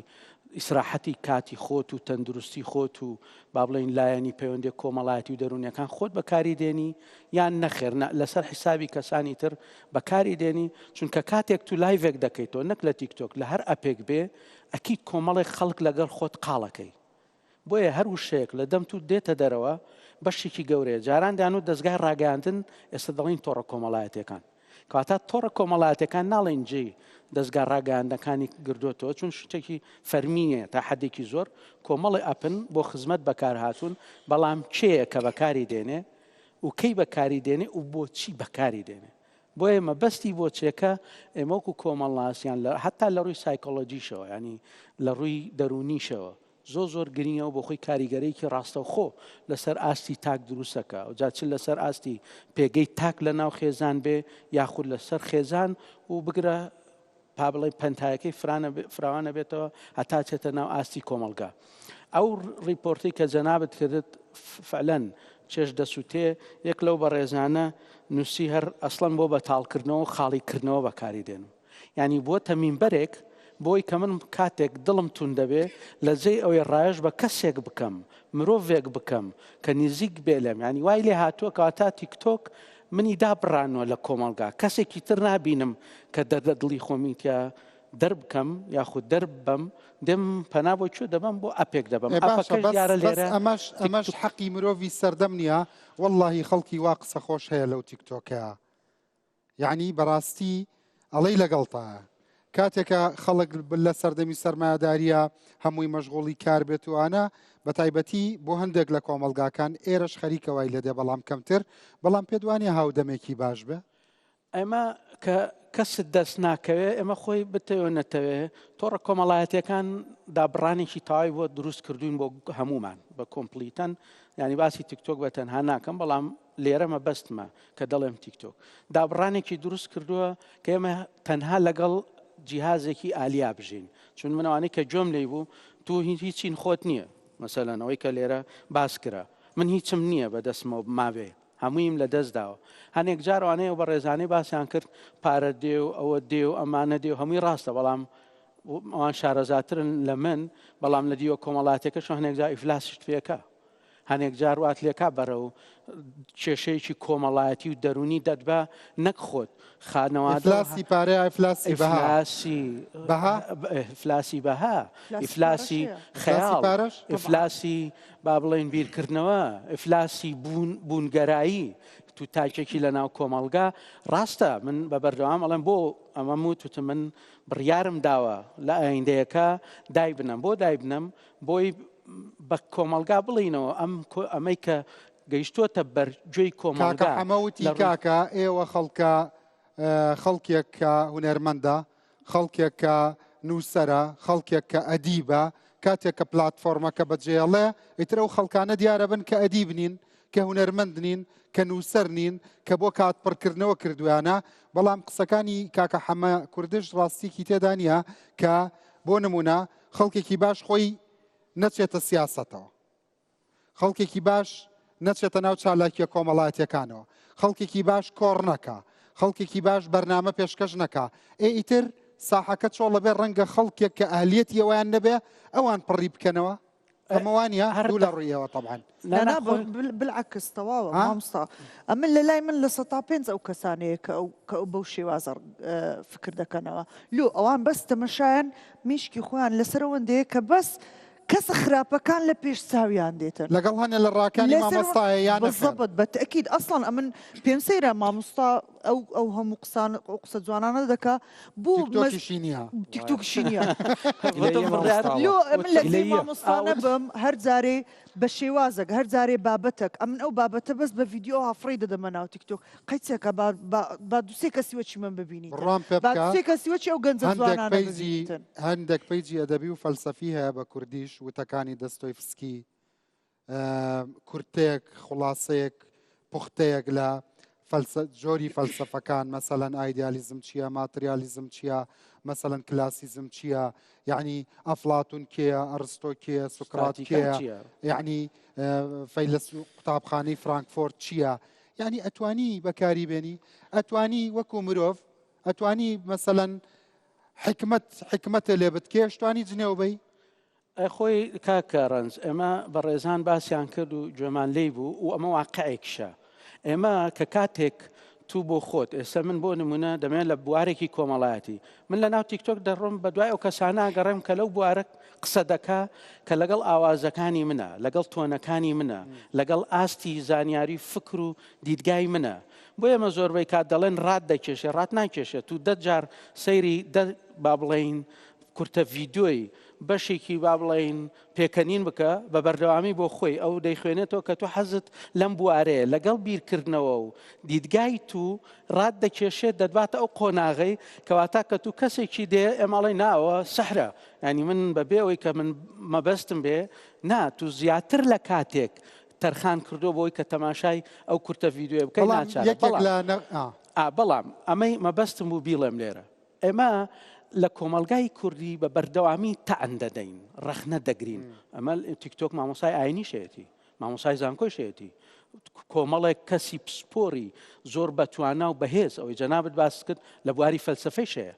ئیسراحەتی کاتی خۆت و تەندروستی خۆت و با بڵێن لایەنی پەیوەندی کۆمەڵایەتی و دەرونیەکان خۆت بەکاری دێنی یان نەخێر لەسەر حیسابی کەسانی تر بەکاری دێنی چونکە کاتێک تو لایڤێک دەکەیتەوە نەک لە تیکتۆک لە هەر ئەپێک بێ ئەکید کۆمەڵی خەڵک لەگەڵ خۆت قاڵەکەی بۆیە هەر وشەیەک لە دەم تو دێتە دەرەوە بەشێکی گەورەیە جاران دەیان و دەستگای ڕاگەاندن ئێستا دەڵین تۆڕە کۆمەڵایەتەکان کەواتە تۆڕە کۆمەڵایەتەکان ناڵێن جێ دەستگا ڕاگەاندەکانی گردوێتەوە چون شتێکی فەرمینە تا حەدێکی زۆر کۆمەڵی ئەپن بۆ خزمەت بەکار هاتوون بەڵام چێیە کە بەکاری دێنێ و کەی بەکاری دێنێ و بۆچی بەکاری دێنێ بۆیە مەبەستی بۆچێکە ئێمە وەکو کۆمەڵناسیان حتا لە ڕووی سایکۆلۆجیشەوە ینی لە ڕووی دەرونیشەوە زۆر گرنگەوە بۆ خۆی کاریگەرەیەکی ڕاستەوخۆ لەسەر ئاستی تاک دروستەکە و جاچل لەسەر ئاستی پێگەی تاک لە ناو خێزان بێ یاخود لەسەر خێزان و بگرە پابڵی پەنتایەکەی فراوانە بێتەوە هەتا چێتە ناو ئاستی کۆمەلگا ئەو ریپۆرتی کە جەنابەت کردت فعلەن چێش دەسووتێ یەک لەو بەڕێزانە نووسی هەر ئەسڵەن بۆ بەتاڵکردنەوە خاڵیکردنەوە بەکاری دێن یعنی بۆ تەمینبەرێک بۆی کە من کاتێک دڵم تون دەبێ لە جێی ئەوەی ڕایش بە کەسێک بکەم مرۆڤێک بکەم کە نزیک بێ لەم ینی وای لێ هاتووە کەواتە تیکتۆک منی دابڕانەوە لە کۆمەلگا کەسێکی تر نبینم کە دەردە دڵی خۆمیتیا دەربکەم یاخود دەربم دێم پەنا بۆ کوێ دەبم بۆ ئەپێک دەبم ئەمەش حەقی مرۆڤی سەردەم نییە وەڵڵاهی خەڵکی وا قسە خۆش هەیە لەو تیکتۆکەیە یعنی بەڕاستی ئەڵەی لەگەڵتایە کاتێکە خەڵک لە سەردەمی سەرمایهداریە هەمووی مەشغوڵی کار بێتوانە بە تایبەتی بۆ هەندێک لە کۆمەلگاکان ئێرەش خەریکەوەی لەدێ بەڵام کەمتر بەڵام پێدوانێ هاودەمێکی باش بێ ئەمە کە کەست دەست ناکەوێ ئێمە خۆی بتەوە نەتەوێ تۆڕە کۆمەڵایەتەکان دابڕانێکی تاوای بۆ دروست کردوین بۆ هەمومان بە کۆمپلیتەن ینی باسی تیکتۆک بە تەنها ناکەم بەڵام لێرەمە بەستمە کە دەڵێم تیکتۆک دابڕانێکی دروست کردووە کە ئێمە تەنها لەگەڵ جیهازێکی ئالیا بژین چون منەوانەی کە جۆم لێی بوو تو هیچین خۆت نییە مەسەلەن ئەوەی کە لێرە باس کرا من هیچم نییە بەدەستمەوە ماوێ هەموویم لە دەست داوە هەنێک جارانەیە بە ڕێزانەی باسییان کرد پارە دێ و ئەوە دێ و ئەمانە دێ و هەمووی ڕاستە بەڵام ئەوان شارەزاترن لە من بەڵام لە دیوە کۆمەڵاتەکەش هەنێک جار ئیفلاسیش پێەکە هەنێک جار وات لێکا بەرە و کێشەیەکی کۆمەڵایەتی و دەرونی دەدبە نەک خۆت خانەوادەفلاسی پارەیە ئیفلاسی بەها ئیفلاسی بەها ئیفلاسی خەیاڵ ئیفلاسی با بڵێن بیرکردنەوە ئیفلاسی بوونگەرایی تو تاکێکی لە ناو کۆمەڵگا ڕاستە من بە بەردەوام ئەڵێم بۆ ئەمە وتم من بڕیارم داوە لە ئایندەیەکە دای بنەم بۆ دای بنەم بۆی بە کۆمەڵگا بڵینەوە ئەمەی کە گەیشتۆتە بەرگوێی کۆمەڵگا ئەمەوتی کاکە ئێوە خەڵکێک کە هونەرمەندە خەڵکێک کە نووسەرە خەڵکێک کە ئەدیبە کاتێک کە پلاتفۆرمەکە بەجێڵێ ئیترە و خەڵکانە دیارە بن کە ئەدیب نین کە هونەرمەند نین کە نووسەر نین کە بۆ کاتپڕکردنەوە کردویانە بەڵام قسەکانی کاکە حەمە کوردش ڕاستیکی تێدا نیە کە بۆ نمونە خەڵکێکی باش خۆی نەچێتە سیاسەتەوە خەڵکێکی باش نەچێتە ناو چالاکیە کۆمەڵایەتیەکانەوە خەڵکێکی باش کۆڕ نەکە خەڵکێکی باش بەرنامە پێشکەش نەکە ئیتر ساحەکە چۆڵە بێ ڕەنگە خەڵکێک کە ئاهلیەتی ئەویان نەبێ ئەوان پڕی بکەنەوە ئەمەوانە هەردوو لە ڕوویەوە طبعا بالعکس تەواوە مامۆستا ئەمن لە لای من لە 105 ئەو کەسانەیە کە ئەو بەو شێوازە فکر دەکەنەوە لۆ ئەوان بەس تەمەشایان میشکی خۆیان لەسەر ئەوەندەیە کە بەس کەسە خراپەکان لە پێش چاویان دێتن لەگەڵ هەنێ لە ڕاکانی مامۆستایە یان بەزەبت بەتەکید ئەسڵان ئەمن پێم سەیرە مامۆستا ئەو هەموو قسە جوانانە دەکا بۆ تیکتۆکیشی نییە لە مامۆستانە بم هەر جارێ بە شێوازێک هەر جارێ بابەتێک ئەمن ئەو بابەتە بەس بە ڤیددیۆ هافڕی دەدەمە ناو تیکتۆک قەیچێکە با دوسێ کەسیوەچی من ببینی دوسێ کەسیوەچی ئەو گەنجە جوانانە ببینیتن هەندێک پەیجی ئەدەبی و فەلسەفی هەیە بە کوردیش وتەکانی دەستۆیفسکی کورتێک خلاصەیەک پوختەیەک لە جۆری فەلسەفەکان مەسەلەن ئایدیالیزم چییە ماتریالیزم چییە مەسەلەن کلاسیزم چییە یعنی ئەفلاتون کێیە ئەرستۆ کێیە سوکرات کێیە یعنی فەیلسوف قوتابخانەی فرانکفۆرت چییە یعنی ئەتوانی بەکاری بێنی ئەتوانی وەکو مرۆڤ ئەتوانی مەسەلەن حکمەتە لێ بتکێش توانی جنێوبەی خۆی کاکە ڕەنج ئێمە بە ڕێزان باسییان کرد و گوێمان لێی بوو و ئەمە واقعێکشە ئێمە کە کاتێک تو بۆ خۆت ئێستا من بۆ نمونە دەمێن لە بوارێکی کۆمەڵایەتی من لە ناو تیکتۆک دەڕۆم بە دوای ئەو کەسانە گەڕێم کە لەو بوارە قسە دەکا کە لەگەڵ ئاوازەکانی منە لەگەڵ تۆنەکانی منە لەگەڵ ئاستی زانیاری فکر و دیدگای منە بۆ ئێمە زۆربەی کات دەڵێن ڕات دەکێشێ ڕات ناکێشێت و دە جار سەیری با بڵێین کورتە ڤیددیۆی بەشێکی با بڵێن پێکەنین بکە بە بەردەوامی بۆ خۆی ئەو دەیخوێنێتەوە کە تۆ حەزت لەم بوارەیە لەگەڵ بیرکردنەوە و دیدگای تو ڕات دەکێشێت دەدباتە ئەو قۆناغی کەواتە کە تو کەسێکی دێ ئێمەڵی ناوە سەحرە ینی من بەبێەوەی کە من مەبەستم بێ نا تو زیاتر لە کاتێک تەرخان کردو بۆی کە تەماشای ئەو کورتە ڤیددیۆ بکەی بەڵام ئەمەی مەبەستم بوو بیڵێم لێرە ئێمە لە کۆمەلگای کوردی بە بەردەوامی تەعەن دەدەین ڕەخنە دەگرین ئەمە تیکتۆک مامۆسای ئاینی شێتی مامۆسای زانکۆی شێتی کۆمەڵێک کەسی پسپۆری زۆر بەتوانە و بەهێز ئەوەی جەنابەت باس کرد لە بواری فەلسەفەی شەیە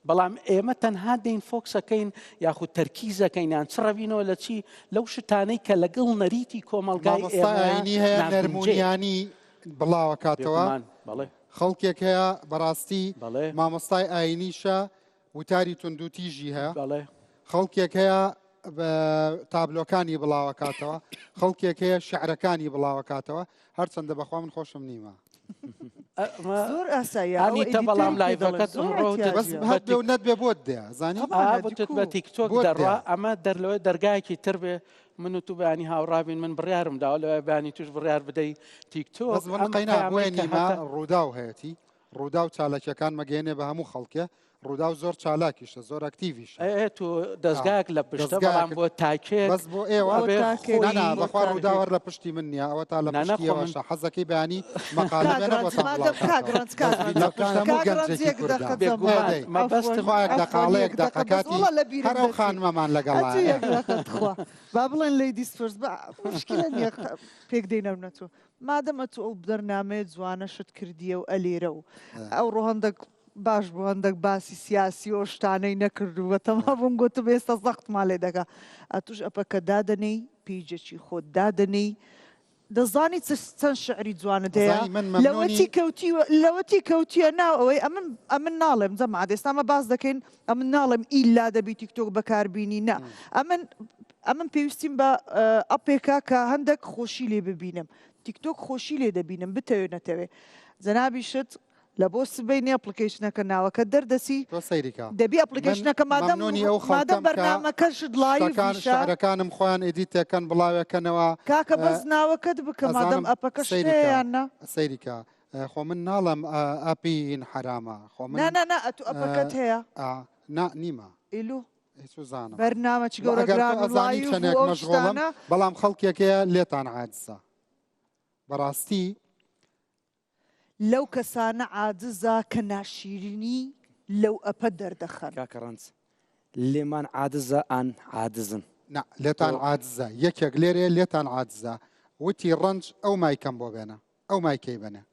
بەڵام ئێمە تەنها دەین فۆکسەکەین یاخود تەرکیزەکەین یان چڕەبینەوە لە چی لەو شتانەی کە لەگەڵ نەریتی کۆمەلگای ئێمەینی هەیە نەرمونیانی بڵاوە کاتەوە خەڵکێک هەیە بەڕاستی مامۆستای ئاینیشە وتاری توندوتیژی هەیە خەڵکێک هەیە تابلۆکانی بڵاوە کاتەوە خەڵکێک هەیە شعرەکانی بڵاوە کاتەوە هەرچەندە بەخوا من خۆشم نیمە زۆر ئاساییتە بەڵام لایڤەکەت هەبێ و نەتبێ بۆت دێ زانی بە تیکتۆک دەڕوا ئەمە دەرلەوەی دەرگایەکی تر بێ من و تو بەیانی هاوڕابین من بڕیارم داوە لەوەی بەیانی توش بڕیار بدەی تیکتۆک قەینا بۆیە نیمە ڕوودا و هەیەی ڕوودا و چالەکیەکان مەگەێنێ بە هەموو خەڵکێ ڕوودا و زۆر چالاکیشە زۆر ئەکتیڤیش تو دەستگاک لە پشتە بەڵام بۆ تاکێک بەس بۆ ئێوە بەخوا ڕووداوەەر لە پشتی من نییە ئەوە تا لە پشتیەوەشە حەزەکەی بەیانی مەقالە بێنە بۆ مەبەستخواەک دەقاڵەیەک دەقەکاتی هەر ئەو خانمەمان لەگەڵ با بڵێن لی دیسفرس مشکلە نییە پێک دەینەونە تۆ مادەمە تو ئەو بەرنامەیە جوانە شت کردیە و ئەلێرە و ئەو ڕۆهندێک باش بۆ هەندێک باسی سیاسی و شتانەی نەکردووە تەما بووم گوتم ئێستا زەختمان لێ دەکا ئەتوش ئەپەکە دادەنەی پیجێکی خۆت دادەنەی دەزانی چەند شعری جوانت هەیە لەوەتی کەوتیە ناو ئەوەی ئەمن ناڵێم جەماعەت ئێستا ئەمە باس دەکەین ئەمن ناڵێم ئیلا دەبی تیکتۆک بەکاربینی نا ئەمن پێویستیم بە ئەپێکا کە هەندێک خۆشی لێ ببینم تیکتۆک خۆشی لێ دەبینم بتەوێ نەتەوێ جەنابی شت لە بۆ سبەینی ئەپلیکیشنەکە ناوەکە دەردەسی دەبی ئەپلیکیشنەکە مادەم بەرنامەکە شت شعرەکانم خۆیان ئیدیتەکەن بڵاوەکەنەوە کاکە بەس ناوەکەت بکە مادەم ئەپەکە شتیانە سەیریکە خۆ من ناڵم ئەپین حرامە خۆ نا ئەتو ئەپەکەت هەیە نیمە ئیلو سوزانە بەرنامەی گەورەگرانی چەندێک مەشغوڵم بەڵام خەڵکێکەیە لێتان عاجزە بەڕاستی لەو کەسانە عاجزە کە ناشیرنی لەو ئەپە دەردەخەن کاکە ڕەنج لێمان عاجزە ئان عاجزن لێتان عاجزە یەکێک لێرێ لێتان عاجزە وتی ڕەنج ئەو مایکەم بۆ بێنە ئەو مایکەی بنێ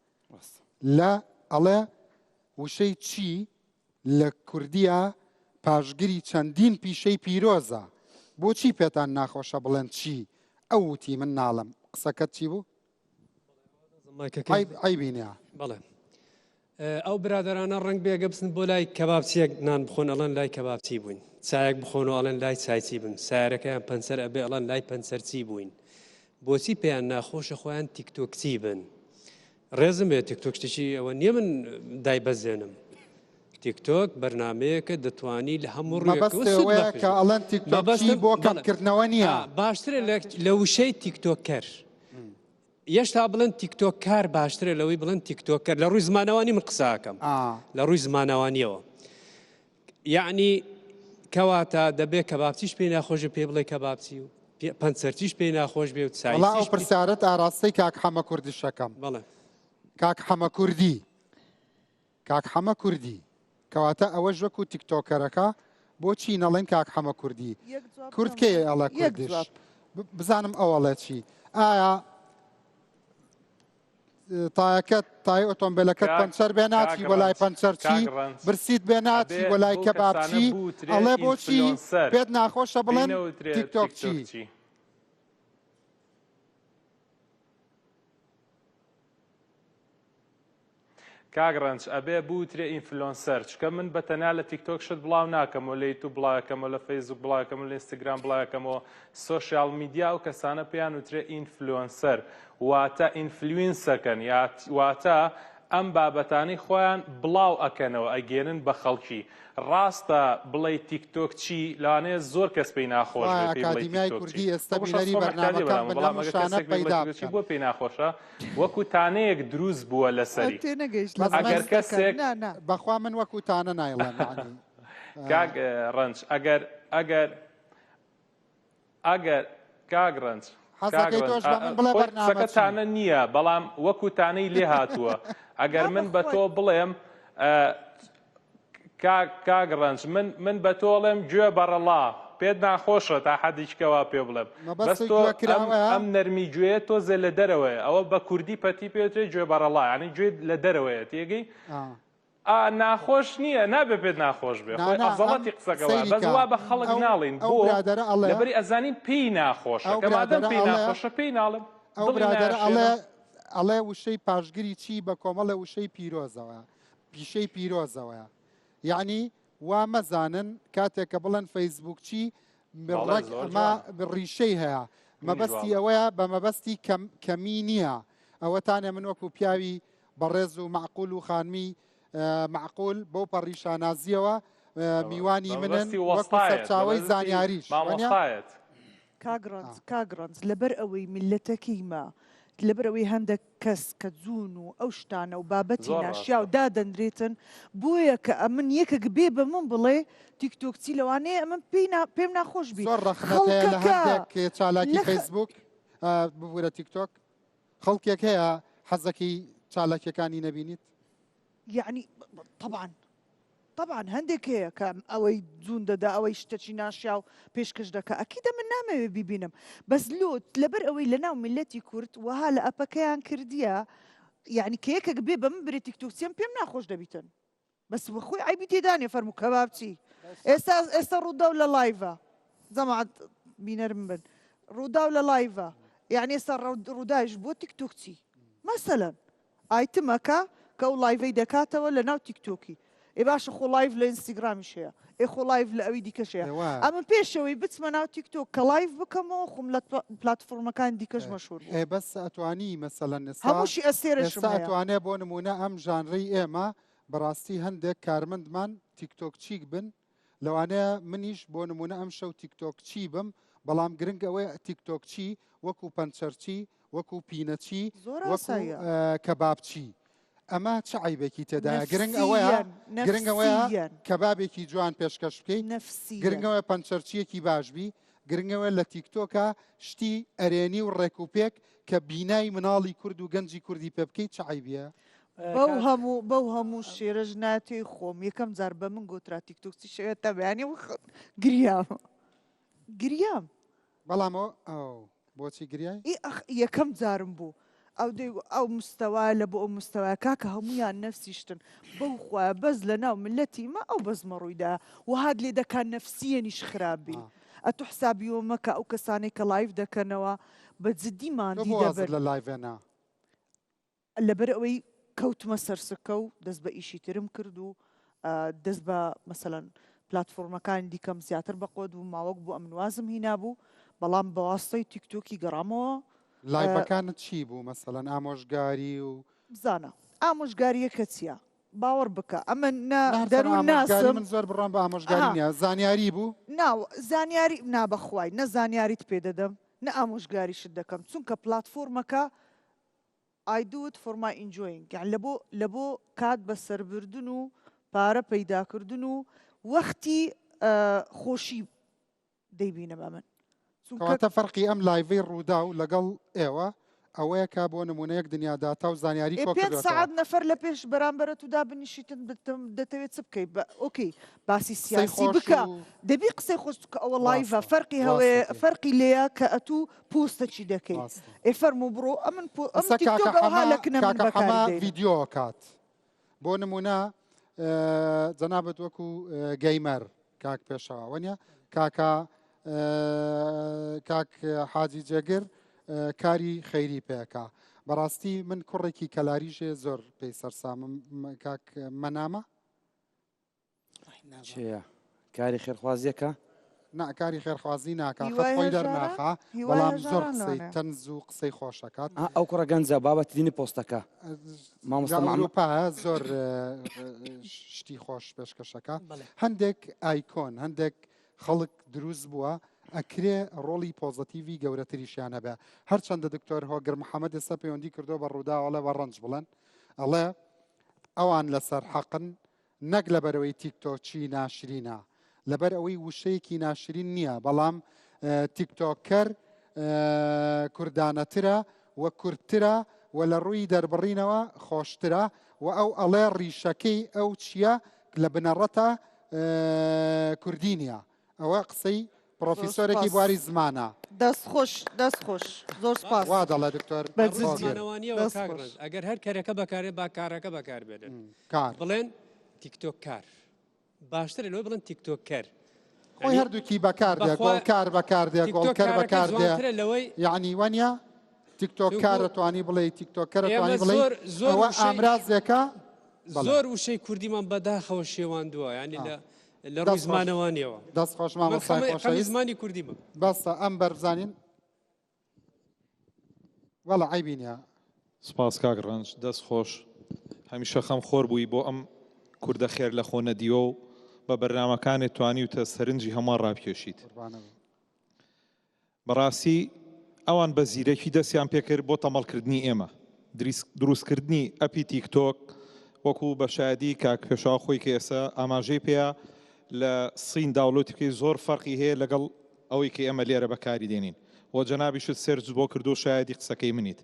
لە ئەڵێ وشەی چی لە کوردیە پاشگیری چەندین پیشەی پیرۆزە بۆچی پێتان ناخۆشە بڵێن چی ئەو وتی من ناڵم قسەکەت چی بوو؟ عیبینە بەڵێ ئەو برادرانە ڕنگ بێگە بچن بۆ لای کەبابچیەک نان بخۆن ئەڵەن لای کەبابچی بووین چایەک بخۆن و ئەڵەن لای چایچی بن سیارەکەیان پەنسەر ئەبێ ئەڵەن لای پەنسەرچی بووین بۆچی پێیان ناخۆشە خۆیان تیکتۆکچی بن ڕێزم بێت تیکتۆک شتێکی ئەوە نییە من دایبەزێنم تیکتۆک بەرنمەیەکە دەتوانی لە هەموو ڕێگەوەیە کە ئەڵەن تیکتۆکی بۆ کەمکردنەوە نییە باشترە لە وشەی تیکتۆکەر یەشتا بڵند تیکتۆک کار باشترە لەوەی بڵند تیکتۆکەر لە ڕووی زمانەوانی من قساکەم لە ڕووی زمانەوانیەوە یعنی کەواتە دەبێت کەبابچیش پێی ناخۆشە پێ بڵێ کەبابچی و پەنسەرچیش پێی ناخۆش بێ و ئەو پرسیارەت ئاراستەی کاک حەمە کوردی شەکەم بەڵێ کاک حەمە کوردی کاک حەمە کوردی کەواتە ئەوە ژوەکو تیکتۆکەرەکە بۆچی نەڵێن کاک حەمە کوردی کورد کێ ئەڵە کوردیش بزانم ئەوەڵێ چی ئایا تایەکەت تای ئۆتۆمبیلەکەت پەنچەر بێ ناچی وەلای پەنچەرچی برسیت بێ ناچی وەلای کەبابچی ئەڵێ بۆچی پێت ناخۆشە بڵێن تیکتۆکچی کاگڕنج ئەبێ بوترێ ئینفلۆنسەر چکە من بەتەنیا لە تیکتۆک شت بڵاو ناکەمەوە لە یوتیوب بڵاوەکەمەوە لە فەیسبوک بڵاوەکەمەوە لە ئینستاگرام بڵاوەکەمەوە سۆشیال میدیا و کەسانە پێیان وترێ ئینفلۆنسەر واتە ئینفلوئینسەکەن واتە ئەم بابەتانی خۆیان بڵاو ئەکەنەوە ئەگێنن بە خەڵکی ڕاستە بڵێ تیکتۆک چی لەوانەیە زۆر کەس پێی ناخۆش ئاکادیمیای کوردی ئێستا بینەری بەرنامەکان بەڵام شانە پەیدا بۆ پێی ناخۆشە وەکو تانەیەک دروست بووە لەسەری ئەگەر کەسێک بەخوا من وەکو تانە نایڵێم کاک ڕەنج ئەگەر کاک ڕەنج سەکەتانە نییە بەڵام وەکو تانەی لێ هاتووە ئەگەر من بە تۆ بڵێم کاگڕنج من بە تۆڵێم گوێ بەڕەڵا پێت ناخۆشە تا حەدیچکەوا پێ بڵێم بەس تۆ ئەم نەرمی گوێ تۆزێ لە دەرەوەیە ئەوە بە کوردی پەتی پێوترێت گوێ بەڕەڵا ینی گوێ لە دەرەوەیە تێگەی ناخۆش نییە نابێ پێت ناخۆش بێ ئەزەڵەتی قسەکەەوە بەس وا بە خەڵک ناڵین بۆ لەبەری ئەزانین پێی ناخۆشە کەمادەم پێی ناخۆشە پێی ناڵم ئەو برادەر ئەڵێ وشەی پاشگیری چی بە کۆمەڵە وشەی پیرۆزەوە پیشەی پیرۆزەوەیە یعنی وا مەزانن کاتێککە بڵێن فەیسبوک چی ڕیشەی هەیە مەبەستی ئەوەیە بە مەبەستی کەمی نییە ئەوەتانێ من وەکو پیاوی بەڕێز و معقول و خانمی معقول بۆ پەڕیشانازیەوە میوانی منن وەکو سەرچاوەی زانیاریش کاگڕنج لەبەر ئەوەی میلەتەکەیمە لەبەرەوەی هەندێک کەس کە جوون و ئەو شتانە و بابەتی زۆر ناشیا و دادەنرێتن بۆیە کە ئەمن یەکێک بێ بە من بڵێ تیکتۆکچی لەوانەیە ئەمن پێم ناخۆش بی زۆر ڕەخنەتەیە لە هەندێک چالاکی فەیسبوک ببوورە تیکتۆک خەڵکێک هەیە حەزەکەی چالاکیەکانی نەبینیت یعنی طبعا هەندێک هەیە کە ئەوەی جوون دەدا ئەوەی شتێکی ناشیا و پێشکەش دەکە ئەکیدە من نامەوێ بیبینم بەس لۆت لەبەر ئەوەی لەناو میلەتی کورد وها لە ئەپەکەیان کردیە یعنی کە یەکێک بێ بە من برێ تیکتۆکچیان پێم ناخۆش دەبیتن بەس بەخۆی عیبی تێدانێ فەرموو کەبابچی ئێستا ڕووداو لە لایڤە جەماعەت بینەرم بن ڕووداو لە لایڤە یعنی ئێستا ڕووداویش بۆ تیکتۆکچی مەسەلەن ئایتمەکە کە ئەو لایڤەی دەکاتەوە لە ناو تیکتۆکی ئێ باشە خۆ لایڤ لە ئینستاگرامیش هەیە ئێ خۆ لایڤ لە ئەوی دیکەش هەیە ئەمە پێشەوەی بچمە ناو تیکتۆک کە لایڤ بکەمەوە خۆم لە پلاتفۆرمەکان دیکەش مەشهور بوو بەس ئەتوانی مەسەلەن هەمووشی ئەستێرەشم ئێستا ئەتوانێ بۆ نمونە ئەم ژانڕەی ئێمە بەڕاستی هەندێک کارمەندمان تیکتۆکچیک بن لەوانەیە منیش بۆ نمونە ئەم شەو تیکتۆکچی بم بەڵام گرنگ ئەوەی تیکتۆکچی وەکو پەنچەرچی وەکو پینەچی وەکو کەبابچی ئەمە چه عیبێکی تێدایە گرنگ ئەوەیە کەبابێکی جوان پێشکەش بکەیت گرنگەوەی پەنچەرچیەکی باشبی گرنگەوە لە تیکتۆکە شتی ئەرێنی و ڕێکوپێک کە بینای مناڵی کورد و گەنجی کوردی پێ بکەیت چه عیبیە بەو هەموو شێرەژ ناتێ خۆم یەکەم جار بە من گۆترا تیکتۆکسی شەوێت تەبیانی گریام بەڵامەوە بۆچی گریای یەکەم جارم بوو ئەو مستەوا لە بۆ ئەو مستەوای کاکە هەمویان نەفسیشتن بەو خوایە بەس لە ناو ملەتی مە ئەو بەزمە ڕوویدا وهاد لێ دەکات نەفسیەنیش خراپبی ئەتو حسابیەوە مەکە ئەو کەسانێک کە لایڤ دەکەنەوە بە جددی ماندی دەبێت لە لایڤێنا لەبەر ئەوەی کەوتمە سەرسکە و دەست بە ئیشی ترم کرد و دەست بە مەسەلەن پلاتفۆرمەکان دیکەم زیاتر بەقۆد و ماوەک بوو ئەمنوازم هینا بوو بەڵام بەواستەی تیکتۆکی گەڕامەوە لایڤەکانت چی بوو مەسەلەن ئامۆژگاری و بزانە ئامۆژگاریەکە چییە باوەڕ بکە ئەمە دەروون ناسم من زۆر بڕام بە ئامۆژگاری نییە زانیاری بوو زانیاری نابەخوای نە زانیاریت پێ دەدەم نە ئامۆژگاریشت دەکەم چونکە پلاتفۆرمەکە I do it for my enjoying يعني لە بۆ کات بەسەربردن و پارە پەیداکردن و وەختی خۆشی دەیبینە بە من کەواتە فەرقی ئەم لایڤەی ڕوودا و لەگەڵ ئێوە ئەوەیە کا بۆ نمونەیەک دنیاداتا و زانیاری پێ سعات نەفەر لە پێش بەرامبەرەت و دابنیشیتن دەتەوێت چ بکەیت ئۆکەی باسی سیاسی بکە دەبی قسەی خۆش کە ئەوە لایڤە فەرقی هەوەیە فەرقی لێیە کە ئەتوو پۆستەچی دەکەیت ئێ فەرموو بڕۆ ئەمن ڤیدیۆ کات بۆ نمونە جەنابەت وەکو گەیمەر کاک پێشەوە وەنیە کاکە کاک حاجی جێگر کاری خەیری پێکا بەڕاستی من کوڕێکی کەلاریژێ زۆر پێی سەرسامم کاک مەنامە چێە کاری خێرخوازیەکە کاری خێرخوازی ناکە خۆی دەرناخە بەڵام زۆر قسەی تەنز و قسەی خۆشەکات ئەو کوڕە گەنجە بابەتی دینی پۆستەکە مامۆستا زۆر شتی خۆش پێشکەشەکە هەندێک ئایکۆن هەندێک خەڵک دروست بووە ئەکرێ ڕۆڵی پۆزتیڤی گەورەتریشیان هەبێ هەرچەندە دکتۆر هۆگر محەممەد ئێستا پەیوەندی کردو بە ڕووداوەڵە بە ڕەنج بڵێن ئەڵێ ئەوان لەسەر حەقن نەک لەبەرەوەی تیکتۆکچی ناشرینە لەبەر ئەوەی وشەیەکی ناشرین نییە بەڵام تیکتۆکەر کوردانەترە و کورتترە و لە ڕووی دەربڕینەوە خۆشترە و ئەو ئەڵێ ڕیشەکەی ئەو چییە لە بنەڕەتە کوردی نییە ئەوە قسەی پرۆفیسۆرێکی بواری زمانە دەستخۆش زۆر سپاس وا دەڵێ دکتۆر ئەگەر هەر کارەکە بەکارێ با کارەکە بەکار بێنن بڵێن تیکتۆک کار باشترە لەوەی بڵێن تیکتۆک کەر خۆی هەردووکی بەکاردێ گۆڵکار بەکاردێ گۆڵکەر بەکاردێ یعنی وەنیە تیکتۆکارە توانی بڵێ تیکتۆکەرە توانی بڵێ ئەوە ئامرازێکە زۆر وشەی کوردیمان بەداخەوە شێواندووە ینی لە ڕووی زمانەوانیەوە دەست خۆش مامۆستای خۆشەویست زمانی کوردیمە بەسە ئەم بەرزانین وەڵا عیبی نییە سپاس کاک ڕەنج دەست خۆش هەمیشە خەم خۆر بووی بۆ ئەم کوردە خێر لە خۆ نەدیوە و بە بەرنامەکانێت توانی وتە سەرنجی هەمووان ڕاپێشیت بەڕاستی ئەوان بە زیرەکی دەستیان پێکرد بۆ تەمەڵکردنی ئێمە دروستکردنی ئەپی تیکتۆک وەکو بە شایدی کاک پێشاو خۆی کە ئێستا ئاماژەی پێە لە سین داوڵۆتی بکەی زۆر فەرقی هەیە لەگەڵ ئەوەی کە ئێمە لێرە بەکاری دێنین وە جەنابیشت سێرج بۆ کردو شایدی قسەکەی منیت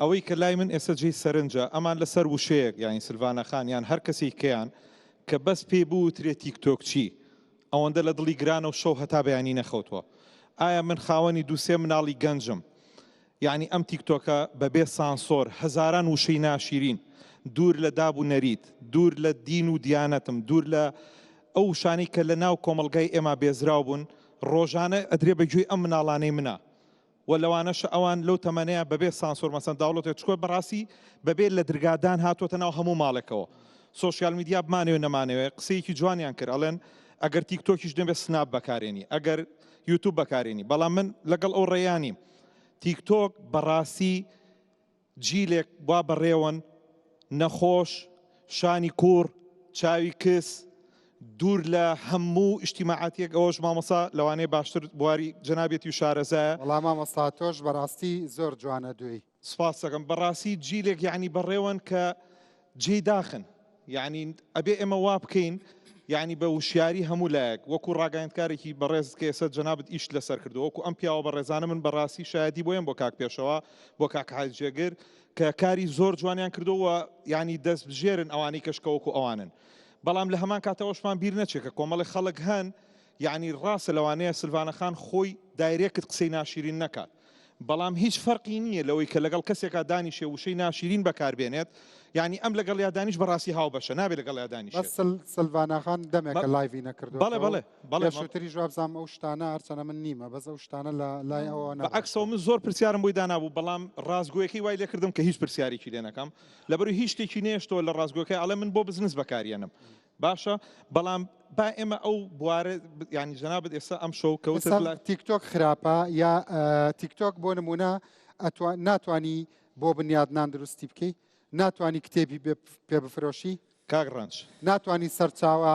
ئەوەی کە لای من ئێستا جێی سەرنجە ئەمان لەسەر وشەیەک یانی سلڤانە خان یان هەر کەسی کەیان کە بەس پێی بوترێت تیکتۆک چی ئەوەندە لە دڵی گرانە و شەو هەتا بەیانی نەخەوتووە ئایا من خاوەنی دووسێ مناڵی گەنجم یعنی ئەم تیکتۆکە بەبێ سانسۆر هەزاران وشەی ناشیرین دوور لە داب و نەریت دوور لە دین و دیانەتم دوور لە ئەو شانەی کە لە ناو کۆمەڵگای ئێمە بێزراو بوون ڕۆژانە ئەدرێ بەگوێی ئەم مناڵانەی منە و لەوانەش ئەوان لەو تەمەنەیە بەبێ سانسۆر مەسەن داوڵەتێک چکۆ بەڕاستی بەبێ لە درگادان هاتوۆتە ناو هەموو ماڵێکەوە سۆشیال میدیا بمانەوێ نەمانەوێت قسەیەکی جوانیان کرد ئەڵێن ئەگەر تیکتۆکیش دەبێت سناب بەکارێنی ئەگەر یوتیوب بەکارێنی بەڵام من لەگەڵ ئەو ڕێیانیم تیکتۆک بەڕاستی جیلێک وا بەڕێوەن نەخۆش شانی کوڕ چاوی کس دوور لە هەموو ئیجتیماعاتیەک ئەوەش مامۆستا لەوانەیە باشتر بواری جەنابێتی و شارەزایە وەڵام مامۆستا تۆش بەڕاستی زۆر جوانە دوێی سپاس دەکەم بەڕاستی جیلێک یعنی بەڕێوەن کە جێی داخن یعنی ئەبێ ئێمە وا بکەین یعنی بە وشیاری هەموو لایەک وەکو ڕاگەیاندکارێکی بەڕێز کە ئێستا جەنابەت ئیش لەسەر کردو وەکو ئەم پیاوە بەڕێزانە من بەڕاستی شایەتی بۆیان بۆ کاک پێشەوە بۆ کاک حاجێگر کە کاری زۆر جوانیان کردووە یعنی دەست بژێرن ئەوانەی کەشکەوەکو ئەوانن بەڵام لە هەمان کاتەوەشمان بیر نەچێت کە کۆمەڵی خەڵک هەن یعنی ڕاستە لەوانەیە سلڤانە خان خۆی دایرێکت قسەی ناشیرین نەکات بەڵام هیچ فەرقی نییە لەوەی کە لەگەڵ کەسێکا دانیشێ وشەی ناشیرین بەکاربێنێت یعنی ئەم لەگەڵ یادانیش بەڕاستی هاو بەشە نابێت لەگەڵ یادانیش سلڤانە خان دەمێکە لایڤی نەکردو بەڵێ شوتری جوابزانام ئەو شتانە هەرچەنە من نیمە بەس ئەو شتانە لە لای ئەوە بەعکسەوە من زۆر پرسیارم بۆی دانابوو بەڵام ڕازگۆیەکەی وای لێ کردم کە هیچ پرسیارێکی لێ نەکەم لەبەروی هیچ شتێکی نێشتۆ لە ڕازگۆیەکەی ئەڵێ من بۆ بزنس بەکارێنم باشە بەڵام با ئێمە ئەو بوارە ینی جەنابەت ئێستا ئەم شەو کەوتە تیکتۆک خراپە یا تیکتۆک بۆ نمونە ناتوانی بۆ بنیادنان دروستی بکەی ناتوانی کتێبی پێ بفرۆشی کاگڕنج ناتوانی سەرچاوە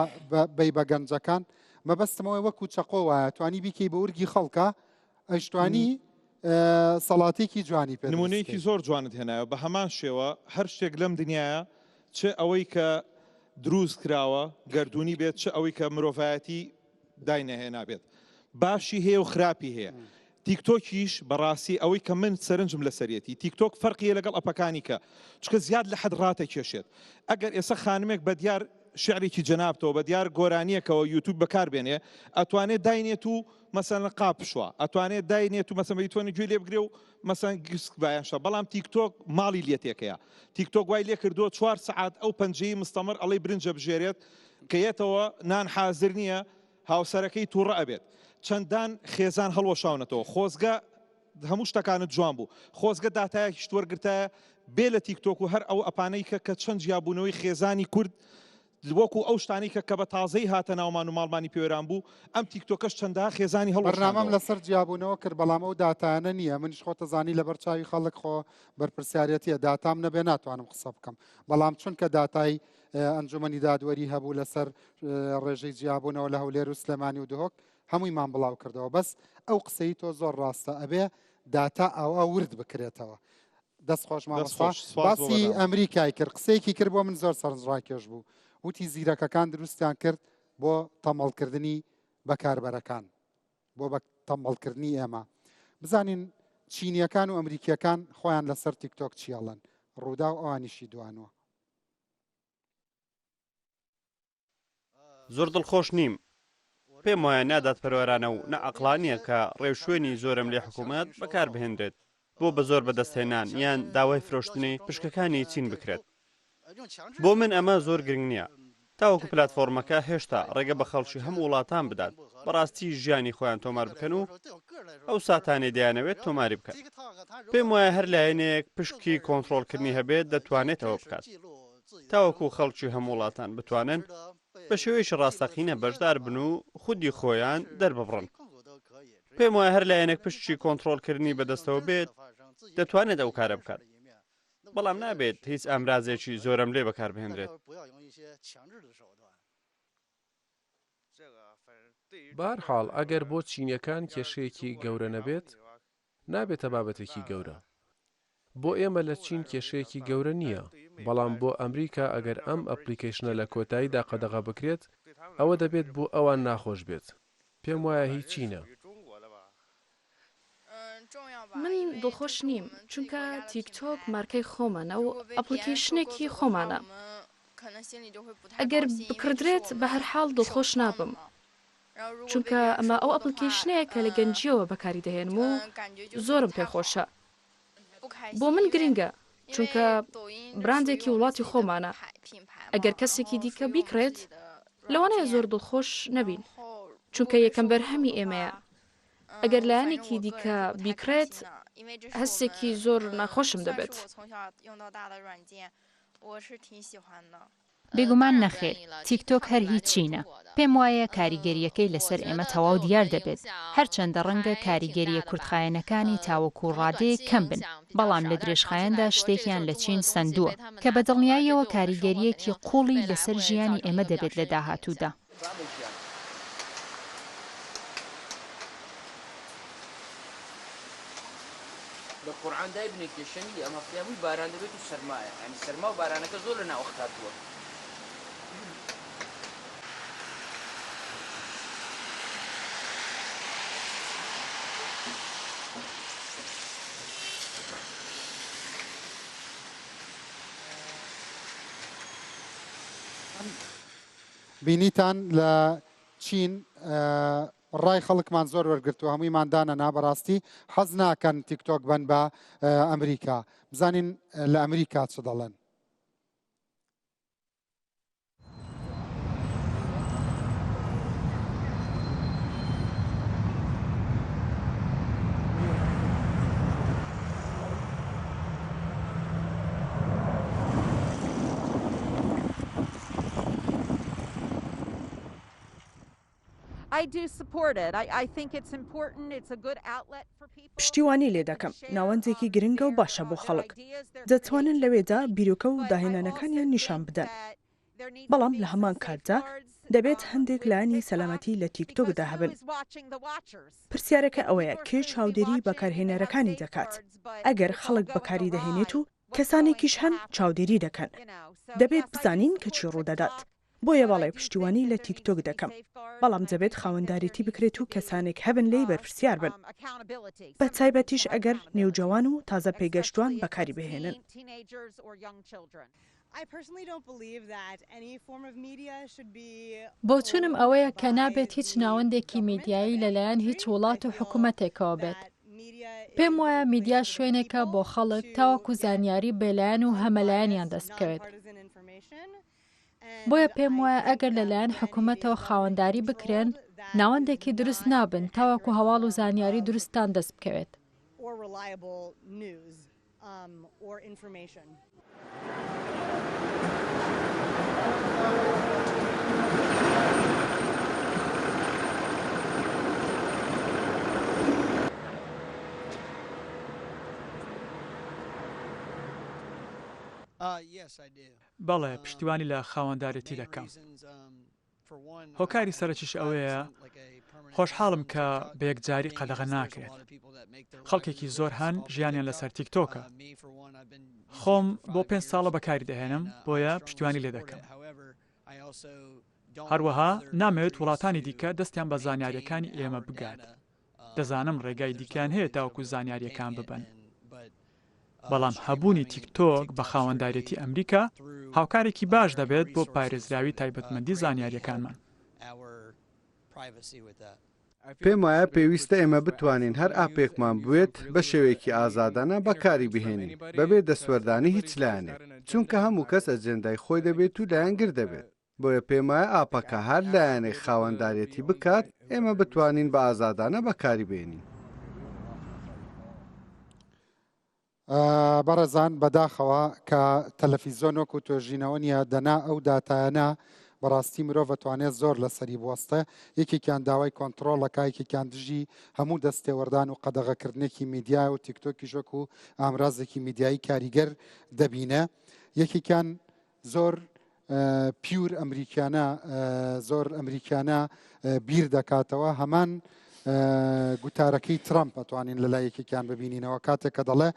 بەی بە گەنجەکان مەبەستمەوەی وەکو چەقۆ وایە توانی بیکەی بە ورگی خەڵکە ئەیشتوانی سەڵاتێکی جوانی پێ نمونەیەکی زۆر جوانت هێنایە بە هەمان شێوە هەر شتێک لەم دنیاە چ ئەوەی کە دروست کراوە گردردونی بێت چ ئەوەی کە مرۆڤایەتی داینەهێنا بێت باشی هەیە و خراپی هەیە تیکتۆکیش بەڕاستی ئەوەی کە من سەرنجم لە سەرەتی تیکتۆک فەرقیە لەگەڵ ئەپەکانی کە چکە زیاد لە حەد ڕاتە کێشێت ئەگەر ئێستا خانمێک بە دیار شعرێکی جەنابتەوە بە دیار گۆرانیەکەوە یوتیوب بەکاربێنێ ئەتوانێت داینێت و مەسەن قاپ بشوە ئەتوانێت داینێت و مەسەن بەیتوانێت گوێ لێ بگرێ و مەسەن گسک بایانشە بەڵام تیکتۆک ماڵی لێتێکەیە تیکتۆک وای لێ کردووە 4 سعات ئەو پەنجەی مستەمر ئەڵەی برنجە بژێرێت کە یێتەوە نان حازر نییە هاوسەرەکەی تووڕە ئەبێت چەندان خێزان هەڵوەشاونەتەوە خۆزگە هەموو شتەکانت جوان بوو خۆزگە داتایەکی شتوەرگرتایە بێ لە تیکتۆک و هەر ئەو ئەپانەی کە چەند جیابوونەوەی خێزانی کورد وەکو ئەو شتانی کە بە تازەی هاتە ناومان و ماڵمانی پێوەران بوو ئەم تیکتۆکەش چەندە خێزانی بەرنامەم لەسەر جیابوونەوە کرد بەڵام ئەو داتانە نییە منیش خۆتە زانی لە بەرچاوی خەڵک خۆ بەرپرسیارەتیە داتام نەبێ ناتوانم قسە بکەم بەڵام چونکە داتای ئەنجومەنی دادوەری هەبوو لەسەر ڕێژەی جیابوونەوە لە هەولێر و سلێمانی و دهۆک هەموویمان بڵاو کردەوە بەس ئەو قسەی تۆ زۆر ڕاستە ئەبێ داتا ئەوە ورد بکرێتەوە دەست خۆش مامۆستا باسی ئەمریکای کرد قسەیەکی کرد بۆ من زۆر سەرنجڕاکێش بوو وتی زیرەکەکان دروستیان کرد بۆ تەمەڵکردنی بەکاربەرەکان بۆ بە تەمەڵکردنی ئێمە بزانین چینیەکان و ئەمریکیەکان خۆیان لەسەر تیکتۆک چیاڵن ڕوودا و ئەوانیشی دوانەوە زۆر دڵخۆش نیم پێم وایە نادات پەروەرانە و نەعەقلانیە کە ڕێوشوێنی زۆرم لێ حکوومەت بەکار بهێنرێت بە زۆر بەدەستهێنان یان داوای فرۆشتنی پشکەکانی چین بکرێت بۆ من ئەمە زۆر گرنگ نییە تاوەکو پلتفۆرمەکە هێشتا ڕێگە بە خەڵکی هەموو وڵاتان بدات بەڕاستی ژیانی خۆیان تۆمار بکەن و ئەو ساتانەی دەیانەوێت تۆماری بکەن پێم وایە هەر لایەنێک پشکی کۆنتڕۆڵکردنی هەبێت دەتوانێتەوە بکات تاوەکو خەڵکی هەموو وڵاتان بتوانن بە شێوەیەکی ڕاستەقینە بەشدار بن و خودی خۆیان دەرببڕن پێم وایە هەر لایەنێک پشتی کۆنتڕۆڵکردنی بەدەستەوە بێت دەتوانێت ئەو کارە بکات بەڵام نابێت هیچ ئامرازێکی زۆرم لێ بەکاربهێنرێت بەهەرحاڵ ئەگەر بۆ چینیەکان کێشەیەکی گەورە نەبێت نابێتە بابەتێکی گەورە. بۆ ئێمە لە چین کێشەیەکی گەورە نییە، بەڵام بۆ ئەمریکا ئەگەر ئەم ئەپلیکیشنە لە کۆتاییدا قەدەغە بکرێت ئەوە دەبێت بۆ ئەوان ناخۆش بێت. پێم وایە هیچ چینە. من دڵخۆش نیم چونکە تیکتۆک مارکەی خۆمانە و ئەپلیکیشنێکی خۆمانە. ئەگەر بکردرێت بە هەر حاڵ دڵخۆش نابم. چونکە ئەمە ئەو ئەپلیکیشنەیە کە لە گەنجیەوە بەکاری دەهێنم و زۆرم پێخۆشە. بۆ من گرنگە چونکە براندێکی وڵاتی خۆمانە. ئەگەر کەسێکی دیکە بیکرێت لەوانەیە زۆر دڵخۆش نەبین چونکە یەکەم بەرهەمی ئێمەیە. ئەگەر لایەنێکی دیکە بیکرێت هەستێکی زۆر ناخۆشم دەبێت. بێگومان نەخێر تیکتۆک هەر هیچینە. پێم وایە کاریگەریەکەی لەسەر ئێمە تەواو دیار دەبێت. هەرچەندە ڕەنگە کاریگەریە کورتخایەنەکانی تاوەکو ڕادەیە کەم بن، بەڵام لە درێژخایەندا شتێکیان لە چین سندووە کە بە دڵنیاییەوە کاریگەریەکی قوڵی لەسەر ژیانی ئێمە دەبێت لە داهاتوودا. لە قورعان دای بنێکێشەنی ئەمە فیابووی باران دەبێت و سەرمایە، یعنی سەرما و بارانەکە زۆر لە ناوەخت هاتووە. بینیتان لە چین ڕای خەڵکمان زۆر وەرگرتووە، هەموویمان دانەنا بەڕاستی حەز ناکەن تیکتۆک بن بە ئەمریکا. بزانین لە ئەمریکا چ دەڵێن. پشتیوانی لێ دەکەم. ناوەندێکی گرنگە و باشە بۆ خەڵک. دەتوانن لەوێدا بیرۆکە و داهێنانەکانیان نیشان بدەن. بەڵام لە هەمان کاتدا دەبێت هەندێک لایانی سەلامەتی لە تیکتۆکدا هەبن. پرسیارەکە ئەوەیە کێ چاودێری بەکارهێنەرەکانی دەکات. ئەگەر خەڵک بەکاری دەهێنێت و کەسانێکیش هەن چاودێری دەکەن. دەبێت بزانین کە چی ڕوودەدات. بۆیە باڵێ پشتیوانی لە تیکتۆک دەکەم، بەڵام دەبێت خاوەنداریتی بکرێت و کەسانێک هەبن لێی بەرپرسیار بن. بە تایبەتیش ئەگەر نێوجەوان و تازە پێگەشتوان بەکاری بهێنن. بۆچونم ئەوەیە کە نابێت هیچ ناوەندێکی میدیایی لەلایەن هیچ وڵات و حکوومەتێکەوە بێت. پێم وایە میدیا شوێنێکە بۆ خەڵک تاوەکو زانیاری بێلایەن و هەمەلایەنیان دەستکەوێت. بۆیە پێم وایە ئەگەر لەلایەن حکوومەتەوە خاوەنداری بکرێن ناوەندێکی دروست نابن تاوەکو هەواڵ و زانیاری دروستان دەست بکەوێت. بەڵێ پشتیوانی لە خاوەندارەتی دەکەم. هۆکاری سەرەکیش ئەوەیە خۆشحاڵم کە بە یەکجاری قەدەغە ناکرێت. خەڵکێکی زۆر هەن ژیانیان لەسەر تیکتۆکە. خۆم بۆ 5 ساڵە بەکاری دەهێنم بۆیە پشتیوانی لێ دەکەم. هەروەها نامەوێت وڵاتانی دیکە دەستیان بە زانیاریەکانی ئێمە بگات. دەزانم ڕێگای دیکان هەیە تاوەکو زانیاریەکان ببن. بەڵام هەبوونی تیکتۆک بە خاوەندارێتی ئەمریکا هاوکارێکی باش دەبێت بۆ پارێزراوی تایبەتمەندی زانیاریەکانمان. پێم وایە پێویستە ئێمە بتوانین هەر ئاپێکمان بوێت بە شێوەیەکی ئازادانە بەکاری بهێنین بەبێ دەسوەردانی هیچ لایەنێک، چونکە هەموو کەس ئەجێندای خۆی دەبێت و لایەنگر دەبێت. بۆیە پێم وایە ئاپەکە هەر لایەنێک خاوەندارێتی بکات ئێمە بتوانین بە ئازادانە بەکاری بهێنین. بەڕێزان بەداخەوە کە تەلەڤیزۆن وەکو تۆژینەوە نیە دەنا ئەو داتایانە بەڕاستی مرۆڤ دەتوانێت زۆر لەسەری بوەستە. یەکێکیان داوای کۆنتڕۆڵەکە، یەکێکیان دژی هەموو دەستێوەردان و قەدەغەکردنێکی میدیا و تیکتۆکی ژۆک و ئامرازێکی میدیایی کاریگەر دەبینە. یەکێکیان زۆر پیور ئەمریکانە، زۆر ئەمریکانە بیر دەکاتەوە، هەمان گوتارەکەی ترامپ ئەتوانین لە لایەکێکیان ببینینەوە کاتێک کە دەڵێ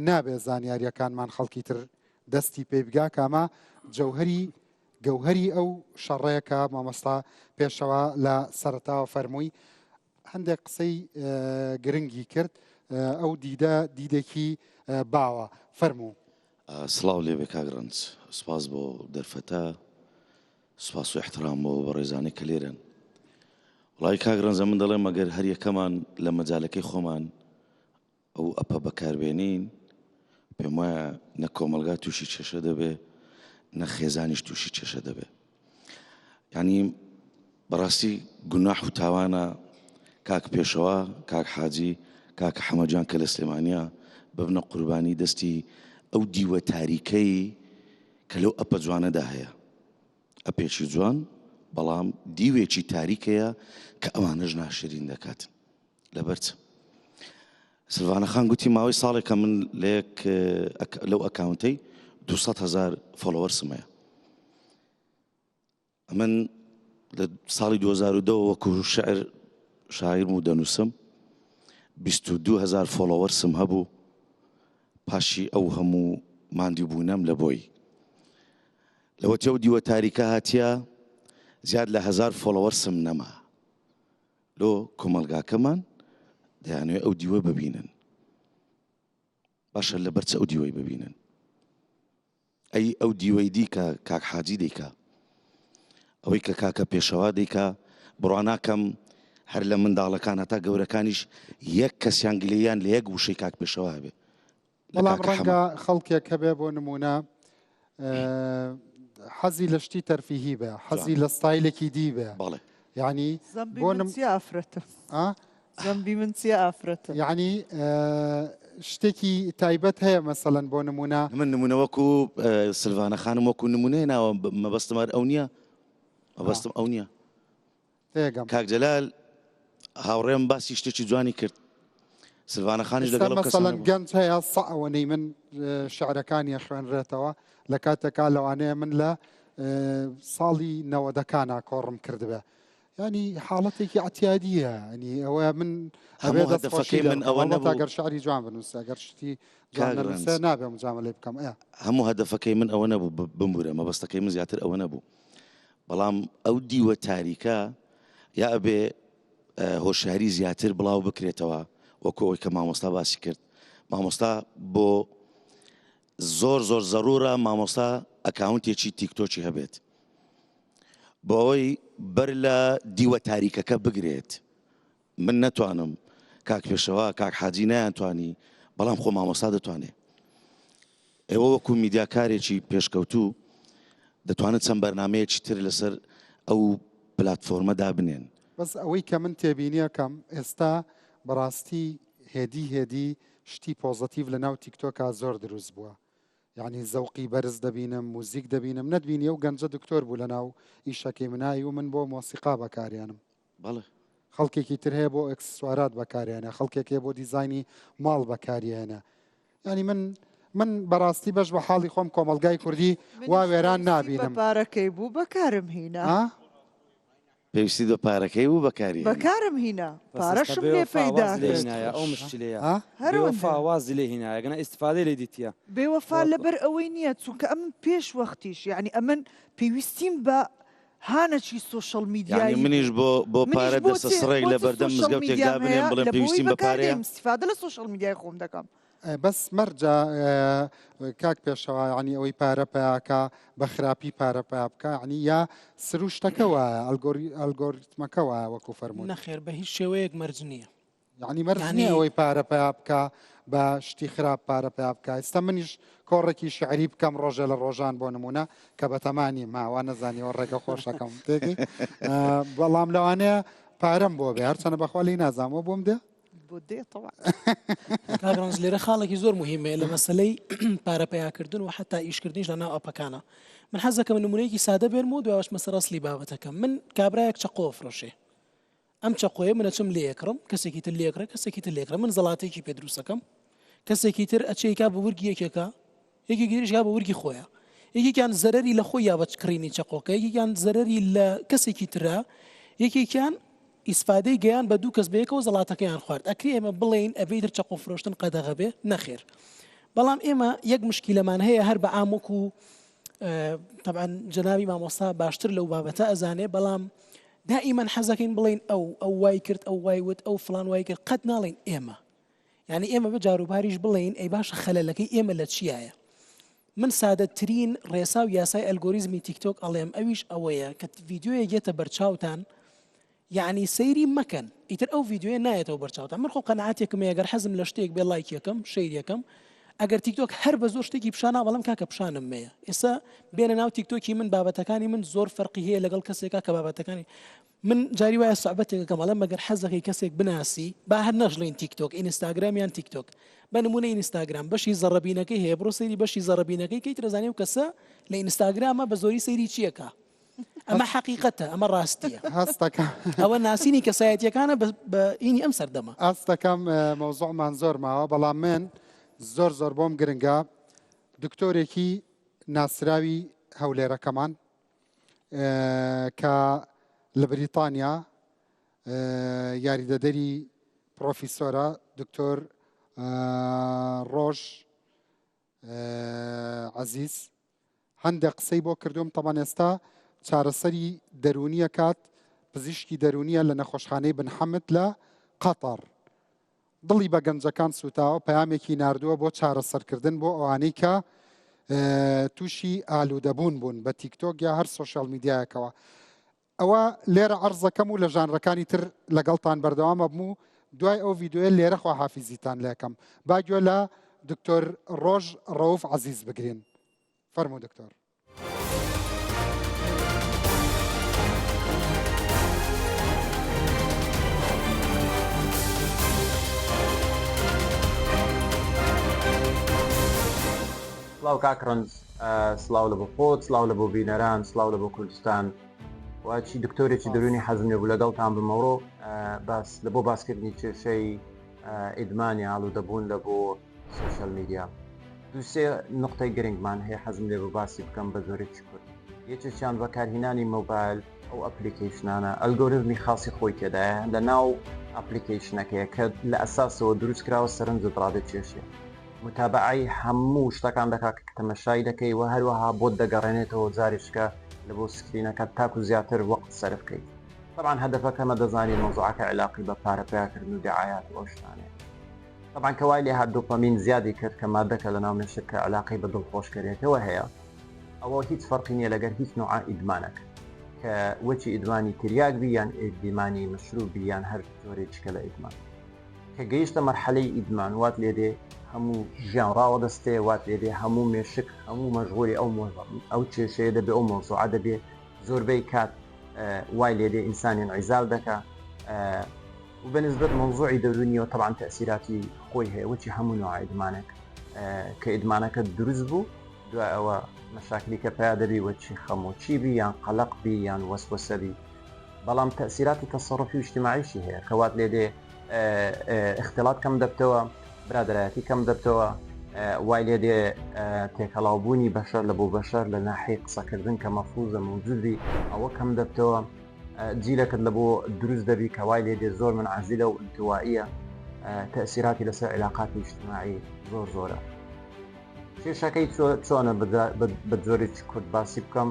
نابێ زانیاریەکانمان خەڵکی تر دەستی پێ بگا کامە گەوهری ئەو شەڕەیەکە مامۆستا پێشەوە لە سەرەتاوە فەرمووی هەندێک قسەی گرنگی کرد ئەو دیدێکی باوە فەرموو. سڵاو لێبێ کاگرانج سپاس بۆ دەرفەتە سپاس و احترام بۆ بە ڕێزانەی کە لێرن وڵای کاگرانجە من دەڵێم ئەگەر هەر یەکەمان لە مەجالەکەی خۆمان ئەو ئەپە بەکاربێنین پێم وایە نە کۆمەلگا تووشی چێشە دەبێ نە خێزانیش تووشی چێشە دەبێ یعنی بەڕاستی گوناح و تاوانە کاک پێشەوە کاک حاجی کاک حەمەجان کە لە سلێمانیا ببنە قوربانی دەستی ئەو دیوە تاریکەی کە لەو ئەپە جوانەدا هەیە ئەپێکی جوان بەڵام دیوێکی تاریکەیە کە ئەوانەش ناشرین دەکاتن لەبەرچ سلڤانە خان گوتی ماوەی ساڵێک کە من لەو ئەکاونتەی 200,000 فۆلۆوەرسم هەیە ئەمن لە ساڵی 2002 وەکو شاعیر و دەنووسم 22,000 فۆلۆوەرسم هەبوو پاشی ئەو هەموو ماندی بوونەم لە بۆی لەوە تێو دیوە تاریکە هاتیە زیاد لە 1000 فۆلۆوەرسم نەما لۆ کۆمەلگاکەمان دەیانوێ ئەو دیوە ببینن باشە لە بەرچە ئەو دیوەی ببینن ئەی ئەو دیوەی دیکە کاک حاجی دیکە ئەوەی کە کاکە پێشەوا دیکە بڕواناکەم هەر لە منداڵەکان هەتا گەورەکانیش یەک کەسیان گلەیان لە یەک وشەی کاک پێشەوا هەبێ بەڵام ڕەنگە خەڵکێک هەبێ بۆ نمونە حەزی لە شتی تەرفیهی بێ حەزی لە ستایلێکی دی بێ یعنی بۆ ئافرەتە زەمبی من چیە ئافرەتە یعنی شتێکی تایبەت هەیە مەسەڵەن بۆ نمونە من نمونە وەکو سلڤانە خانم وەکو نمونەیە ناوە مەبەستمەر ئەو نییە مەبەستم ئەو نییە کاک جەلال هاوڕێم باسی شتێکی جوانی کرد سلڤانە خانیش لەگەڵ مەسەڵەن گەنج هەیە سەعەوەنەی من شعرەکانی خوێنرێتەوە لە کاتێکا لەوانەیە من لە ساڵی 90ەکانە کۆڕم کردبێ ینی حاڵەتێکی ئەتیادیە ینی ئەوە من هەدەفەکەی من ئەوە نەبوو ئەگەر شعری جوان بنووسە ئەگەر شتی جوان نەنووسە نابێ مجاملەی بکەم هەموو هەدەفەکەی من ئەوە نەبوو بمبورە مەبەستەکەی من زیاتر ئەوە نەبوو بەڵام ئەو دیوە تاریکە یا ئەبێ هۆشیاری زیاتر بڵاو بکرێتەوە وەکو ئەوەی کە مامۆستا باسی کرد مامۆستا بۆ زۆر زەڕورە مامۆستا ئەکاونتێکی تیکتۆکی هەبێت بۆ ئەوەی بەر لە دیوە تاریکەکە بگرێت من نەتوانم کاک پێشەوە کاک حاجی نەیانتوانی بەڵام خۆ مامۆستا دەتوانێت ئێوە وەکو میدیاکارێکی پێشکەوتوو دەتوانێت چەند بەرنامەیەکی تر لەسەر ئەو پلاتفۆرمەدا بنێن بەس ئەوەی کە من تێبینیەکەم ئێستا بەڕاستی هێدی شتی پۆزتیڤ لە ناو تیکتۆکە زۆر دروست بووە یعنی زەوقی بەرز دەبینم موزیک دەبینم نەتبینی ئەو گەنجە دکتۆر بوو لە ناو ئیشەکەی منایی و من بۆ مۆسیقا بەکاریانم خەڵکێکی تر هەیە بۆ ئەکسسوارات بەکاریانە خەڵکێکی بۆ دیزایانی ماڵ بەکاریانە ینی من بەڕاستی بەش بە حاڵی خۆم کۆمەلگای کوردی وا وێران نابینم پارەکەی بوو بەکارم هینا پێویستی دۆ پارەکەی بوو بەکاری بەکارم هینا پارەشم لێ پەیدا ئەو مشکلەیە بێوەفاوازی لێ هینایە گەنە ئیستفادەی لێ دیتە بێوەفا لەبەر ئەوەی نییە چونکە ئەم پێش وەختیش یعنی ئەمن پێویستیم بە هانەچی سوشەڵ میدیایی منیش بۆ پارە دەستە سڕێک لە بەردەم مزگەوتێکدا بنێم بڵێم پێویستیم بە پارەیە استیفادە لە سوشەڵ میدیای خۆم دەکەم بەس مەرجە کاک پێشەوە ینی ئەوەی پارە پیاکە بە خراپی پارە پیا بکە ینی یا سروشتەکەەوە ئەلگۆریتمەکەەوە وەکو فەرموو نەخێر بە هیچ شێوەیەک مەرج نییە ینی مەرج نییە ئەوەی پارە پیا بکە بە شتی خراپ پارە پیا بکە ئێستا منیش کۆڕێکی شعری بکەم ڕۆژە لە ڕۆژان بۆ نمونە کە بەتەمانی ماوە نەزانیەوە ڕێگە خۆشەکەم تێگەی بەڵام لەوانەیە پارەم بۆ بێ هەرچەنە بەخوالی نازانەوە بۆم دێ کاگرانز لێرە خاڵێکی زۆر مهمەیە لە مەسلەی پارە پیاکردن و حتا ئیشکردنیش لە ناو ئەپەکانە من حەز دەکەم نمونەیەکی سادە بێرم و دوایش مەسەر ئەسلی بابەتەکەم من کابرایەک چەقۆ فڕۆشێ ئەم چەقۆیە منەچم لێکڕم کەسێکی تر لێکڕە کەسێکی تر لێکڕە من زەڵاتێکی پێ دروستەکەم کەسێکی تر ئەچێکا بە ورگی یەکێکە یەکی گریشگا بە ورگی خۆیە یەکێکیان زەرەری لە خۆی یا بە کڕینی چەقۆکە یەکێکیان زەرەری لە کەسێکی ترە یەکێکیان ئیسفادەی گەیان بە دوو کەس بەیەکەوە زەڵاتەکەیان خوارد ئەکری ئێمە بڵێین ئەڤیتر چەق و فرۆشتن قەدەغە بێ نەخێر بەڵام ئێمە یەک مشکیلەمان هەیە هەر بە ئامۆک و طبعا جنابی مامۆستا باشتر لەو بابەتە ئەزانێ بەڵام دائیمەن حەزەکەین بڵێن ئەو وای کرد ئەو وای وت ئەو فلان وای کرد قەت ناڵێن ئێمە یعنی ئێمە بە جاروباریش بڵێن ئەی باشە خەلەلەکەی ئێمە لە چیایە من سادەترین ڕێسا و یاسای ئەلگۆریزمی تیکتۆک ئەڵێم ئەویش ئەوەیە کە ڤیدیۆیە گێتە بەرچاوتان یعنی سەیری مەکەن ئیتر ئەو ڤیدیۆیە نایەتەوە بەرچاوتان من خۆ قەنەعاتێکم ئەگەر حەزم لە شتێک بێ لایک یەکەم شەیر یەکەم ئەگەر تیکتۆک هەر بە زۆر شتێکی پیشانە بەڵام کاکە پیشانم مەیە ئێستا بێنە ناو تیکتۆکی من بابەتەکانی من زۆر فەرقی هەیە لەگەڵ کەسێکا کە بابەتەکانی من جاری وایە سوعبەتێکەکەم بەڵام مەگەر حەزەکەی کەسێک بناسی با هەر نەژڵین تیکتۆک ئینستاگرام یان تیکتۆک بە نمونە ئینستاگرام بەشی زەڕەبینەکەی هەیە بڕۆ سەیری بەشی زەڕەبینەکەی کەیت دەزانێ و کەسە لە ئینستاگرامە بە زۆری سەیری چیەکە ئەمە حەقیقەتە ئەمە ڕاستیە هەستەکە ئەوە ناسینی کەسایەتیەکانە بە ئینی ئەم سەردەمە ئاستەکەم مەوزوعمان زۆر ماوە بەڵام من زۆر بۆم گرنگە دکتۆرێکی ناسراوی هەولێرەکەمان کە لە بریتانیا یاریدەدەری پرۆفیسۆرە دکتۆر ڕۆژ عەزیز هەندێک قسەی بۆ کردوم تەمان ئێستا چارەسەری دەرونیە کات پزیشکی دەرونیە لە نەخۆشخانەی بن حەمد لە قەتەر دڵی بە گەنجەکان سوتاوە پەیامێکی ناردووە بۆ چارەسەرکردن بۆ ئەوانەی کە تووشی ئالوودەبوون بوون بە تیکتۆک یا هەر سۆشیال میدیایەکەوە ئەوە لێرە عەرزەکەم و لە ژانرەکانی تر لەگەڵتان بەردەوامە بوو دوای ئەو ڤیدیۆیە لێرە خواحافیزیتان لێکەم با گوێ لە دکتۆر ڕۆژ ڕەوف عەزیز بگرین فەرموو دکتۆر سلااو کاکڕنج سلااو لە بۆ خۆت سلااو لە بۆ بینەران سلااو لە بۆ کوردستان واچی دکتۆرێکی دەرونی حەزم بوو لەگەڵتان بمەڕۆ باس لە بۆ باسکردنی کێشەی ئیدمانی ئاڵوودەبوون لە بۆ سوشەل میدیا دووسێ نقطەی گرنگمان هەیە حەزم لێ بۆ باسی بکەم بە زۆرێکی کورد یەکێکیان بەکارهێنانی مۆبایل ئەو ئەپلیکیشنانە ئەلگۆریزمی خاصی خۆی تێدایە لە ناو ئەپلیکیشنەکەیە کە لە ئەساسەوە دروست کراوە سەرنجت ڕادەکێشێ متابعی هەموو شتەکان دەکات کە تەمەشای دەکەی و هەروەها بۆت دەگەڕێنێتەوە جاریشکە لە بۆ سکرینەکە تاکو زیاتر وەقت سەرف بکەیت طبعا هەدەفەکەمە دەزانین مۆزوعەکە علاقی بە پارەپیاکردن و دعایات و ئەو شتانەیە طبعا کەوای لێ هات دوپامین زیادی کرد کە مادەکە لە ناو مێشک کە علاقی بە دڵخۆشکردێتەوە هەیە ئەوە هیچ فەرقی نییە لەگەر هیچ نوع ئیدمانەکە کە وەچی ئیدمانی تریاک بی یان ئیدمانی مەشروبی یان هەر جۆرێکە لە ئیدمان کە گەیشتە مەرحەلەی ئیدمان وات لێ دێ هەموو ژیان ڕاوە دەستێ وات لێدێ هەموو مێشک هەموو مەژغوری ئەو کێشەیە دەبێ ئەو مۆزوعە دەبێ زۆربەی کات وای لێدێ ئینسانیان عیزال دەکا و بەنسبەت مۆزوعی دەرونیەوە طبعا تەسیراتی خۆی هەیە وچی هەموو نوع ئیدمانێک کە ئیدمانەکە دروست بوو دوای ئەوە مەشاکلی کە پیا دەبی وەچی خەمۆچی بی یان قەلق بی یان وەسوەسە بی بەڵام تەسیراتی تەسەڕفی و اجتماعیشی هەیە کە وات لێدێ اختلاط کەم دەبتەوە برادایەتی کەم دەبتەوە وای لێ دێ تێکەڵاوبوونی بەشەر لە بۆ بەشەر لە ناحەی قسەکردن کە مەفروزە موجودی ئەوە کەم دەبتەوە جیلەکەت لە بۆ دروست دەبی کە وای لێ دێ زۆر منعەزیلە و انتوائیە تەسیراتی لەسەر علاقاتی اجتماعی زۆر زۆرە کێشەکەی چۆنە بە جۆرێکی کورد باسی بکەم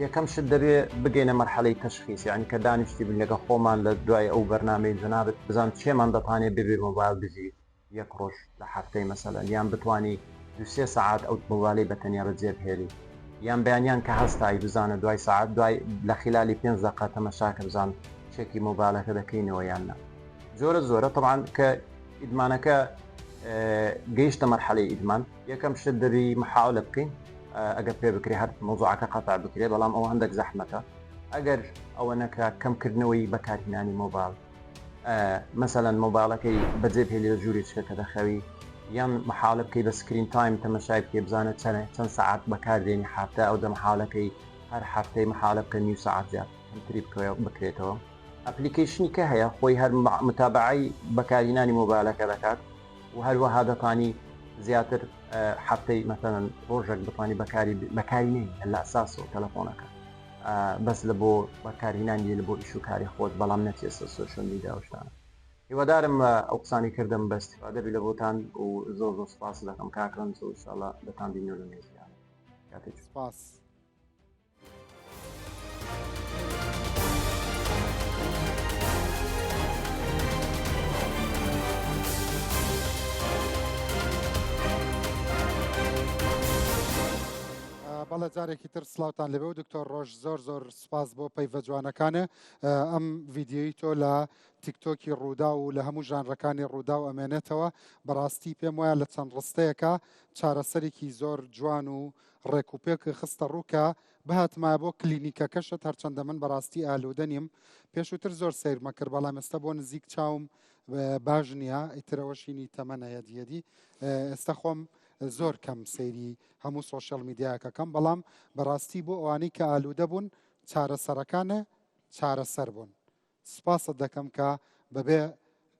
یەکەم شت دەبێ بگەینە مەرحەلەی تەشخیص یعنی کە دانیشتی بن لەگە خۆمان لە دوای ئەو بەرنامەی جەنابەت بزان چێمان دەتوانێت ببێ مۆبایل بژی یەک ڕۆژ لە هەفتەی مەسەلەن یان بتوانی 2-3 ساعات ئەو مۆبایلی بەتەنیا بەجێبهێڵی یان بەیانیان کە هەستایی بزانە دوای ساعت دوای لە خلالی 5 دقیقە تەمەشاکە بزان چێکی مۆبایلەکە دەکەینەوە یان نا زۆرە طبعا کە ئیدمانەکە گەیشتە مەرحەلەی ئیدمان یەکەم شت دەبی محاولە بکەین ئەگەر پێ بکرێ هەر مۆزوعەکە قەتع بکرێ بەڵام ئەوە هەندێک زەحمەتە ئەگەر ئەوە نەکرا کەمکردنەوەی بەکارهێنانی مۆبایل مەسەلەن مۆبایلەکەی بەجێبهێڵی لە ژووری چکەکە دەخەوی یان محاولە بکەی بە سکرین تایم تەمەشای بکەی بزانە چەند ساعت بەکاردێنی هەفتە ئەو دە محاولەکەی هەر هەفتەی محاولە بکە نیو ساعت زیاد ئەمتری بکرێتەوە ئەپلیکیشنی کە هەیە خۆی هەر متابعی بەکارهێنانی مۆبایلەکە دەکات و هەروەها دەتوانی زیاتر هەفتەی مەسەلەن ڕۆژێک بتوانانی بەکاری نین لە ئەساسەوە تەلەفۆنەکە بەس لە بۆ بەکارهێنانی لە بۆ ئیشوکاری خۆت بەڵام نەچێستە سوشل میدیا و شتانە. هیوادارم ئەو قسانی کردم بە استیفادە بی لە بۆتان و زۆر زۆر سپاس دەکەم کاکڕن و ئینشاڵڵا دەتان بینێ لە نێزیانە. کاتێک سپاس. بەڵە جارێکی تر سلااوان لەبێ و دکتۆر ڕۆژ زۆر سپاس بۆ پەیڤە جوانەکانە ئەم ڤیددیۆی تۆ لە تیکتۆکی ڕوودا و لە هەموو ژانڕەکانی ڕوودا و ئەمێنێتەوە بەڕاستی پێم وایە لە چەند ڕستەیەکە چارەسەرێکی زۆر جوان و ڕێکوپێک خستە ڕووکە بەهاتمایە بۆ کلینیکەکەشت هەرچەندە من بەڕاستی ئالوودە نیم پێشووتر زۆر سیرمە کرد بەڵام ئێستا بۆ نزیک چاوم باش نییە ئیترەوەشینی تەمەنەیە دیەدی ئێستا خۆم زۆر کەم سەیری هەموو سۆشیال میدیاکەکەم بەڵام بەڕاستی بۆ ئەوانەی کە ئالوودە بوون چارەسەرەکانە چارەسەر بوون. سپاست دەکەم کە بەبێ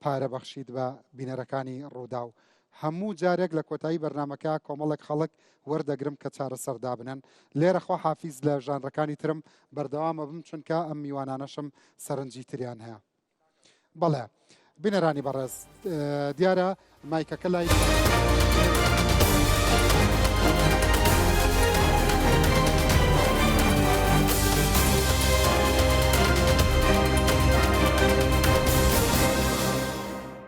پارە بەخشید بە بینەرەکانی ڕوودا و هەموو جارێک لە کۆتایی بەرنمەکە کۆمەڵێک خەڵک وەردەگرم کە چارەسەردا بنن لێرە خۆ حافیز لە ژانڕەکانی ترم بەردەوامە بم چونکە ئەم میوانانەشم سەرنجی تریان هەیە. بەڵێ بینەرانی بەڕێز دیارە مایکەکە لای